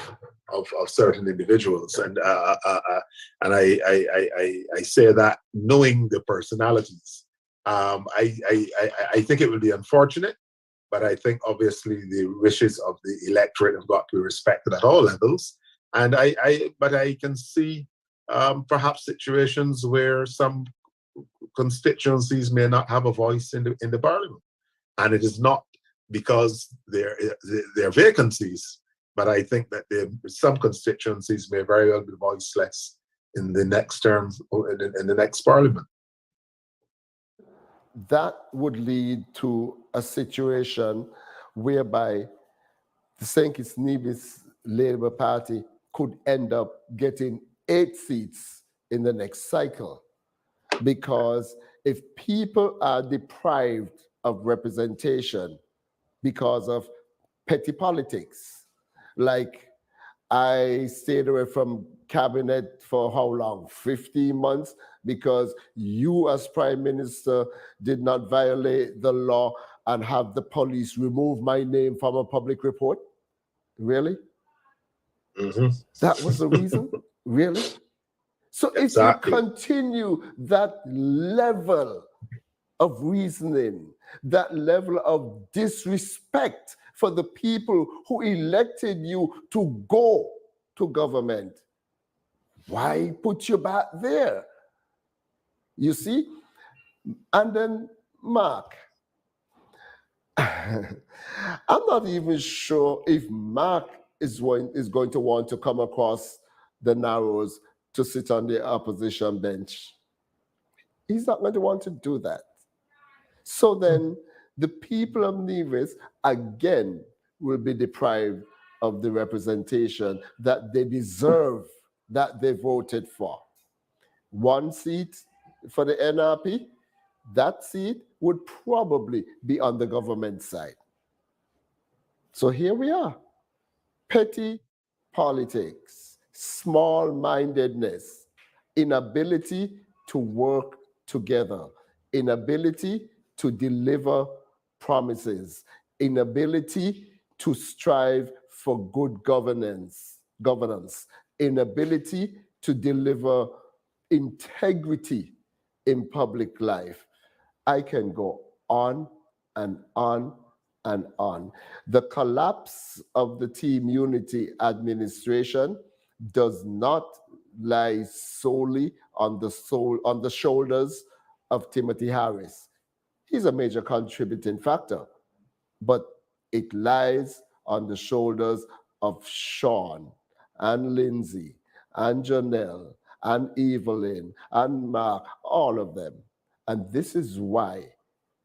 certain individuals, and I say that knowing the personalities I think it would be unfortunate, but I think obviously the wishes of the electorate have got to be respected at all levels. And but I can see perhaps situations where some constituencies may not have a voice in the parliament, and it is not because they're vacancies, but I think that some constituencies may very well be voiceless in the next term, in the next parliament. That would lead to a situation whereby the St. Kitts Nevis Labour Party could end up getting 8 seats in the next cycle. Because if people are deprived of representation because of petty politics, like I stayed away from cabinet for how long? 15 months, because you as prime minister did not violate the law and have the police remove my name from a public report? Really? Mm-hmm. That was the reason? Really? So Exactly. if you continue that level of reasoning, that level of disrespect for the people who elected you to go to government, why put you back there? You see? And then Mark. I'm not even sure if Mark is going to want to come across the Narrows to sit on the opposition bench. He's not going to want to do that. So then the people of Nevis again will be deprived of the representation that they deserve, that they voted for. 1 seat for the NRP, that seat would probably be on the government side. So here we are. Petty politics, small-mindedness, inability to work together, inability to deliver promises, inability to strive for good governance, inability to deliver integrity in public life. I can go on and on and on. The collapse of the Team Unity administration does not lie solely on the shoulders of Timothy Harris. He's a major contributing factor, but it lies on the shoulders of Sean and Lindsay and Janelle and Evelyn and Mark, all of them. And this is why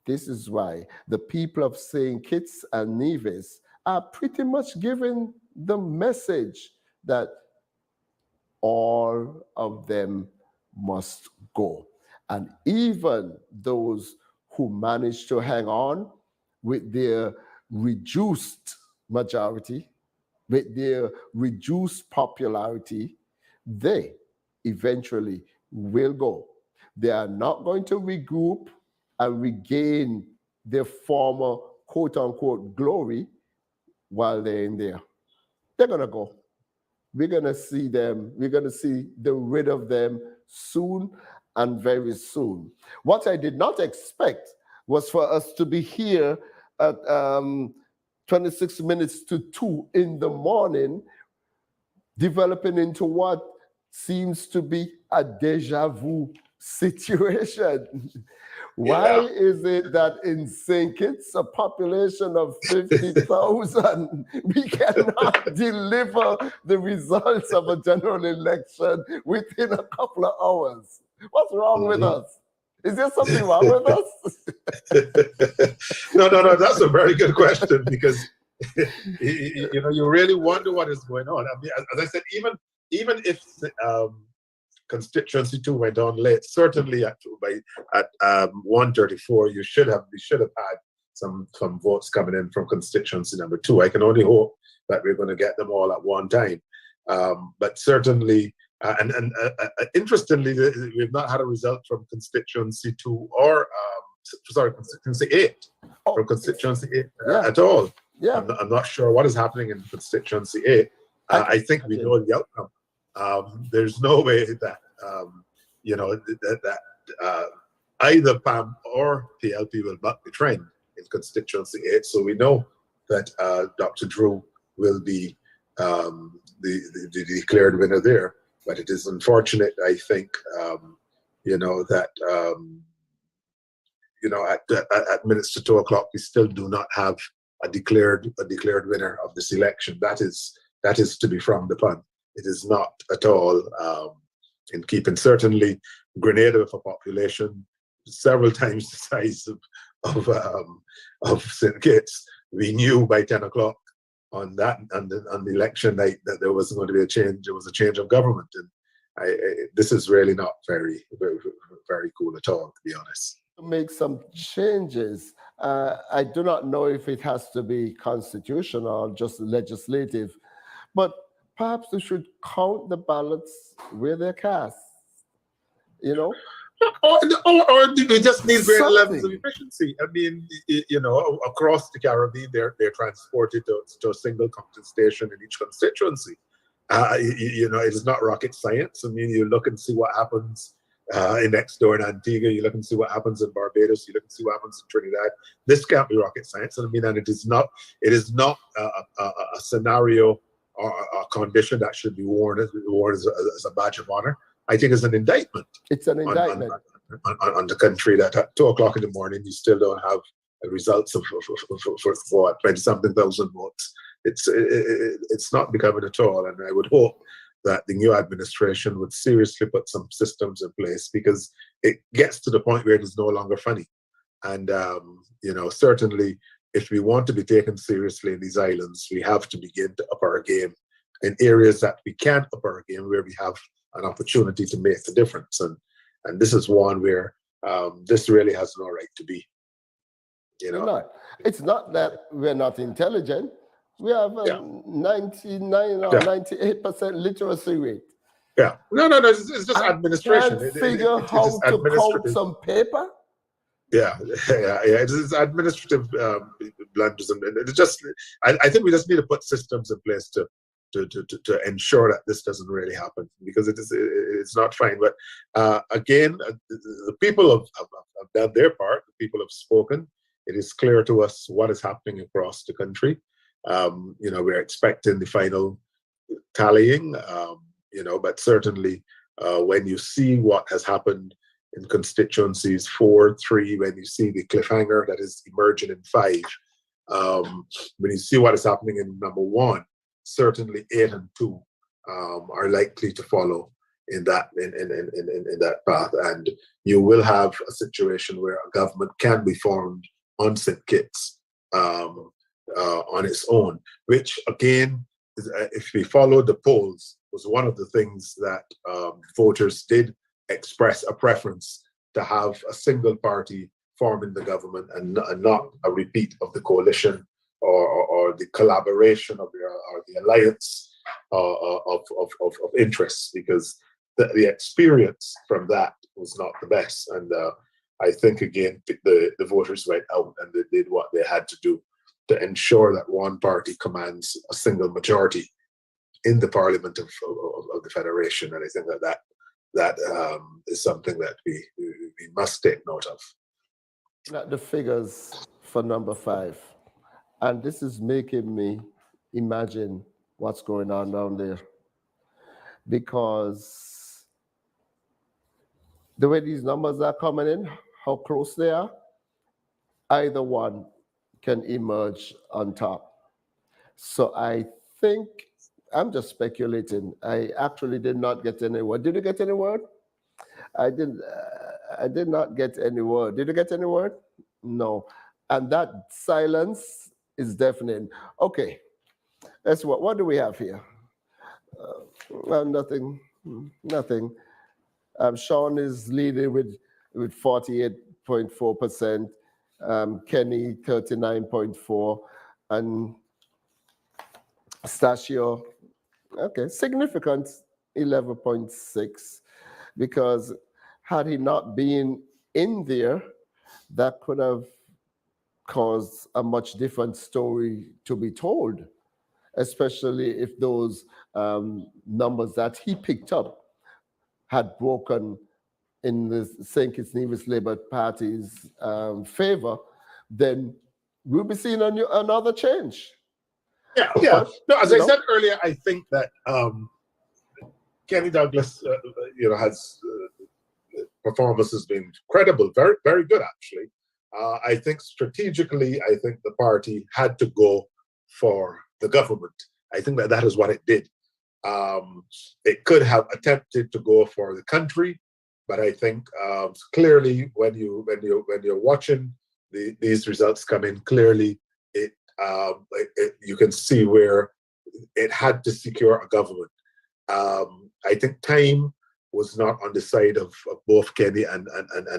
the people of St. Kitts and Nevis are pretty much giving the message that all of them must go. And even those who manage to hang on with their reduced majority, with their reduced popularity, they eventually will go. They are not going to regroup and regain their former quote unquote glory while they're in there. They're going to go. We're going to see them. We're going to see the rid of them soon and very soon. What I did not expect was for us to be here at 26 minutes to 2 in the morning, developing into what seems to be a deja vu situation. Why is it that in St. Kitts, a population of 50,000, we cannot deliver the results of a general election within a couple of hours? What's wrong with us? Is there something wrong with us? No, that's a very good question, because you really wonder what is going on. I mean, as I said, even if constituency 2 went on late, certainly at 1:34, we should have had some votes coming in from constituency number 2. I can only hope that we're going to get them all at one time. But certainly, and interestingly, we've not had a result from constituency 2 or constituency 8, from constituency 8 at all. Yeah. I'm not sure what is happening in constituency 8. I think we know the outcome. There's no way that either PAM or PLP will buck the trend in constituency 8. So we know that Dr. Drew will be the declared winner there. But it is unfortunate, I think, that at minutes to 2 o'clock, we still do not have a declared winner of this election. That is to be frowned upon. It is not at all in keeping. Certainly, Grenada, with a population several times the size of St. Kitts, we knew by 10 o'clock on the election night that there was going to be a change. There was a change of government, and this is really not very, very, very cool at all, to be honest. Make some changes. I do not know if it has to be constitutional or just legislative, but perhaps we should count the ballots where they're cast. Or they just need greater levels of efficiency. I mean, across the Caribbean, they're transported to a single counting station in each constituency. It is not rocket science. I mean, you look and see what happens in next door in Antigua. You look and see what happens in Barbados. You look and see what happens in Trinidad. This can't be rocket science. And it is not a scenario or a condition that should be worn as a badge of honor. I think it's an indictment. It's an indictment on the country that at 2 o'clock in the morning you still don't have results for 20-something thousand votes. It's not becoming at all, and I would hope that the new administration would seriously put some systems in place, because it gets to the point where it is no longer funny. And certainly, if we want to be taken seriously in these islands, we have to begin to up our game in areas that we can't up our game, where we have an opportunity to make a difference. And this is one where this really has no right to be. It's not that we're not intelligent. We have 99 or 98% literacy rate. Yeah. No. It's just administration. Can't figure how to count some paper. Yeah. It's administrative blunders, and it's just. I think we just need to put systems in place to ensure that this doesn't really happen, because it's not fine. But again, the people have done their part. The people have spoken. It is clear to us what is happening across the country. We're expecting the final tallying. But certainly when you see what has happened in constituencies 4, 3, when you see the cliffhanger that is emerging in 5, when you see what is happening in number 1. Certainly 8 and 2 are likely to follow in that path, and you will have a situation where a government can be formed on St. Kitts on its own, which again, if we follow the polls, was one of the things that voters did express a preference to have a single party forming the government and not a repeat of the coalition or the collaboration or the alliance of interests, because the experience from that was not the best. And I think, again, the voters went out and they did what they had to do to ensure that one party commands a single majority in the Parliament of the Federation. And I think that is something that we must take note of. The figures for number 5. And this is making me imagine what's going on down there, because the way these numbers are coming in, how close they are, either one can emerge on top. So I think, I'm just speculating. I actually did not get any word. Did you get any word? I did not get any word. Did you get any word? No. And that silence is deafening. Okay, that's what do we have here? Well, nothing. Sean is leading with 48.4%, Kenny 39.4%, and Stachio, okay, significant 11.6%, because had he not been in there, that could have caused a much different story to be told, especially if those numbers that he picked up had broken in the St. Kitts Nevis Labour Party's favor, then we'll be seeing another change. Yeah, yeah. But, No, as you I know, said earlier, I think that Kenny Douglas, has performance has been credible, very, very good actually. I think strategically, I think the party had to go for the government. I think that is what it did. It could have attempted to go for the country, but I think clearly when you're watching these results come in, clearly you can see where it had to secure a government. I think time was not on the side of both Kenny and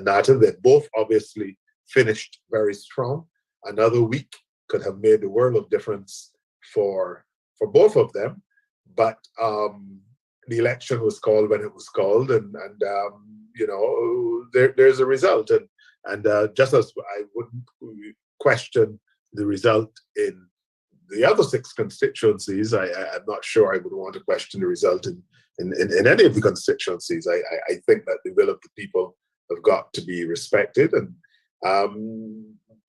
Nata. They both obviously finished very strong. Another week could have made the world of difference for both of them. But the election was called when it was called, and there's a result. And just as I wouldn't question the result in the other 6 constituencies, I'm not sure I would want to question the result in any of the constituencies. I think that the will of the people have got to be respected. And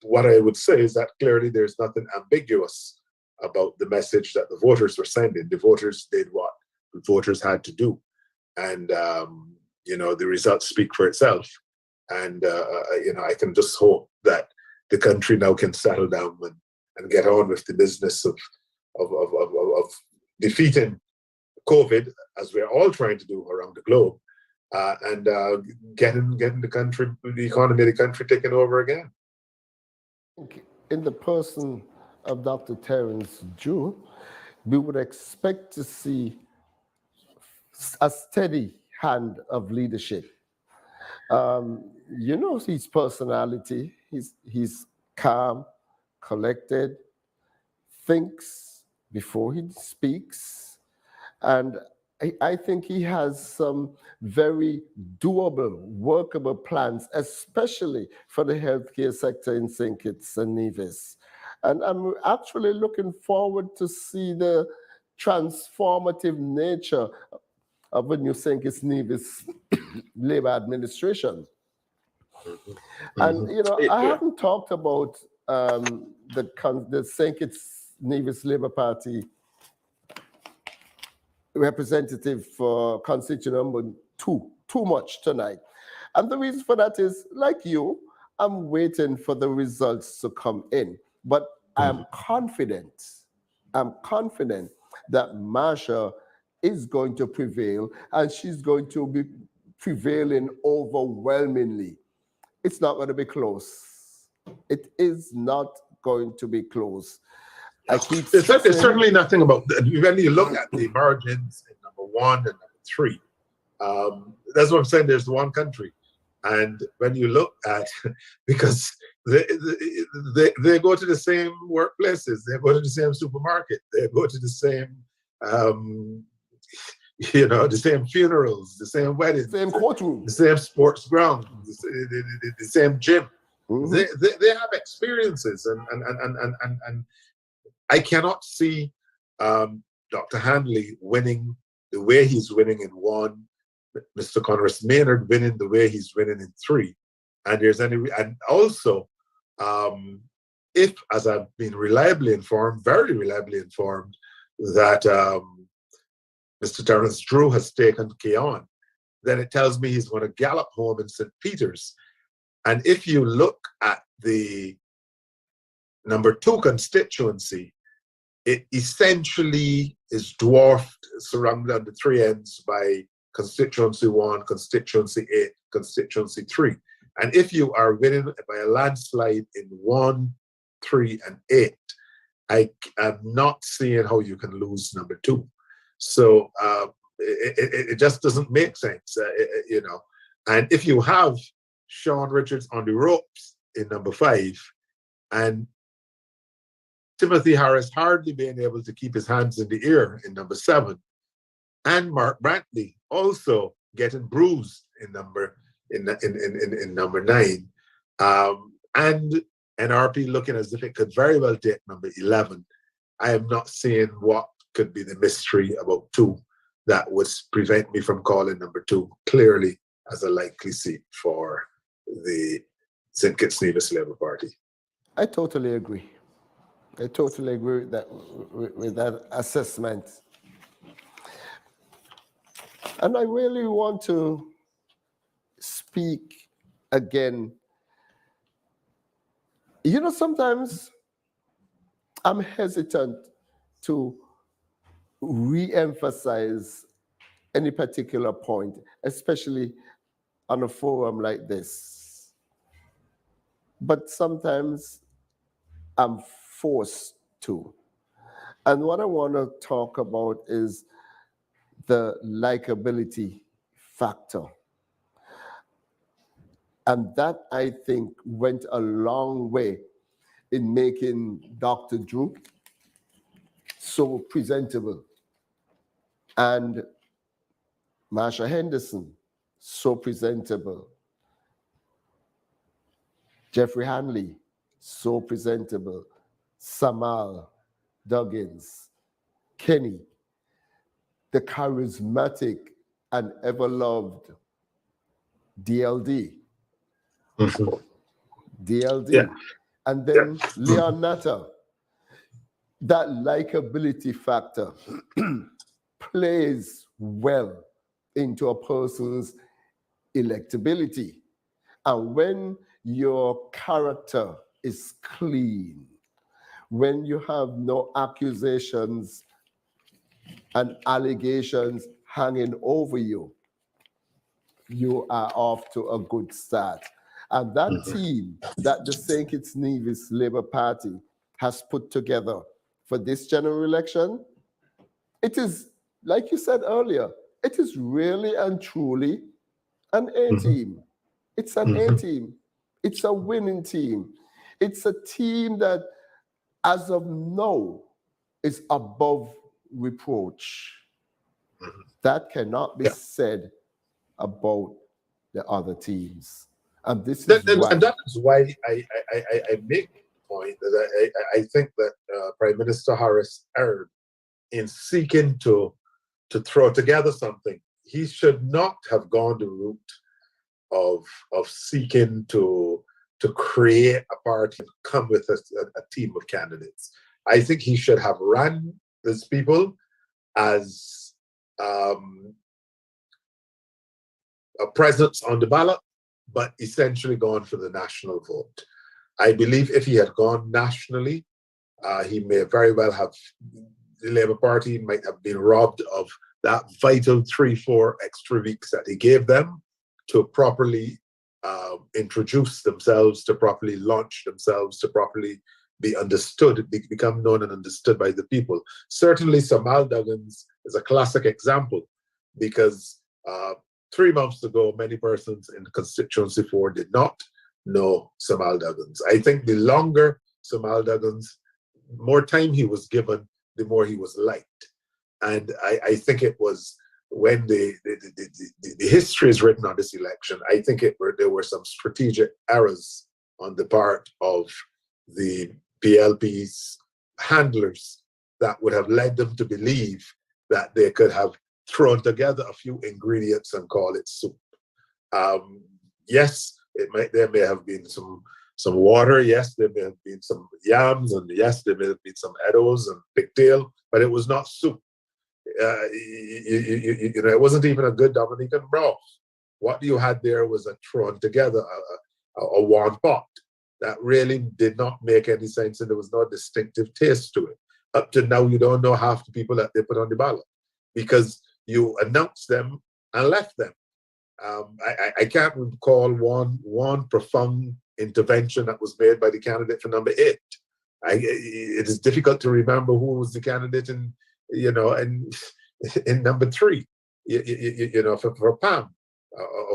what I would say is that clearly there's nothing ambiguous about the message that the voters were sending. The voters did what the voters had to do. And, the results speak for itself. And, I can just hope that the country now can settle down and get on with the business of defeating COVID, as we're all trying to do around the globe, and getting the economy of the country taken over again. In the person of Dr. Terence Drew, we would expect to see a steady hand of leadership. His personality, he's calm, collected, thinks before he speaks, and I think he has some very doable, workable plans, especially for the healthcare sector in St. Kitts and Nevis. And I'm actually looking forward to see the transformative nature of the new St. Kitts Nevis Labour administration. And, I haven't talked about the St. Kitts Nevis Labour Party representative for constituent number 2 too much tonight. And the reason for that is, like you, I'm waiting for the results to come in. But I'm confident that Marsha is going to prevail, and she's going to be prevailing overwhelmingly. It's not going to be close. It is not going to be close. There's certainly nothing about that. When you look at the margins in number 1 and number 3, that's what I'm saying. There's one country, and when you look at, because they go to the same workplaces, they go to the same supermarket, they go to the same, the same funerals, the same weddings, same courtroom, the same sports ground, the same gym. Mm-hmm. They have experiences, and I cannot see Dr. Handley winning the way he's winning in 1, Mr. Conrad Maynard winning the way he's winning in 3. And also, if, as I've been very reliably informed, that Mr. Terence Drew has taken Keon, then it tells me he's going to gallop home in St. Peter's. And if you look at the number 2 constituency, it essentially is dwarfed, surrounded on the 3 ends by constituency 1, constituency 8, constituency 3. And if you are winning by a landslide in 1, 3, and 8, I am not seeing how you can lose number 2. So it just doesn't make sense, And if you have Sean Richards on the ropes in number 5, and Timothy Harris hardly being able to keep his hands in the air in number 7, and Mark Brantley also getting bruised in number 9, and NRP looking as if it could very well take number 11. I am not seeing what could be the mystery about 2 that would prevent me from calling number 2 clearly as a likely seat for the St. Kitts Nevis Labour Party. I totally agree. I totally agree with that assessment. And I really want to speak again. You know, sometimes I'm hesitant to re-emphasize any particular point, especially on a forum like this. But sometimes I'm forced to. And what I want to talk about is the likability factor. And that, I think, went a long way in making Dr. Drew so presentable. And Marsha Henderson, so presentable. Jeffrey Hanley, so presentable. Samal Duggins, Kenny, the charismatic and ever-loved DLD. DLD. Yeah. And then Leon Natter. That likability factor plays well into a person's electability. And when your character is clean, when you have no accusations and allegations hanging over you, you are off to a good start. And that team that the St. Kitts Nevis Labour Party has put together for this general election, it is, like you said earlier, it is really and truly an A team. It's an A team. It's a winning team. It's a team that, as of now, is above reproach. That cannot be said about the other teams. And this is why. And that is why I make the point that I think that Prime Minister Harris erred in seeking to throw together something. He should not have gone the route of seeking to create a party and come with a team of candidates. I think he should have ran these people as a presence on the ballot, but essentially gone for the national vote. I believe if he had gone nationally, he may very well have, the Labour Party might have been robbed of that vital 3-4 extra weeks that he gave them to properly introduce themselves, to properly launch themselves, to properly be understood, become known and understood by the people. Certainly, Samal Duggins is a classic example because 3 months ago, many persons in constituency 4 did not know Samal Duggins. I think the longer Samal Duggins, more time he was given, the more he was liked. And I think it was when the history is written on this election, I think there were some strategic errors on the part of the PLP's handlers that would have led them to believe that they could have thrown together a few ingredients and call it soup. Yes, there may have been some water. Yes, there may have been some yams, and yes, there may have been some eddos and pigtail, but it was not soup. It wasn't even a good Dominican broth. What you had there was a thrown together, a warm pot that really did not make any sense, and there was no distinctive taste to it. Up to now, you don't know half the people that they put on the ballot because you announced them and left them. I can't recall one profound intervention that was made by the candidate for number 8. It is difficult to remember who was the candidate in number 3. For PAM,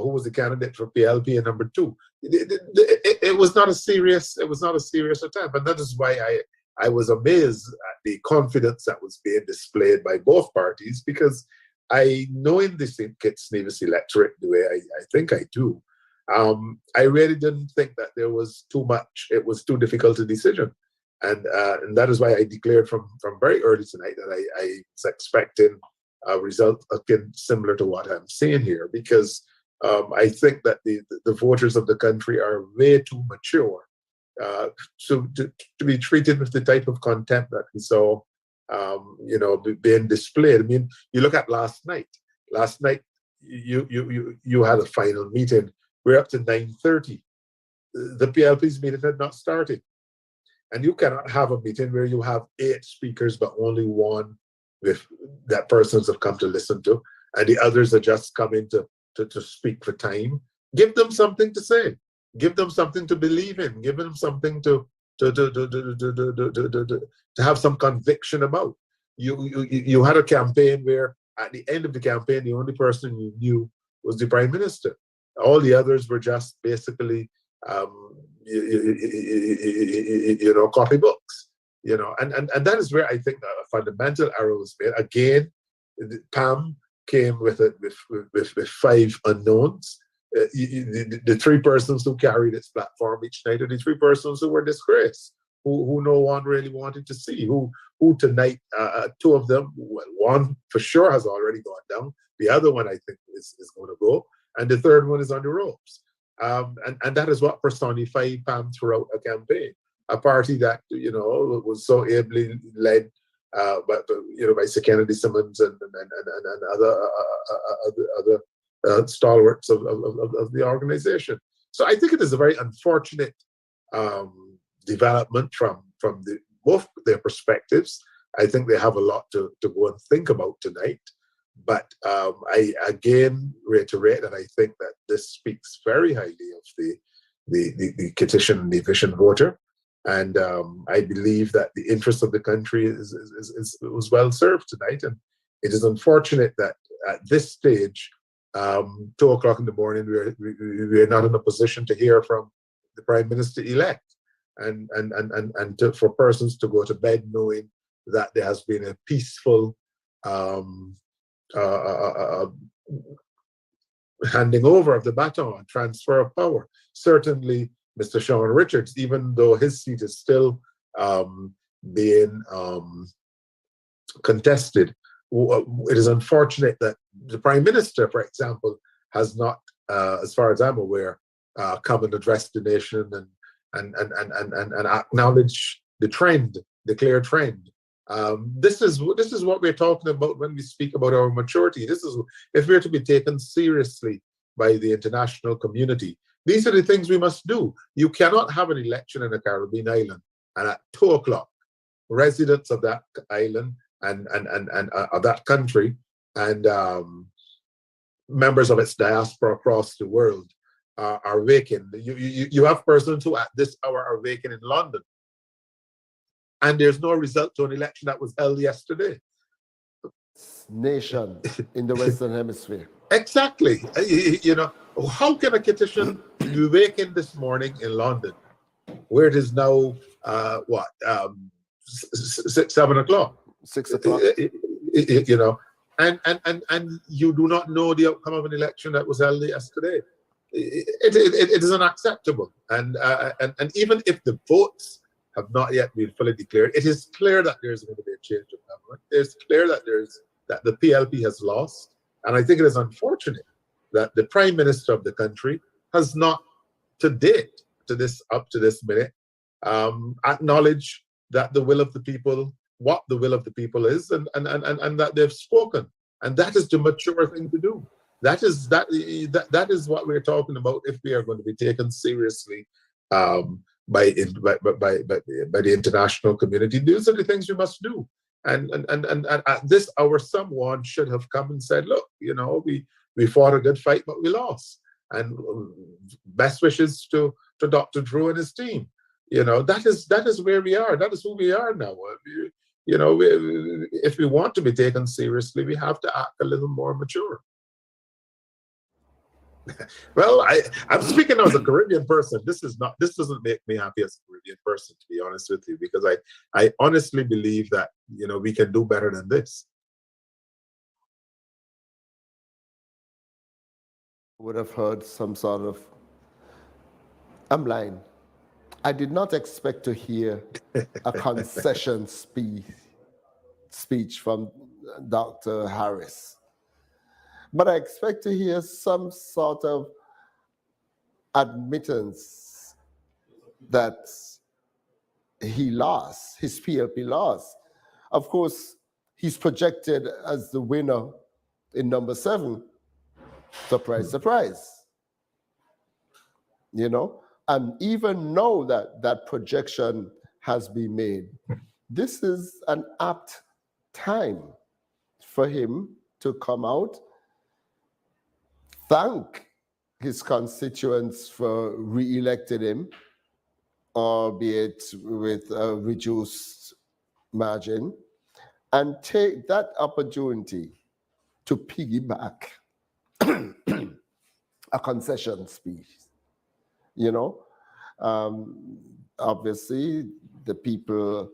who was the candidate for PLP in number 2. It was not a serious attempt, and that is why I was amazed at the confidence that was being displayed by both parties, because I know in the St. Kitts Nevis electorate the way I think I do, I really didn't think that there was too much. It was too difficult a decision. And that is why I declared from very early tonight that I was expecting a result again similar to what I'm seeing here, because I think that the voters of the country are way too mature to be treated with the type of contempt that we saw, being displayed. I mean, you look at last night. Last night, you had a final meeting. We're up to 9:30. The PLP's meeting had not started. And you cannot have a meeting where you have 8 speakers, but only one with that persons have come to listen to, and the others are just coming to speak for time. Give them something to say. Give them something to believe in. Give them something to have some conviction about. You had a campaign where at the end of the campaign, the only person you knew was the Prime Minister. All the others were just basically copybooks, and that is where I think a fundamental error was made. Again, Pam came with 5 unknowns. The 3 persons who carried its platform each night are the 3 persons who were disgraced, who no one really wanted to see, who tonight, 2 of them, well, one for sure has already gone down, the other one I think is going to go, and the third one is on the ropes. And that is what personified Pam throughout a campaign, a party that was so ably led by Sir Kennedy Simmons and other stalwarts of the organization. So I think it is a very unfortunate development from both their perspectives. I think they have a lot to go and think about tonight. But I again reiterate that I think that this speaks very highly of the Kittitian and Nevisian voter, and I believe that the interest of the country was well served tonight. And it is unfortunate that at this stage, 2:00 in the morning, we're not in a position to hear from the Prime Minister-elect, and for persons to go to bed knowing that there has been a peaceful handing over of the baton, transfer of power. Certainly, Mr. Sean Richards, even though his seat is still being contested, it is unfortunate that the Prime Minister, for example, has not, as far as I'm aware, come and address the nation and acknowledge the trend, the clear trend. This is what we're talking about when we speak about our maturity. This is, if we're to be taken seriously by the international community, these are the things we must do. You cannot have an election in a Caribbean island and at 2:00, residents of that island and of that country and members of its diaspora across the world are waking. You have persons who at this hour are waking in London, and there's no result to an election that was held yesterday. Nation in the Western Hemisphere. Exactly. How can a Kittitian be waking this morning in London, where it is now 7 o'clock? 6 o'clock. And you do not know the outcome of an election that was held yesterday. It is unacceptable. And even if the votes have not yet been fully declared, it is clear that there's going to be a change of government. It's clear that the PLP has lost. And I think it is unfortunate that the Prime Minister of the country has not, to date, up to this minute, acknowledged that the will of the people, what the will of the people is, and that they've spoken. And that is the mature thing to do. That is what we're talking about if we are going to be taken seriously by the international community. These are the things we must do. And at this hour, someone should have come and said, look, we fought a good fight, but we lost. And best wishes to Dr. Drew and his team. That is where we are. That is who we are now. If we want to be taken seriously, we have to act a little more mature. Well, I'm speaking as a Caribbean person. This doesn't make me happy as a Caribbean person, to be honest with you, because I honestly believe that we can do better than this. Would have heard some sort of, I'm lying. I did not expect to hear a concession speech from Dr. Harris. But I expect to hear some sort of admittance that he lost, his PLP lost. Of course, he's projected as the winner in number 7. Surprise, surprise. You know, and even know that that projection has been made, this is an apt time for him to come out, thank his constituents for re-elected him, albeit with a reduced margin, and take that opportunity to piggyback a concession speech. You know, obviously the people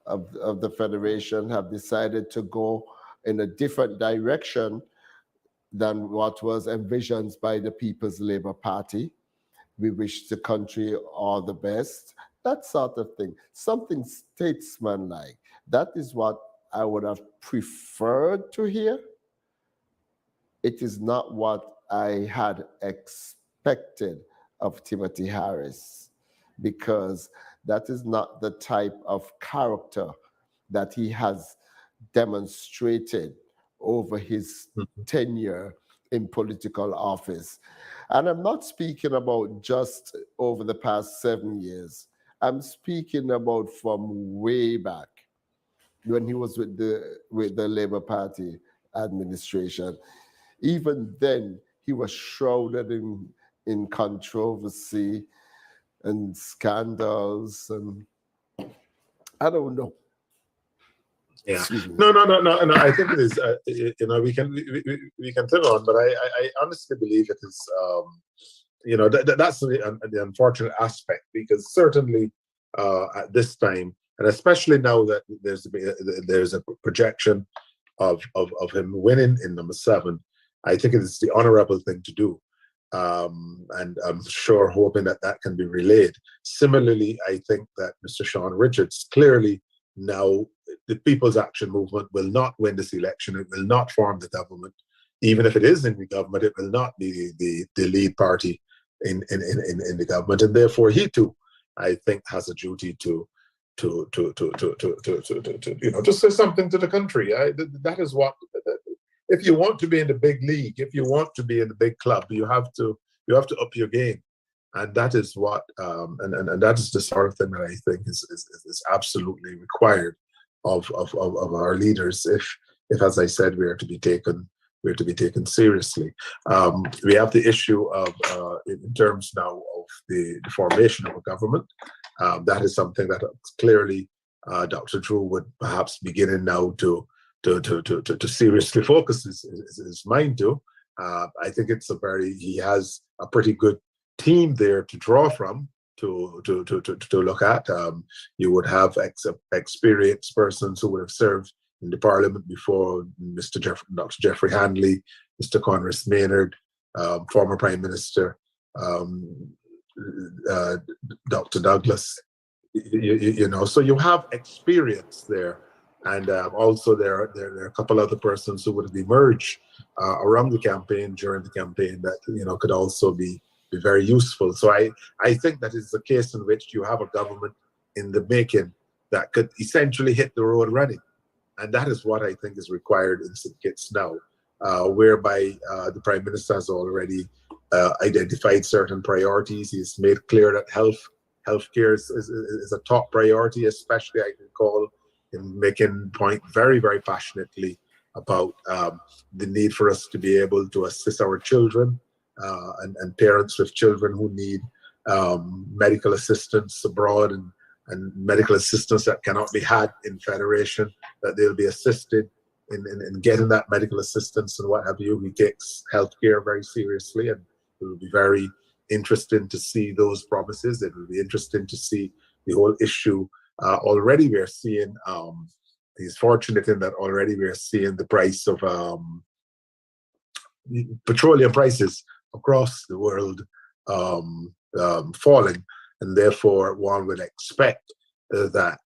of the Federation have decided to go in a different direction than what was envisioned by the People's Labour Party. We wish the country all the best, that sort of thing. Something statesmanlike. That is what I would have preferred to hear. It is not what I had expected of Timothy Harris, because that is not the type of character that he has demonstrated over his tenure in political office. And I'm not speaking about just over the past 7 years. I'm speaking about from way back when he was with the Labour Party administration. Even then, he was shrouded in controversy and scandals, and I don't know. Yeah. No. I think it is. We can turn on, but I honestly believe it is. That's the unfortunate aspect, because certainly at this time, and especially now that there's a projection of him winning in number 7, I think it is the honourable thing to do. And I'm sure hoping that can be relayed. Similarly, I think that Mr. Sean Richards, clearly now the People's Action Movement will not win this election. It will not form the government. Even if it is in the government, it will not be the lead party in the government. And therefore, he too, I think, has a duty to say something to the country. That is what. If you want to be in the big league, if you want to be in the big club, you have to up your game, and that is what and that is the sort of thing that I think is absolutely required of our leaders. If as I said, we are to be taken seriously. We have the issue of in terms now of the formation of a government. That is something that clearly Dr. Drew would perhaps beginning now to seriously focus his mind to. I think he has a pretty good team there to draw from, to look at. You would have experienced persons who would have served in the Parliament before, Dr. Jeffrey Handley, Mr. Conrad Maynard, former Prime Minister, Dr. Douglas. So you have experience there. And also there are a couple other persons who would have emerged around the campaign, during the campaign, that could also be very useful. So I think that is a case in which you have a government in the making that could essentially hit the road running, and that is what I think is required in St. Kitts now, whereby the Prime Minister has already identified certain priorities. He's made clear that healthcare is a top priority, especially I recall in making point very, very passionately about the need for us to be able to assist our children and parents with children who need medical assistance abroad, and medical assistance that cannot be had in Federation, that they'll be assisted in getting that medical assistance and what have you. He takes healthcare very seriously, and it will be very interesting to see those promises. It will be interesting to see the whole issue. Already we are seeing, he's fortunate in that already we are seeing the price of petroleum prices across the world falling, and therefore one would expect that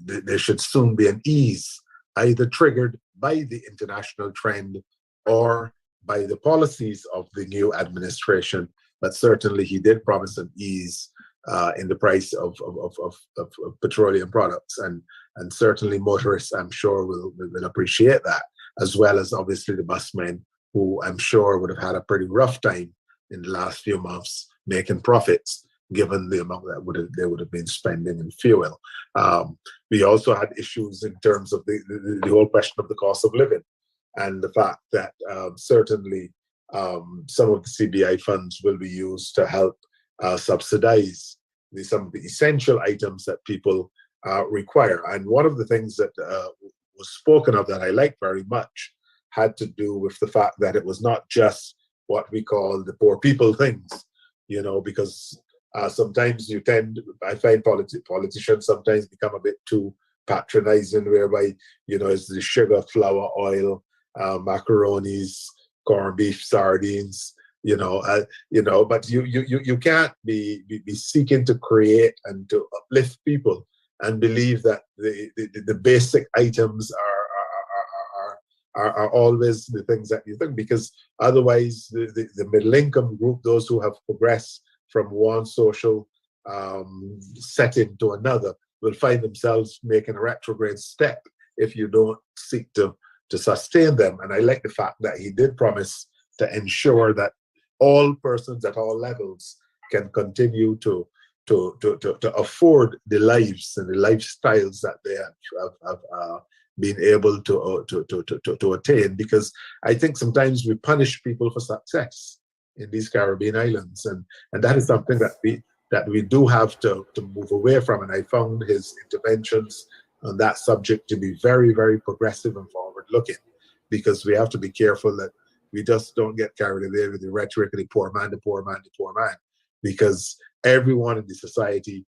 there should soon be an ease, either triggered by the international trend or by the policies of the new administration, but certainly he did promise an ease in the price of petroleum products, and certainly motorists, I'm sure, will appreciate that, as well as obviously the busmen, who I'm sure would have had a pretty rough time in the last few months making profits, given the amount that they would have been spending in fuel. We also had issues in terms of the whole question of the cost of living, and the fact that certainly some of the CBI funds will be used to help subsidize some of the essential items that people require. And one of the things that was spoken of that I liked very much had to do with the fact that it was not just what we call the poor people things, because sometimes I find politicians sometimes become a bit too patronizing, whereby, it's the sugar, flour, oil, macaronis, corned beef, sardines, but you can't be seeking to create and to uplift people and believe that the basic items are always the things that you think, because otherwise the middle income group, those who have progressed from one social setting to another, will find themselves making a retrograde step if you don't seek to sustain them. And I like the fact that he did promise to ensure that all persons at all levels can continue to afford the lives and the lifestyles that they have been able to attain. Because I think sometimes we punish people for success in these Caribbean islands, and that is something that we do have to move away from. And I found his interventions on that subject to be very, very progressive and forward-looking, because we have to be careful that we just don't get carried away with the rhetoric of the poor man, the poor man, the poor man, because everyone in the society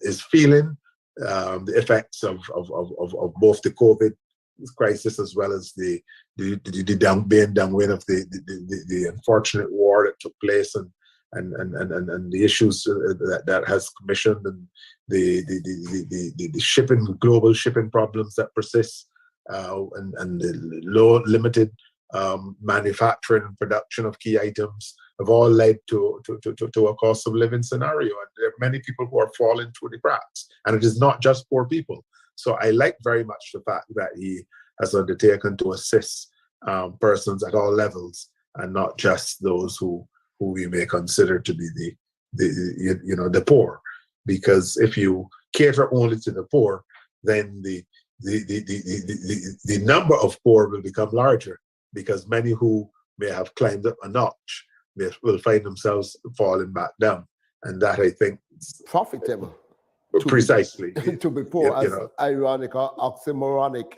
is feeling the effects of both the COVID crisis as well as the downwind of the unfortunate war that took place, and the issues that has commissioned, and the global shipping problems that persist, and the limited manufacturing and production of key items have all led to a cost of living scenario. And there are many people who are falling through the cracks. And it is not just poor people. So I like very much the fact that he has undertaken to assist persons at all levels, and not just those who we may consider to be the poor. Because if you cater only to the poor, then the number of poor will become larger, because many who may have climbed up a notch will find themselves falling back down. And that, I think, profitable. Precisely. To be poor, as ironic or oxymoronic.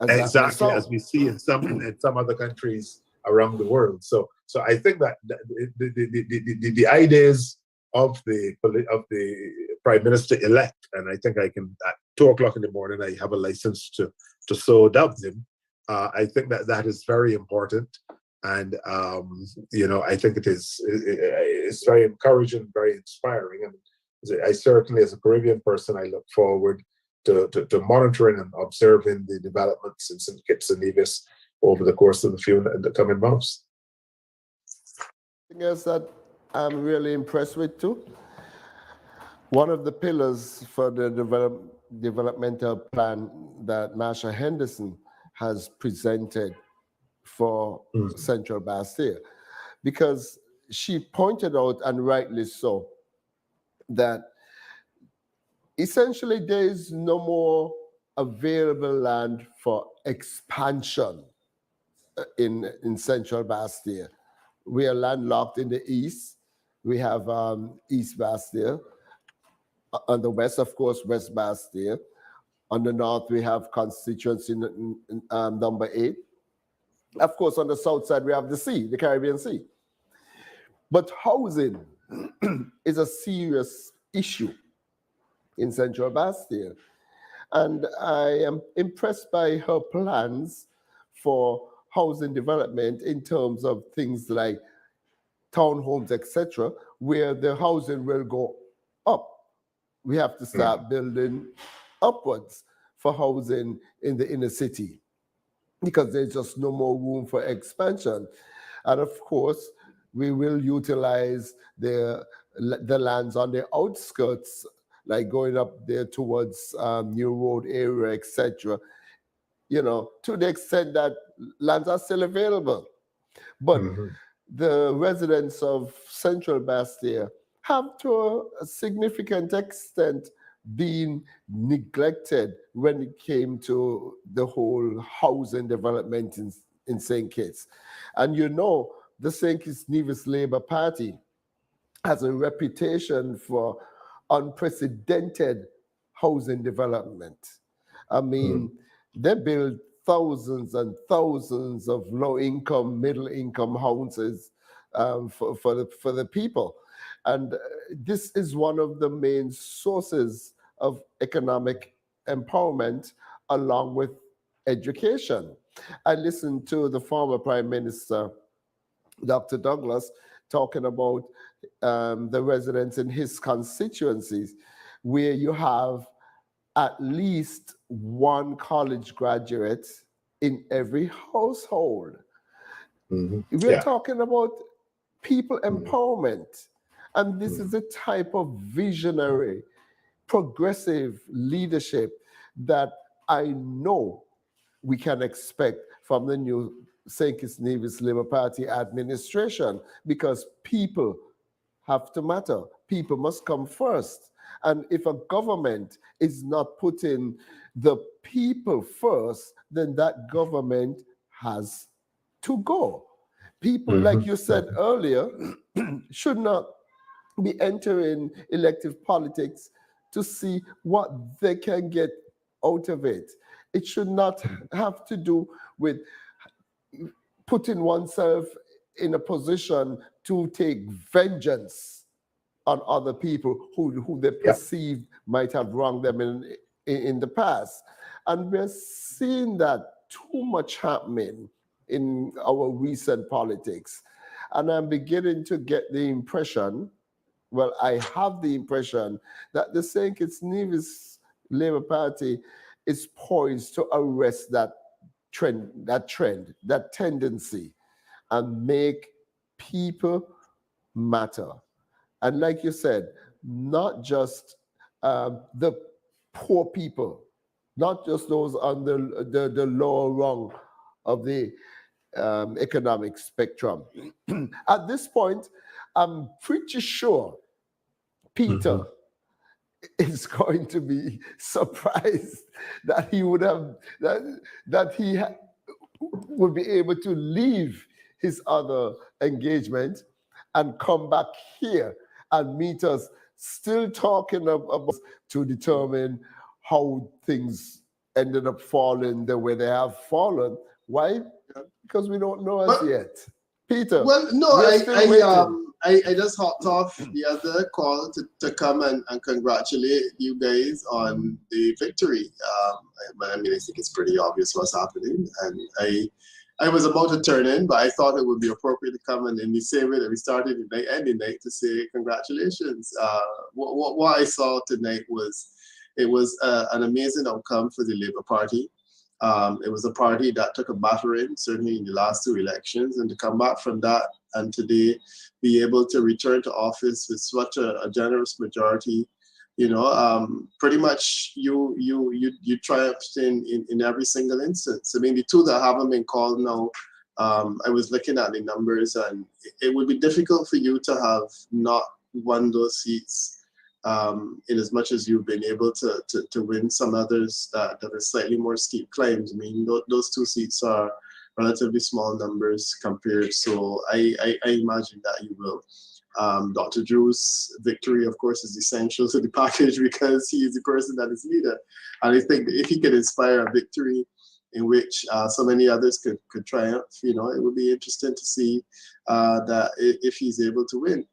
Exactly, as we see in some other countries around the world. So I think that the ideas of the Prime Minister elect, and I think I can, at 2:00 in the morning, I have a license to so dub him. I think that is very important, and I think it's very encouraging, very inspiring, and I certainly, as a Caribbean person, I look forward to monitoring and observing the developments in St. Kitts and Nevis over the course of the coming months. Something else that I'm really impressed with too. One of the pillars for the developmental plan that Marsha Henderson has presented for Central Bastille, because she pointed out, and rightly so, that essentially there is no more available land for expansion in Central Bastille. We are landlocked in the east. We have East Bastille. On the west, of course, West Bastille. On the north, we have constituency number 8. Of course, on the south side, we have the sea, the Caribbean Sea. But housing is a serious issue in Central Bastille. And I am impressed by her plans for housing development in terms of things like townhomes, etc., where the housing will go up. We have to start building upwards for housing in the inner city. because there's just no more room for expansion. And of course, we will utilize the lands on the outskirts, like going up there towards New Road area, etc. To the extent that lands are still available. But Mhm. the residents of Central Bastia have, to a significant extent, been neglected when it came to the whole housing development in St. Kitts. And the St. Kitts Nevis Labour Party has a reputation for unprecedented housing development. I mean, they build thousands and thousands of low-income, middle-income houses for the people. And this is one of the main sources of economic empowerment, along with education. I listened to the former Prime Minister, Dr. Douglas, talking about the residents in his constituencies, where you have at least one college graduate in every household. We're Yeah. talking about people Mhm. empowerment. And this is the type of visionary, progressive leadership that I know we can expect from the new St. Kitts Nevis Labour Party administration, because people have to matter. People must come first. And if a government is not putting the people first, then that government has to go. People, like Mhm. you said earlier, should not be entering elective politics to see what they can get out of it. It should not have to do with putting oneself in a position to take vengeance on other people who they Yeah. perceive might have wronged them in the past. And we're seeing that too much happening in our recent politics. And I'm beginning to get the impression, well, I have the impression that the St. Kitts Nevis Labour Party is poised to arrest that tendency, and make people matter. And like you said, not just the poor people, not just those on the lower rung of the economic spectrum. At this point, I'm pretty sure Peter is going to be surprised that he would have that he would be able to leave his other engagement and come back here and meet us, still talking about to determine how things ended up falling the way they have fallen. Why? Because we don't know as But yet. Peter, well, no, we're still waiting. I just hopped off the other call to come and congratulate you guys on the victory. I mean, I think it's pretty obvious what's happening, and I was about to turn in, but I thought it would be appropriate to come and in the same way that we started the night, ending night, to say congratulations. What I saw tonight was an amazing outcome for the Labour Party. It was a party that took a battering, certainly in the last two elections, and to come back from that and today be able to return to office with such a generous majority, pretty much you triumphed in every single instance. I mean, the two that haven't been called now, I was looking at the numbers, and it would be difficult for you to have not won those seats. In as much as you've been able to win some others that are slightly more steep climbs. I mean, those two seats are relatively small numbers compared. So I imagine that you will. Dr. Drew's victory, of course, is essential to the package because he is the person that is leader. And I think that if he could inspire a victory in which so many others could triumph, it would be interesting to see that if he's able to win.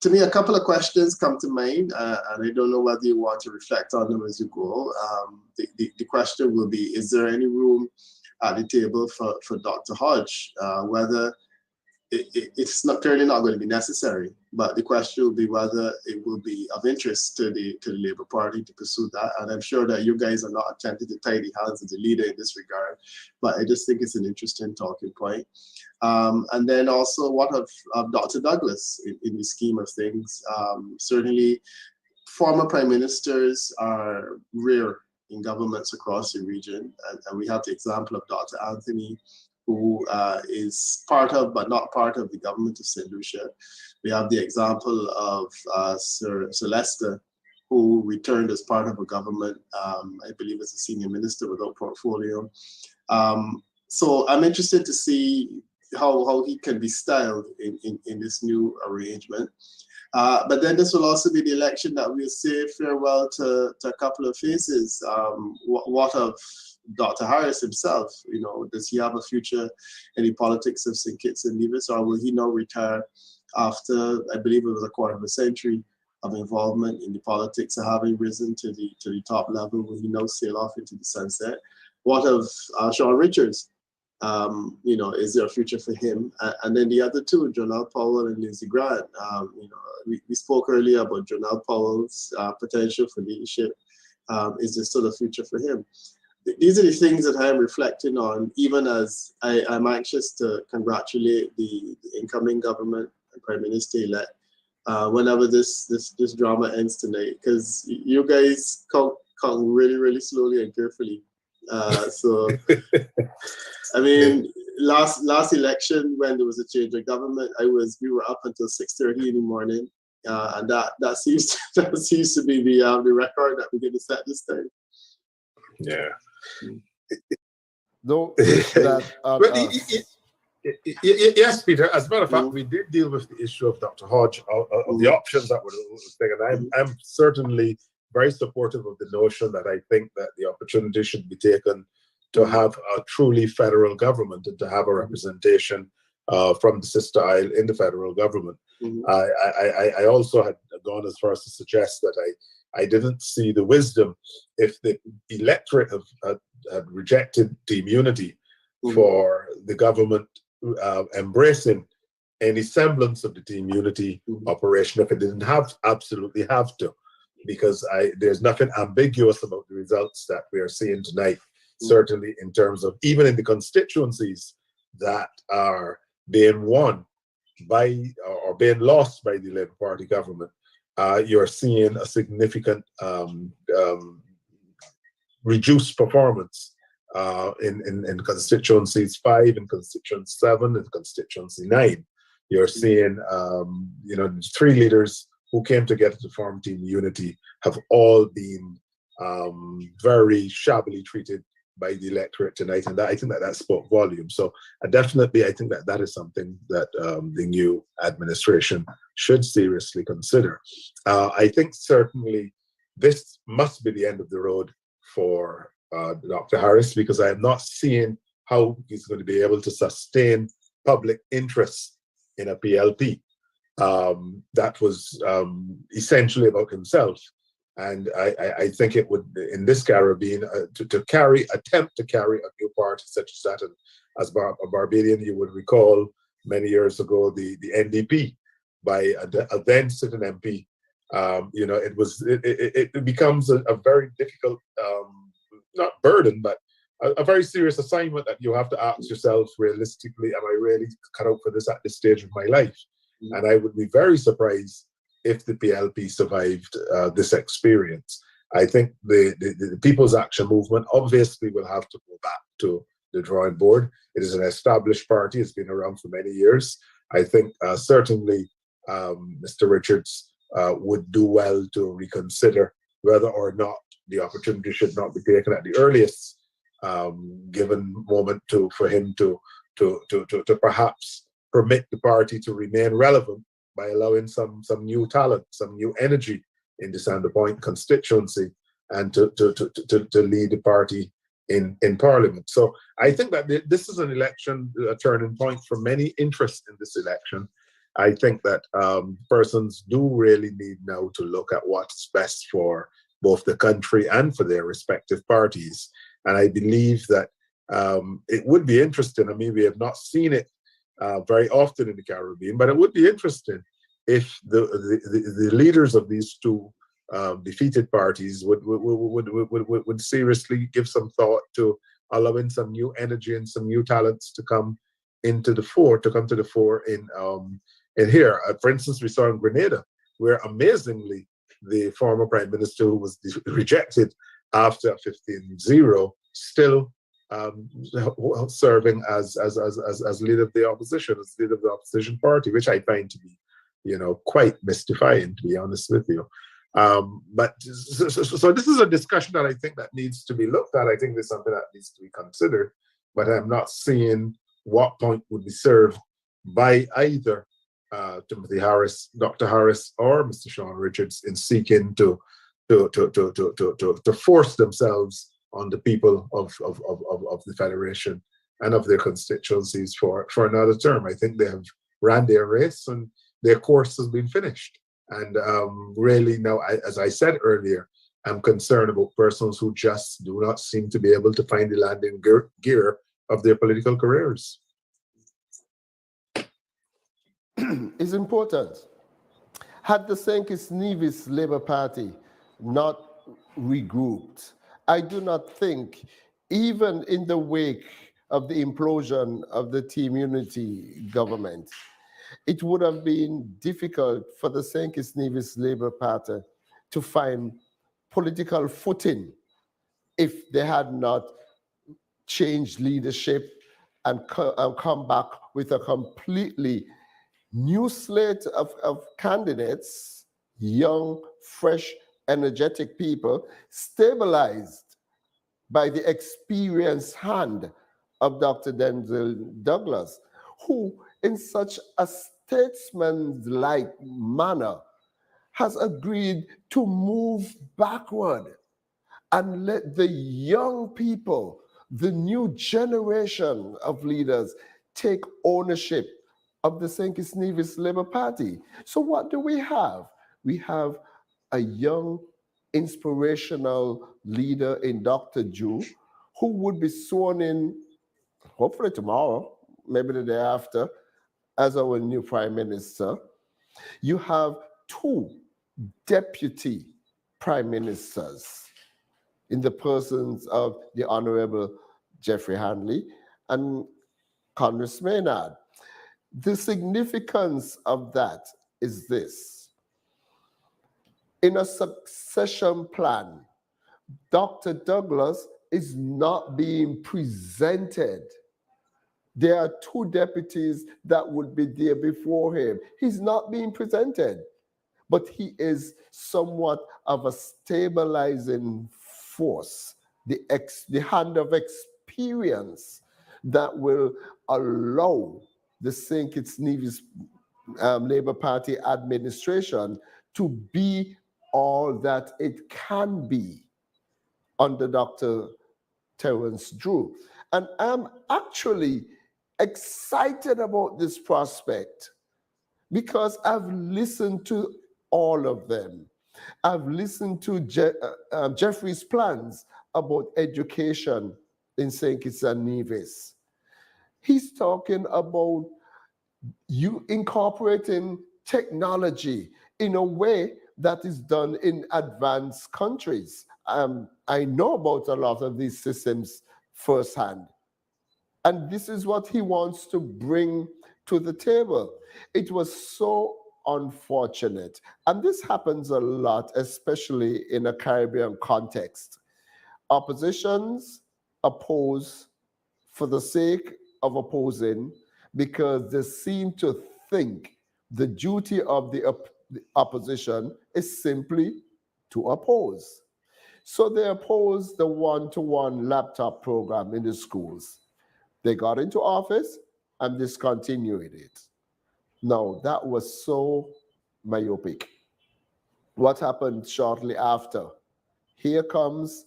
To me, a couple of questions come to mind, and I don't know whether you want to reflect on them as you go. The question will be, is there any room at the table for Dr. Hodge? Whether it's not clearly not going to be necessary. But the question will be whether it will be of interest to the Labour Party to pursue that. And I'm sure that you guys are not attempting to tie the hands of the leader in this regard. But I just think it's an interesting talking point. And then also, what of Dr. Douglas in the scheme of things? Certainly, former prime ministers are rare in governments across the region. And we have the example of Dr. Anthony, who is part of, but not part of, the government of St. Lucia. We have the example of Sir Lester, who returned as part of a government, I believe as a senior minister without portfolio. So I'm interested to see how he can be styled in this new arrangement. But then this will also be the election that we'll say farewell to a couple of faces. What of Dr. Harris himself? You know, does he have a future in the politics of St. Kitts and Nevis, or will he now retire after, I believe it was a quarter of a century of involvement in the politics of having risen to the top level? Will he now sail off into the sunset? What of Sean Richards? You know, is there a future for him? And then the other two, Jonelle Powell and Lindsey Grant. You know, we spoke earlier about Jonelle Powell's potential for leadership. Is there still a future for him? These are the things that I'm reflecting on, even as I'm anxious to congratulate the incoming government and Prime Minister-elect whenever this drama ends tonight, because you guys count really, really slowly and carefully. So, I mean, last election when there was a change of government, we were up until 6:30 in the morning, and that seems to be the record that we're going to set this time. Yeah. Though yes, Peter. As a matter of fact, we did deal with the issue of Dr. Hodge, of the options that were taken. I'm certainly very supportive of the notion that I think that the opportunity should be taken to have a truly federal government and to have a representation from the sister isle in the federal government. I also had gone as far as to suggest that I didn't see the wisdom if the electorate had rejected the immunity for the government embracing any semblance of the team unity operation if it didn't absolutely have to, because there's nothing ambiguous about the results that we are seeing tonight, certainly in terms of even in the constituencies that are being won by or being lost by the Labour Party government. You're seeing a significant reduced performance in constituencies 5, in constituency 7, and constituency 9. You're seeing, you know, 3 leaders who came together to form Team Unity have all been very shabbily treated by the electorate tonight, and I think that spoke volumes. So I think that is something that the new administration should seriously consider. I think certainly this must be the end of the road for Dr. Harris, because I am not seeing how he's going to be able to sustain public interest in a PLP that was essentially about himself. And I think it would, in this Caribbean, attempt to carry a new party such as that. And as a Barbadian, you would recall many years ago the NDP by a then sitting MP. You know, it becomes a very difficult, not burden, but a very serious assignment that you have to ask yourself realistically: am I really cut out for this at this stage of my life? And I would be very surprised if the PLP survived this experience. I think the People's Action Movement obviously will have to go back to the drawing board. It is an established party. It's been around for many years. I think certainly Mr. Richards would do well to reconsider whether or not the opportunity should not be taken at the earliest given moment for him to perhaps permit the party to remain relevant by allowing some new talent, some new energy in the Sander Point constituency, and to lead the party in Parliament. So I think that this is an election, a turning point for many interests in this election. I think that persons do really need now to look at what's best for both the country and for their respective parties. And I believe that it would be interesting. I mean, we have not seen it very often in the Caribbean. But it would be interesting if the leaders of these two defeated parties would seriously give some thought to allowing some new energy and some new talents to come to the fore in here. For instance, we saw in Grenada, where amazingly the former prime minister, who was rejected after 15-0, still serving as leader of the opposition, as leader of the opposition party, which I find to be, quite mystifying, to be honest with you. But so this is a discussion that I think that needs to be looked at. I think there's something that needs to be considered, but I'm not seeing what point would be served by either Timothy Harris, Dr. Harris, or Mr. Sean Richards in seeking to force themselves on the people of the Federation and of their constituencies for another term. I think they have ran their race and their course has been finished. And really now, as I said earlier, I'm concerned about persons who just do not seem to be able to find the landing gear of their political careers. It's important. Had the St. Kitts Nevis Labour Party not regrouped, I do not think, even in the wake of the implosion of the Team Unity government, it would have been difficult for the St. Kitts Nevis Labour Party to find political footing if they had not changed leadership and come back with a completely new slate of candidates, young, fresh, energetic people, stabilized by the experienced hand of Dr. Denzel Douglas, who, in such a statesman-like manner, has agreed to move backward and let the young people, the new generation of leaders, take ownership of the St. Kitts Nevis Labour Party. So what do we have? We have a young, inspirational leader in Dr. Ju, who would be sworn in, hopefully tomorrow, maybe the day after, as our new prime minister. You have two deputy prime ministers in the persons of the Honorable Jeffrey Handley and Congress Maynard. The significance of that is this. In a succession plan, Dr. Douglas is not being presented. There are two deputies that would be there before him. He's not being presented, but he is somewhat of a stabilizing force, the hand of experience that will allow the St. Kitts Nevis Labour Party administration to be all that it can be under Dr. Terence Drew. And I'm actually excited about this prospect because I've listened to all of them. I've listened to Jeffrey's plans about education in St. Kitts and Nevis. He's talking about you incorporating technology in a way that is done in advanced countries. I know about a lot of these systems firsthand. And this is what he wants to bring to the table. It was so unfortunate. And this happens a lot, especially in a Caribbean context. Oppositions oppose for the sake of opposing because they seem to think the duty of the opposition is simply to oppose. So they opposed the one-to-one laptop program in the schools. They got into office and discontinued it. Now, that was so myopic. What happened shortly after? Here comes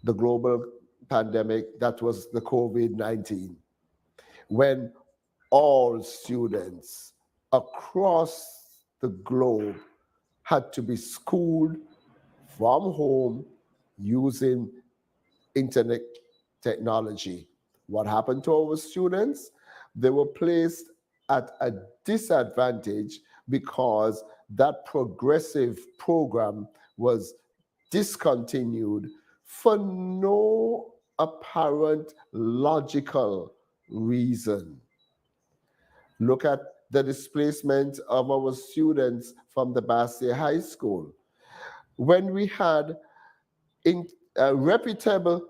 the global pandemic, that was the COVID-19, when all students across the globe had to be schooled from home using internet technology. What happened to our students? they were placed at a disadvantage because that progressive program was discontinued for no apparent logical reason. Look at the displacement of our students from the Bastia High School. When we had reputable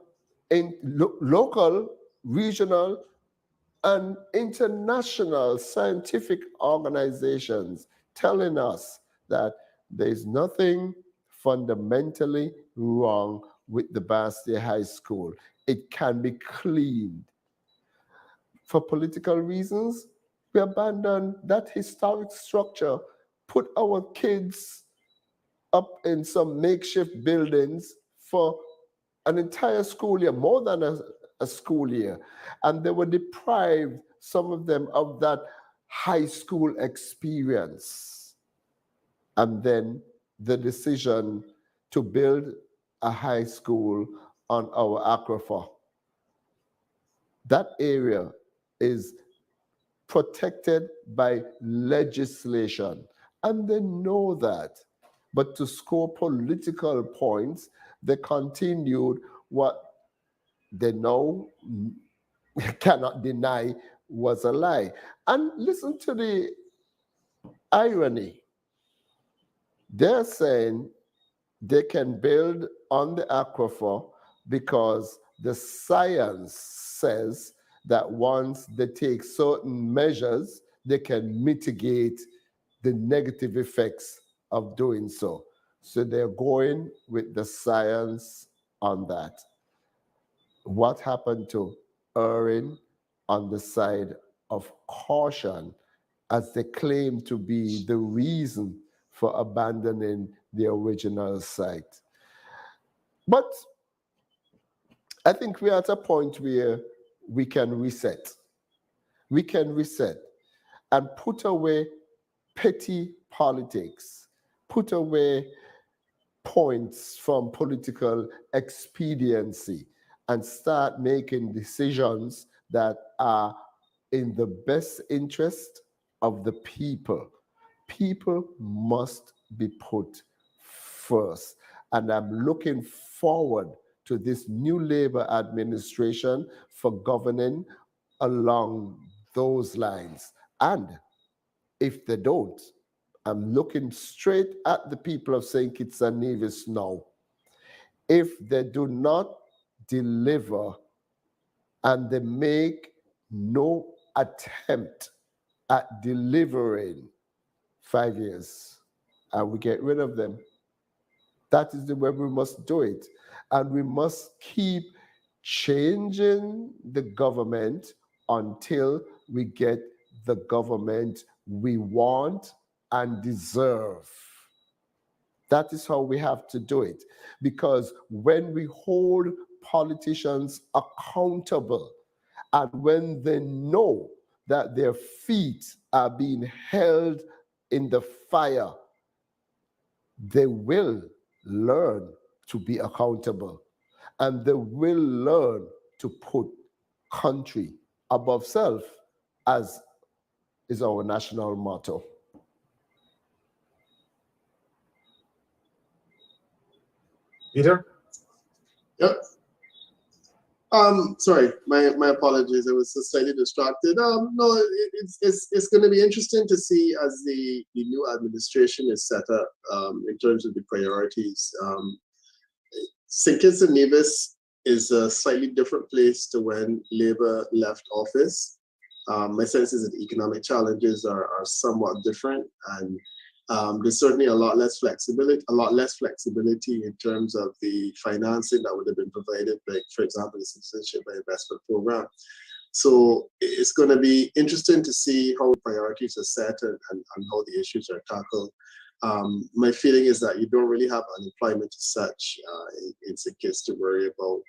local, regional, and international scientific organizations telling us that there's nothing fundamentally wrong with the Bastia High School. It can be cleaned. For political reasons, we abandoned that historic structure, put our kids up in some makeshift buildings for an entire school year, more than a school year. And they were deprived, some of them, of that high school experience. And then the decision to build a high school on our aquifer. That area is protected by legislation, and they know that. But to score political points, they continued what they know cannot deny was a lie. And listen to the irony. They're saying they can build on the aquifer because the science says that once they take certain measures, they can mitigate the negative effects of doing so. So they're going with the science on that. What happened to erring on the side of caution as they claim to be the reason for abandoning the original site? But I think we're at a point where we can reset. We can reset and put away petty politics, put away points from political expediency, and start making decisions that are in the best interest of the people. People must be put first. And I'm looking forward to this new Labour administration for governing along those lines. And if they don't, I'm looking straight at the people of St. Kitts and Nevis now. If they do not deliver and they make no attempt at delivering, 5 years, and we get rid of them. That is the way we must do it. And we must keep changing the government until we get the government we want and deserve. That is how we have to do it. Because when we hold politicians accountable and when they know that their feet are being held in the fire, they will learn to be accountable, and they will learn to put country above self, as is our national motto. Peter? Yep. Sorry, my apologies. I was slightly distracted. No, it's going to be interesting to see as the new administration is set up in terms of the priorities. St. Kitts and Nevis is a slightly different place to when Labour left office. My sense is that the economic challenges are somewhat different, and there's certainly a lot less flexibility in terms of the financing that would have been provided, like, for example, the Citizenship and Investment Program. So it's going to be interesting to see how priorities are set and how the issues are tackled. My feeling is that you don't really have unemployment as such in St. Kitts to worry about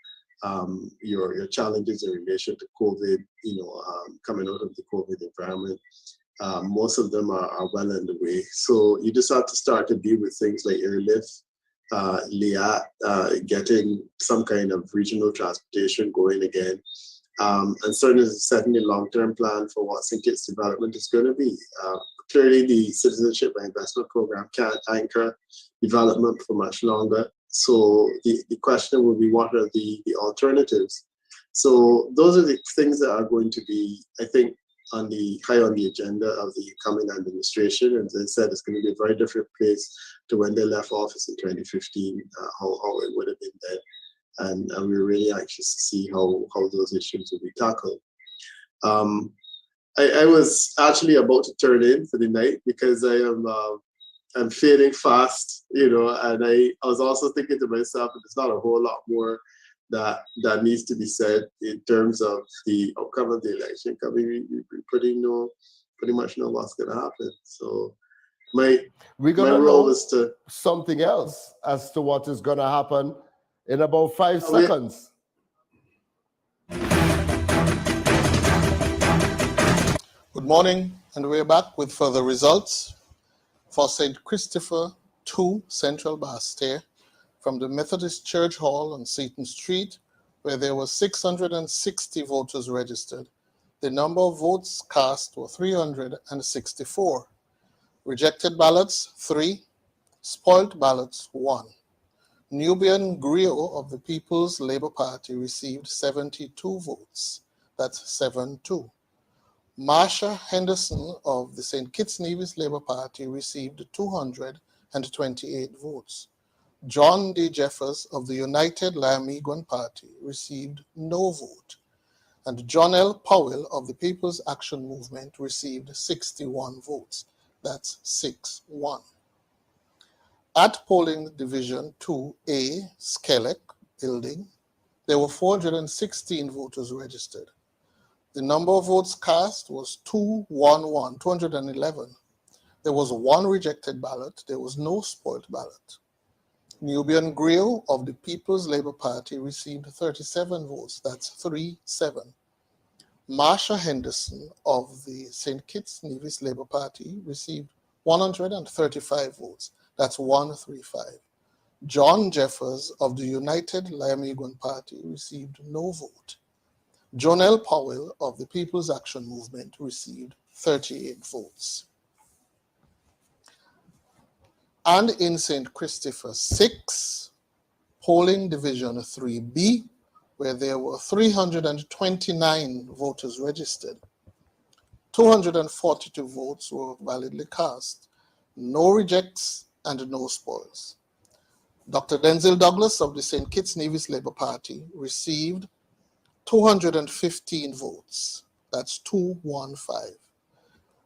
your challenges in relation to COVID, coming out of the COVID environment. Most of them are well underway. So you just have to start to deal with things like airlift, LIAT, getting some kind of regional transportation going again. and certainly setting a long-term plan for what St. Kitts development is going to be. Clearly, the Citizenship and Investment Program can't anchor development for much longer. So the question will be, what are the alternatives? So those are the things that are going to be, I think, high on the agenda of the coming administration. And as I said, it's going to be a very different place to when they left office in 2015, how it would have been then. And we're really anxious to see how those issues will be tackled. I was actually about to turn in for the night because I'm fading fast, and I was also thinking to myself that there's not a whole lot more that needs to be said in terms of the outcome of the election. Because we pretty much know what's going to happen. So my role is to something else as to what is going to happen in about 5 seconds. Good morning, and we're back with further results for St. Christopher II Central Bastille from the Methodist Church Hall on Seaton Street, where there were 660 voters registered. The number of votes cast were 364. Rejected ballots, 3. Spoiled ballots, 1. Nubian Griot of the People's Labour Party received 72 votes. That's 7-2. Marsha Henderson of the St. Kitts Nevis Labour Party received 228 votes. John D. Jeffers of the United Lamiguan Party received no vote. And John L. Powell of the People's Action Movement received 61 votes. That's 6-1. At polling division 2A, Skelec building, there were 416 voters registered. The number of votes cast was 211. There was 1 rejected ballot. There was no spoiled ballot. Nubian Griot of the People's Labour Party received 37 votes. That's 3-7. Marsha Henderson of the St. Kitts Nevis Labour Party received 135 votes. That's 135. John Jeffers of the United Lamiguan Party received no vote. John L. Powell of the People's Action Movement received 38 votes. And in St. Christopher 6, polling division 3B, where there were 329 voters registered, 242 votes were validly cast, no rejects and no spoils. Dr. Denzil Douglas of the St. Kitts Nevis Labour Party received 215 votes. That's 215.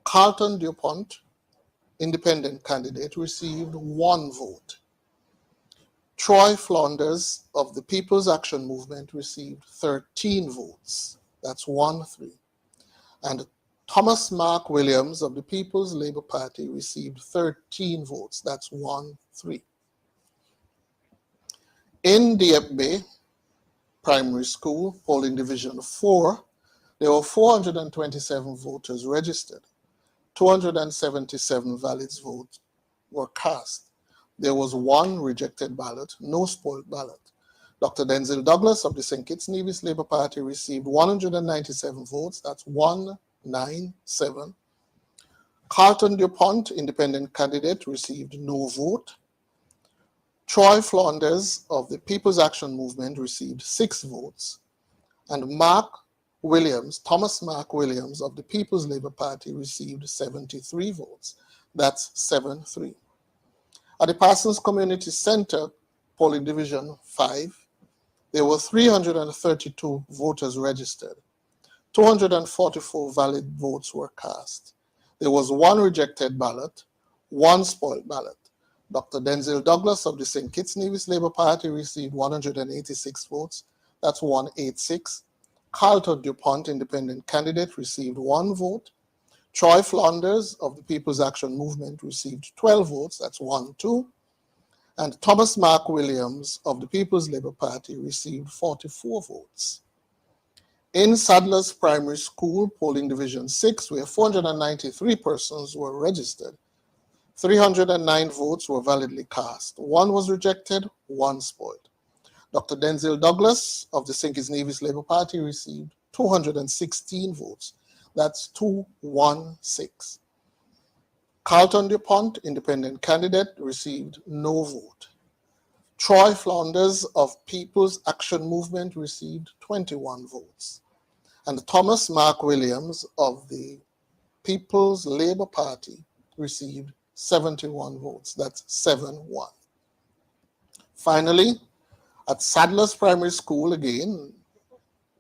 Carlton DuPont, independent candidate, received 1 vote. Troy Flanders of the People's Action Movement received 13 votes. That's 1-3. And Thomas Mark Williams of the People's Labour Party received 13 votes. That's 1-3. In Dieppe Bay Primary School, polling division 4, there were 427 voters registered. 277 valid votes were cast. There was 1 rejected ballot, no spoiled ballot. Dr. Denzil Douglas of the St. Kitts Nevis Labour Party received 197 votes. That's 197. Carlton DuPont, independent candidate, received no vote. Troy Flanders of the People's Action Movement received 6 votes. And Thomas Mark Williams of the People's Labour Party received 73 votes. That's 7-3. At the Parsons Community Center, polling division 5, there were 332 voters registered. 244 valid votes were cast. There was 1 rejected ballot, 1 spoiled ballot. Dr. Denzil Douglas of the St. Kitts Nevis Labour Party received 186 votes. That's 186. Carlton DuPont, independent candidate, received 1 vote. Troy Flanders of the People's Action Movement received 12 votes. That's 1-2. And Thomas Mark Williams of the People's Labour Party received 44 votes. In Sadler's Primary School, polling division 6, where 493 persons were registered, 309 votes were validly cast. 1 was rejected, 1 spoiled. Dr. Denzil Douglas of the St. Kitts Nevis Labour Party received 216 votes. That's 216. Carlton DuPont, independent candidate, received no vote. Troy Flanders of People's Action Movement received 21 votes. And Thomas Mark Williams of the People's Labour Party received 71 votes. That's 7-1. Finally, at Sadler's Primary School, again,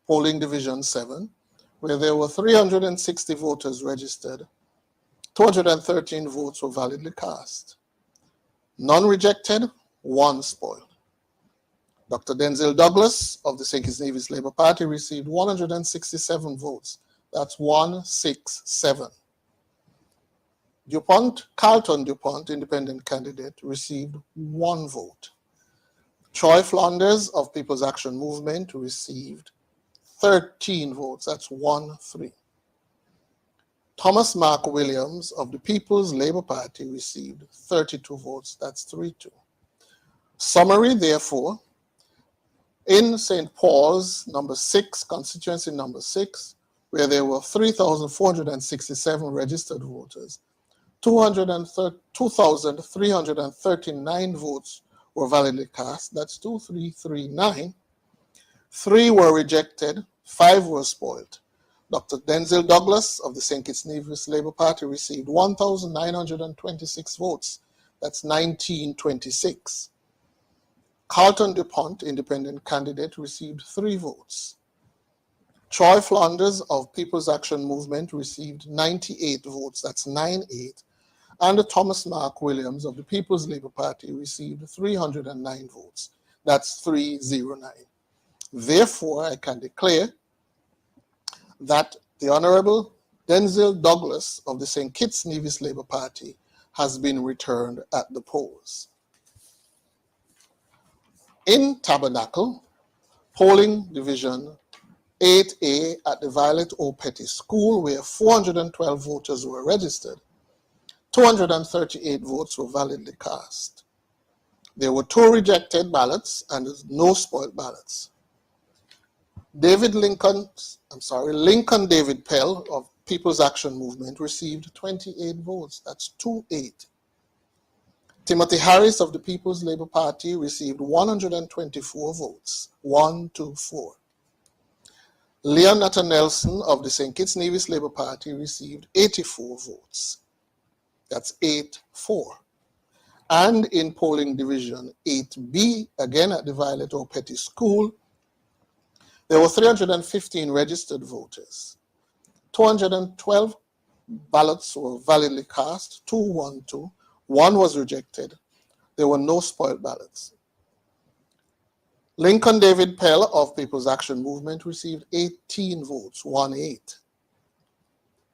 polling division 7, where there were 360 voters registered, 213 votes were validly cast. None rejected, 1 spoiled. Dr. Denzel Douglas of the St. Kitts Nevis Labour Party received 167 votes. That's 167. Carlton DuPont, independent candidate, received 1 vote. Troy Flanders of People's Action Movement received 13 votes. That's 1-3. Thomas Mark Williams of the People's Labour Party received 32 votes. That's 3-2. Summary, therefore, in St. Paul's, number 6, constituency number 6, where there were 3,467 registered voters, 2,339 votes were validly cast. That's 2,339. 3 were rejected, 5 were spoiled. Dr. Denzel Douglas of the St. Kitts Nevis Labour Party received 1,926 votes. That's 1926. Carlton DuPont, independent candidate, received 3 votes. Troy Flanders of People's Action Movement received 98 votes. That's 9-8. And Thomas Mark Williams of the People's Labour Party received 309 votes. That's 309. Therefore, I can declare that the Honorable Denzel Douglas of the St. Kitts Nevis Labour Party has been returned at the polls. In Tabernacle, polling division 8A at the Violet O. Petty School, where 412 voters were registered, 238 votes were validly cast. There were 2 rejected ballots and no spoiled ballots. Lincoln David Pell of People's Action Movement received 28 votes. That's 2-8. Timothy Harris of the People's Labour Party received 124 votes. 1-4. Leon Natta Nelson of the St. Kitts Nevis Labour Party received 84 votes. That's 8-4. And in polling division 8B, again at the Violet O. Petty School, there were 315 registered voters. 212 ballots were validly cast, 2-1-2. 1 was rejected. There were no spoiled ballots. Lincoln David Pell of People's Action Movement received 18 votes, 1-8.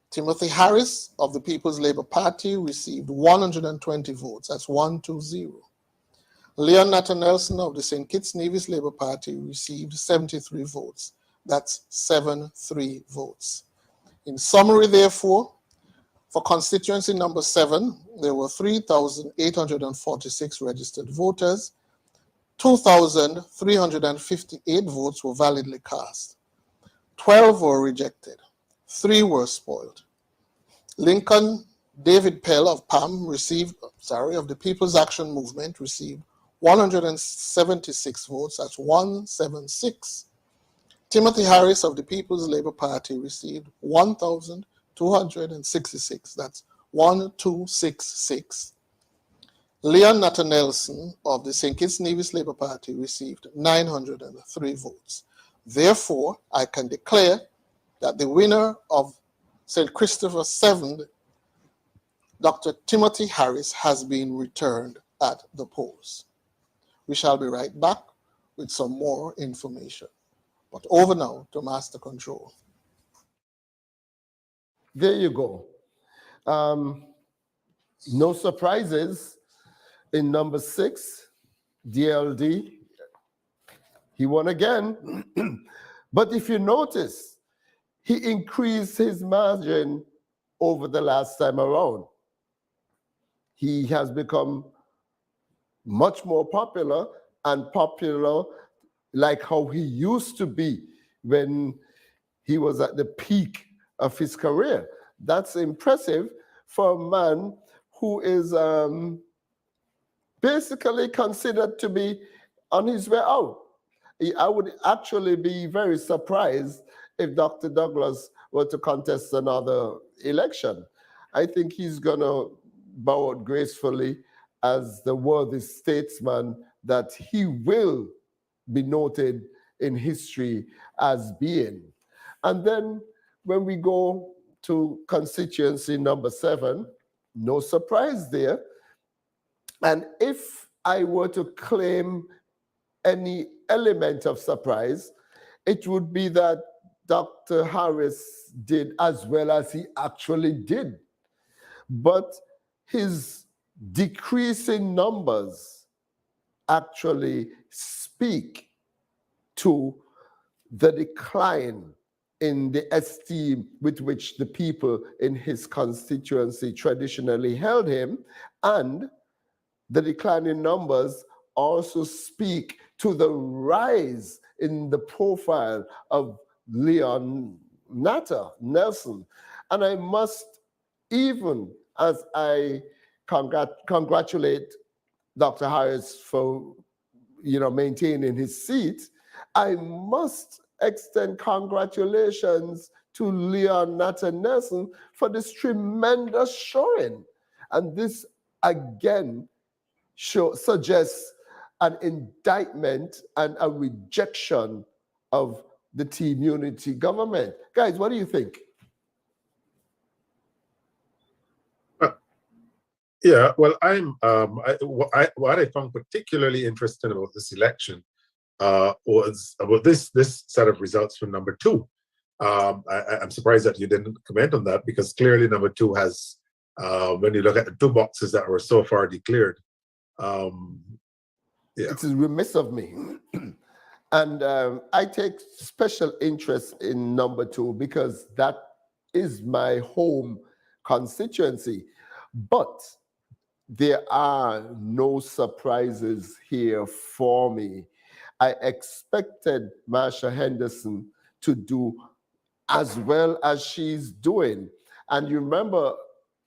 Timothy Harris of the People's Labour Party received 120 votes. That's 1-0. Leon Natta Nelson of the St. Kitts Nevis Labour Party received 73 votes. That's 7-3 votes. In summary, therefore, for constituency number 7, there were 3,846 registered voters. 2,358 votes were validly cast. 12 were rejected. 3 were spoiled. Lincoln David Pell of the People's Action Movement received 176 votes. That's 176. Timothy Harris of the People's Labour Party received 1,266. That's 1266. Leon Natta Nelson of the St. Kitts Nevis Labour Party received 903 votes. Therefore, I can declare that the winner of St. Christopher 7, Dr. Timothy Harris, has been returned at the polls. We shall be right back with some more information. But over now to Master Control. There you go. No surprises in number 6, DLD. He won again. But if you notice, he increased his margin over the last time around. He has become much more popular, and popular like how he used to be when he was at the peak of his career. That's impressive for a man who is basically considered to be on his way out. I would actually be very surprised if Dr. Douglas were to contest another election. I think he's going to bow out gracefully as the worthy statesman that he will be noted in history as being. And then when we go to constituency number 7, no surprise there. And if I were to claim any element of surprise, it would be that Dr. Harris did as well as he actually did. But his decreasing numbers actually speak to the decline in the esteem with which the people in his constituency traditionally held him, and the decline in numbers also speak to the rise in the profile of Leon Nelson. And I must, even as I congratulate Dr. Harris for maintaining his seat, I must extend congratulations to Leon Nelson for this tremendous showing. And this again suggests an indictment and a rejection of the team unity government. Guys, what do you think? Yeah, well, what I found particularly interesting about this election was about this set of results from number 2. I'm surprised that you didn't comment on that, because clearly number 2 has, when you look at the 2 boxes that were so far declared, yeah. It is remiss of me. And I take special interest in number 2 because that is my home constituency. But there are no surprises here for me. I expected Marsha Henderson to do as well as she's doing. And you remember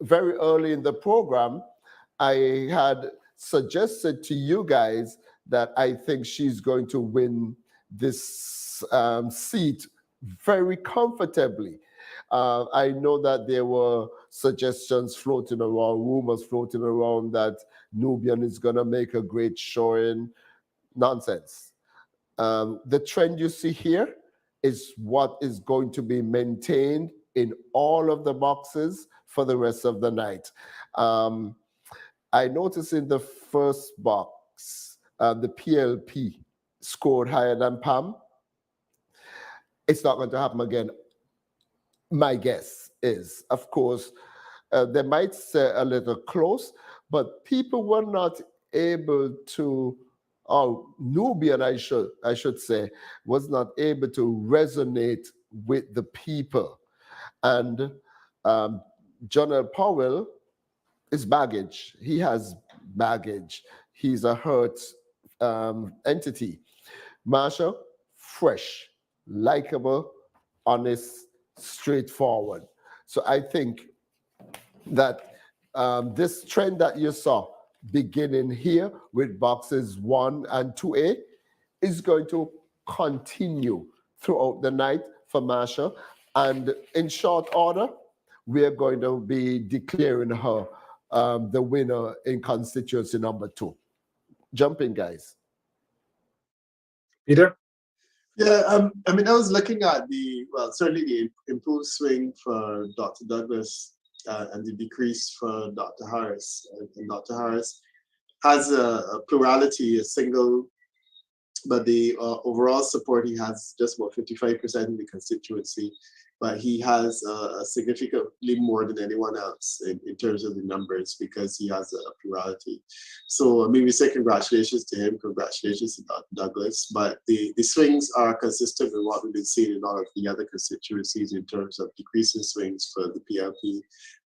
very early in the program, I had suggested to you guys that I think she's going to win this seat very comfortably. I know that there were suggestions floating around, rumors floating around that Nubian is going to make a great showing. Nonsense. The trend you see here is what is going to be maintained in all of the boxes for the rest of the night. I noticed in the first box, the PLP scored higher than PAM. It's not going to happen again. My guess is, of course, they might say a little close, but people were not able to, or Nubian, I should say, was not able to resonate with the people. And John L. Powell is baggage. He has baggage. He's a hurt entity. Marsha, fresh, likable, honest, straightforward. So I think that this trend that you saw beginning here with boxes 1 and 2A is going to continue throughout the night for Marsha. And in short order, we are going to be declaring her the winner in constituency number 2. Jump in, guys. Peter? Yeah, I mean, I was looking at certainly the improved swing for Dr. Douglas and the decrease for Dr. Harris. And Dr. Harris has a plurality, a single, but the overall support, he has just about 55% in the constituency, but he has significantly more than anyone else in terms of the numbers because he has a plurality. So I mean, we say congratulations to him, congratulations to Dr. Douglas, but the swings are consistent with what we've been seeing in all of the other constituencies in terms of decreasing swings for the PLP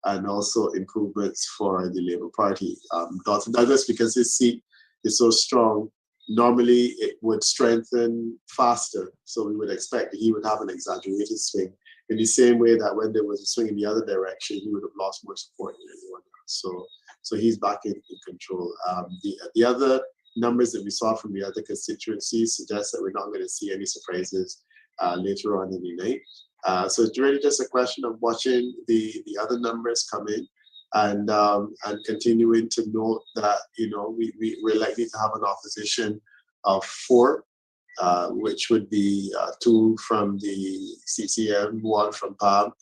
and also improvements for the Labour Party. Dr. Douglas, because his seat is so strong, normally it would strengthen faster. So we would expect that he would have an exaggerated swing in the same way that when there was a swing in the other direction, he would have lost more support than anyone else. So he's back in control. The other numbers that we saw from the other constituencies suggest that we're not going to see any surprises later on in the night. So it's really just a question of watching the other numbers come in and continuing to note that, you know, we're likely to have an opposition of 4, which would be 2 from the CCM, 1 from PAM,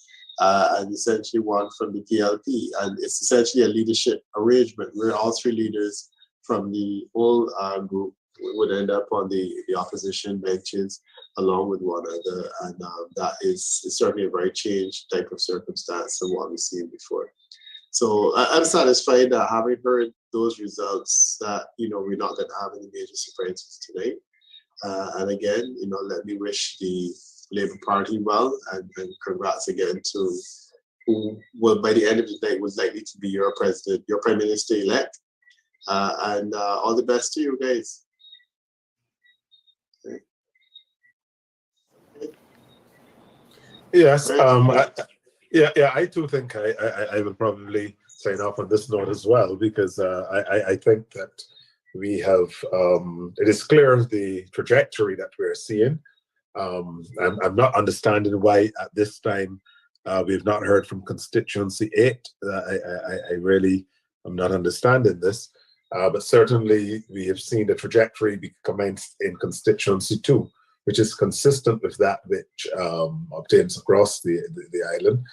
and essentially 1 from the PLP. And it's essentially a leadership arrangement where all 3 leaders from the whole group would end up on the opposition benches along with one another. And that is certainly a very changed type of circumstance than what we've seen before. So I'm satisfied that having heard those results that, you know, we're not going to have any major surprises tonight. And again, you know, let me wish the Labour Party well and congrats again to who will, by the end of the night, was likely to be your president, your prime minister elect. And all the best to you guys. Okay. Yes. Right. I too think I will probably sign off on this note as well, because I think that we have, it is clear the trajectory that we're seeing. I'm not understanding why at this time we've not heard from constituency 8. I really am not understanding this. But certainly we have seen the trajectory be commenced in constituency 2, which is consistent with that which obtains across the island.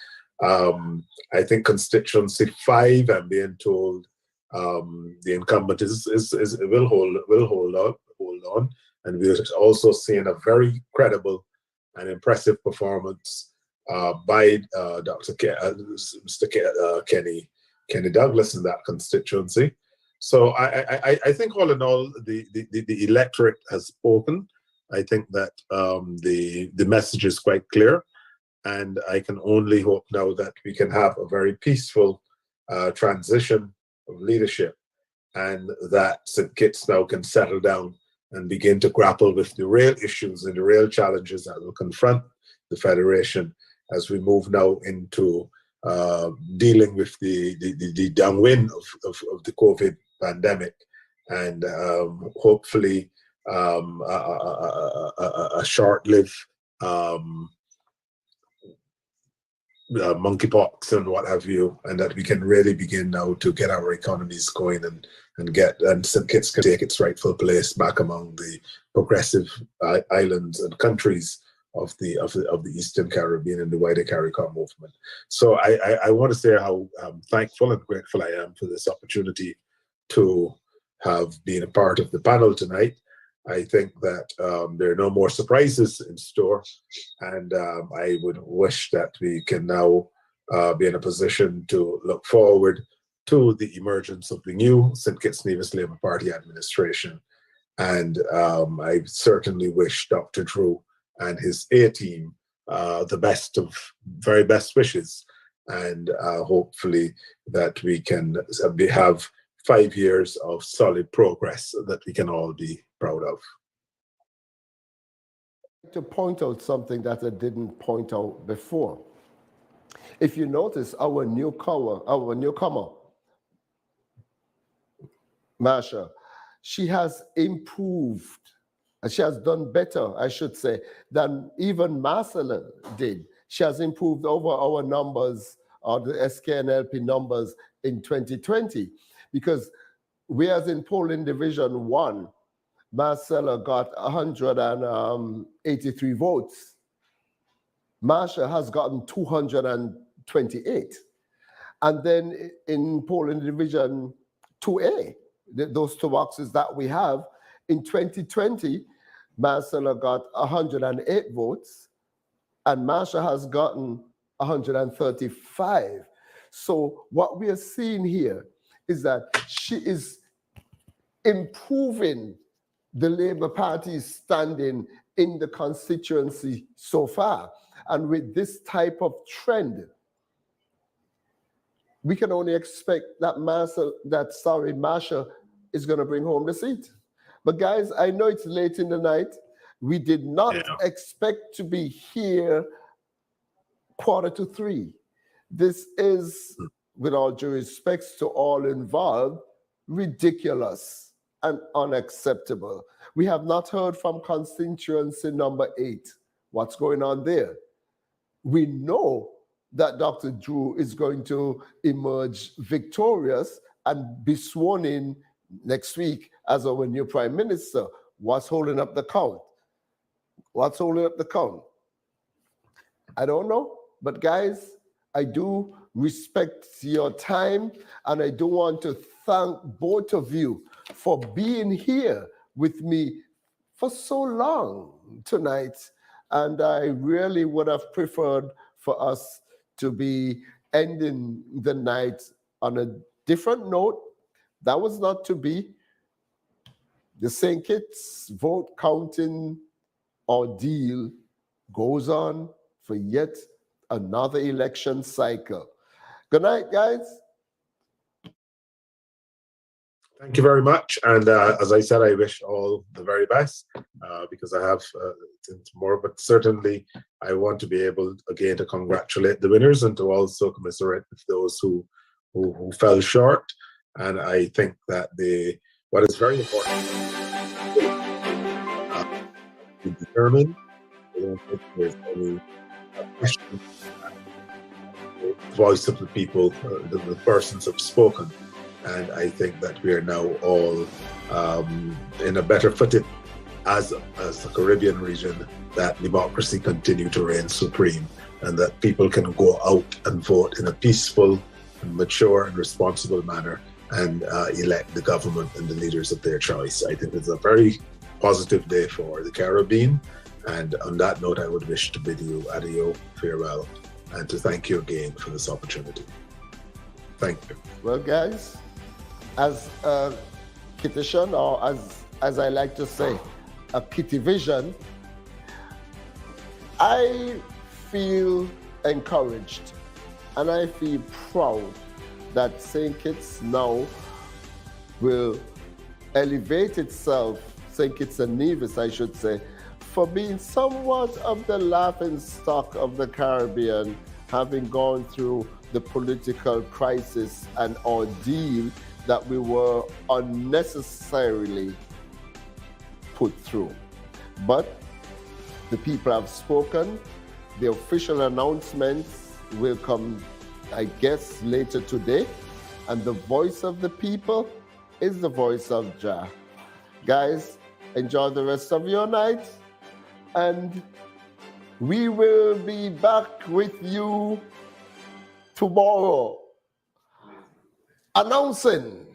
I think constituency 5, I'm being told, the incumbent will hold on, and we're also seeing a very credible and impressive performance by Mr. Kenny Douglas in that constituency. So I think all in all, the electorate has spoken. I think that the message is quite clear, and I can only hope now that we can have a very peaceful transition of leadership, and that St. Kitts now can settle down and begin to grapple with the real issues and the real challenges that will confront the Federation as we move now into dealing with the downwind of the COVID pandemic, and hopefully a short-lived monkeypox and what have you, and that we can really begin now to get our economies going and St. Kitts can take its rightful place back among the progressive islands and countries of the Eastern Caribbean and the wider CARICOM movement. So I want to say how thankful and grateful I am for this opportunity to have been a part of the panel tonight. I think that there are no more surprises in store, and I would wish that we can now be in a position to look forward to the emergence of the new St. Kitts Nevis Labour Party administration. And I certainly wish Dr. Drew and his A-team the very best wishes, and hopefully that we can have 5 years of solid progress that we can all be proud of. To point out something that I didn't point out before. If you notice, our newcomer, Marsha, she has improved, and she has done better, I should say, than even Marcella did. She has improved over our numbers, or the SKNLP numbers in 2020, because whereas in polling division 1, Marcella got 183 votes, Marsha has gotten 228. And then in polling division 2A, those 2 boxes that we have, in 2020, Marcella got 108 votes, and Marsha has gotten 135. So what we are seeing here is that she is improving the Labour Party's standing in the constituency so far. And with this type of trend, we can only expect that Marsha is going to bring home the seat. But guys, I know it's late in the night. We did not expect to be here 2:45. This is, with all due respects to all involved, ridiculous and unacceptable. We have not heard from constituency number 8. What's going on there? We know that Dr. Drew is going to emerge victorious and be sworn in next week as our new prime minister. What's holding up the count? What's holding up the count? I don't know, but guys, I do respect your time, and I do want to thank both of you for being here with me for so long tonight. And I really would have preferred for us to be ending the night on a different note. That was not to be. The St. Kitts vote counting ordeal goes on for yet another election cycle. Good night, guys. Thank you very much. And as I said, I wish all the very best because I have more, but certainly I want to be able again to congratulate the winners and to also commiserate with those who fell short. And I think that what is very important to determine, I don't think there's any question, the voice of the people, the persons have spoken. And I think that we are now all in a better footing as the Caribbean region, that democracy continue to reign supreme and that people can go out and vote in a peaceful and mature and responsible manner and elect the government and the leaders of their choice. I think it's a very positive day for the Caribbean. And on that note, I would wish to bid you adieu, farewell, and to thank you again for this opportunity. Thank you. Well, guys, as a Kittitian, or as I like to say, a Kittivision, I feel encouraged and I feel proud that St. Kitts now will elevate itself, St. Kitts and Nevis, I should say, for being somewhat of the laughing stock of the Caribbean, having gone through the political crisis and ordeal that we were unnecessarily put through. But the people have spoken. The official announcements will come, I guess, later today. And the voice of the people is the voice of Jah. Guys, enjoy the rest of your night. And we will be back with you tomorrow, announcing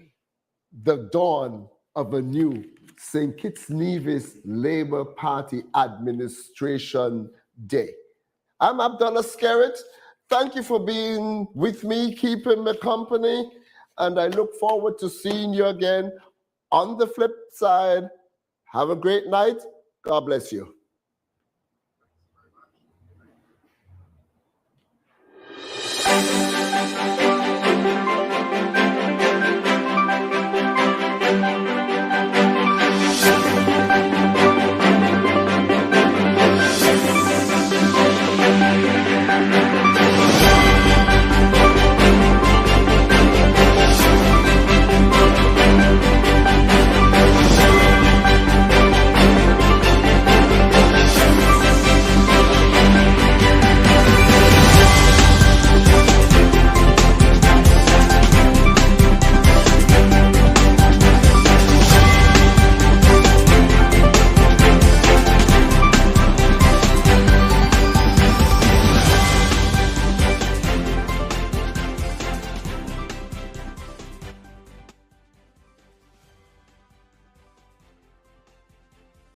the dawn of a new St. Kitts Nevis Labour Party Administration Day. I'm Abdullah Skerritt. Thank you for being with me, keeping me company, and I look forward to seeing you again on the flip side. Have a great night. God bless you. Thank you.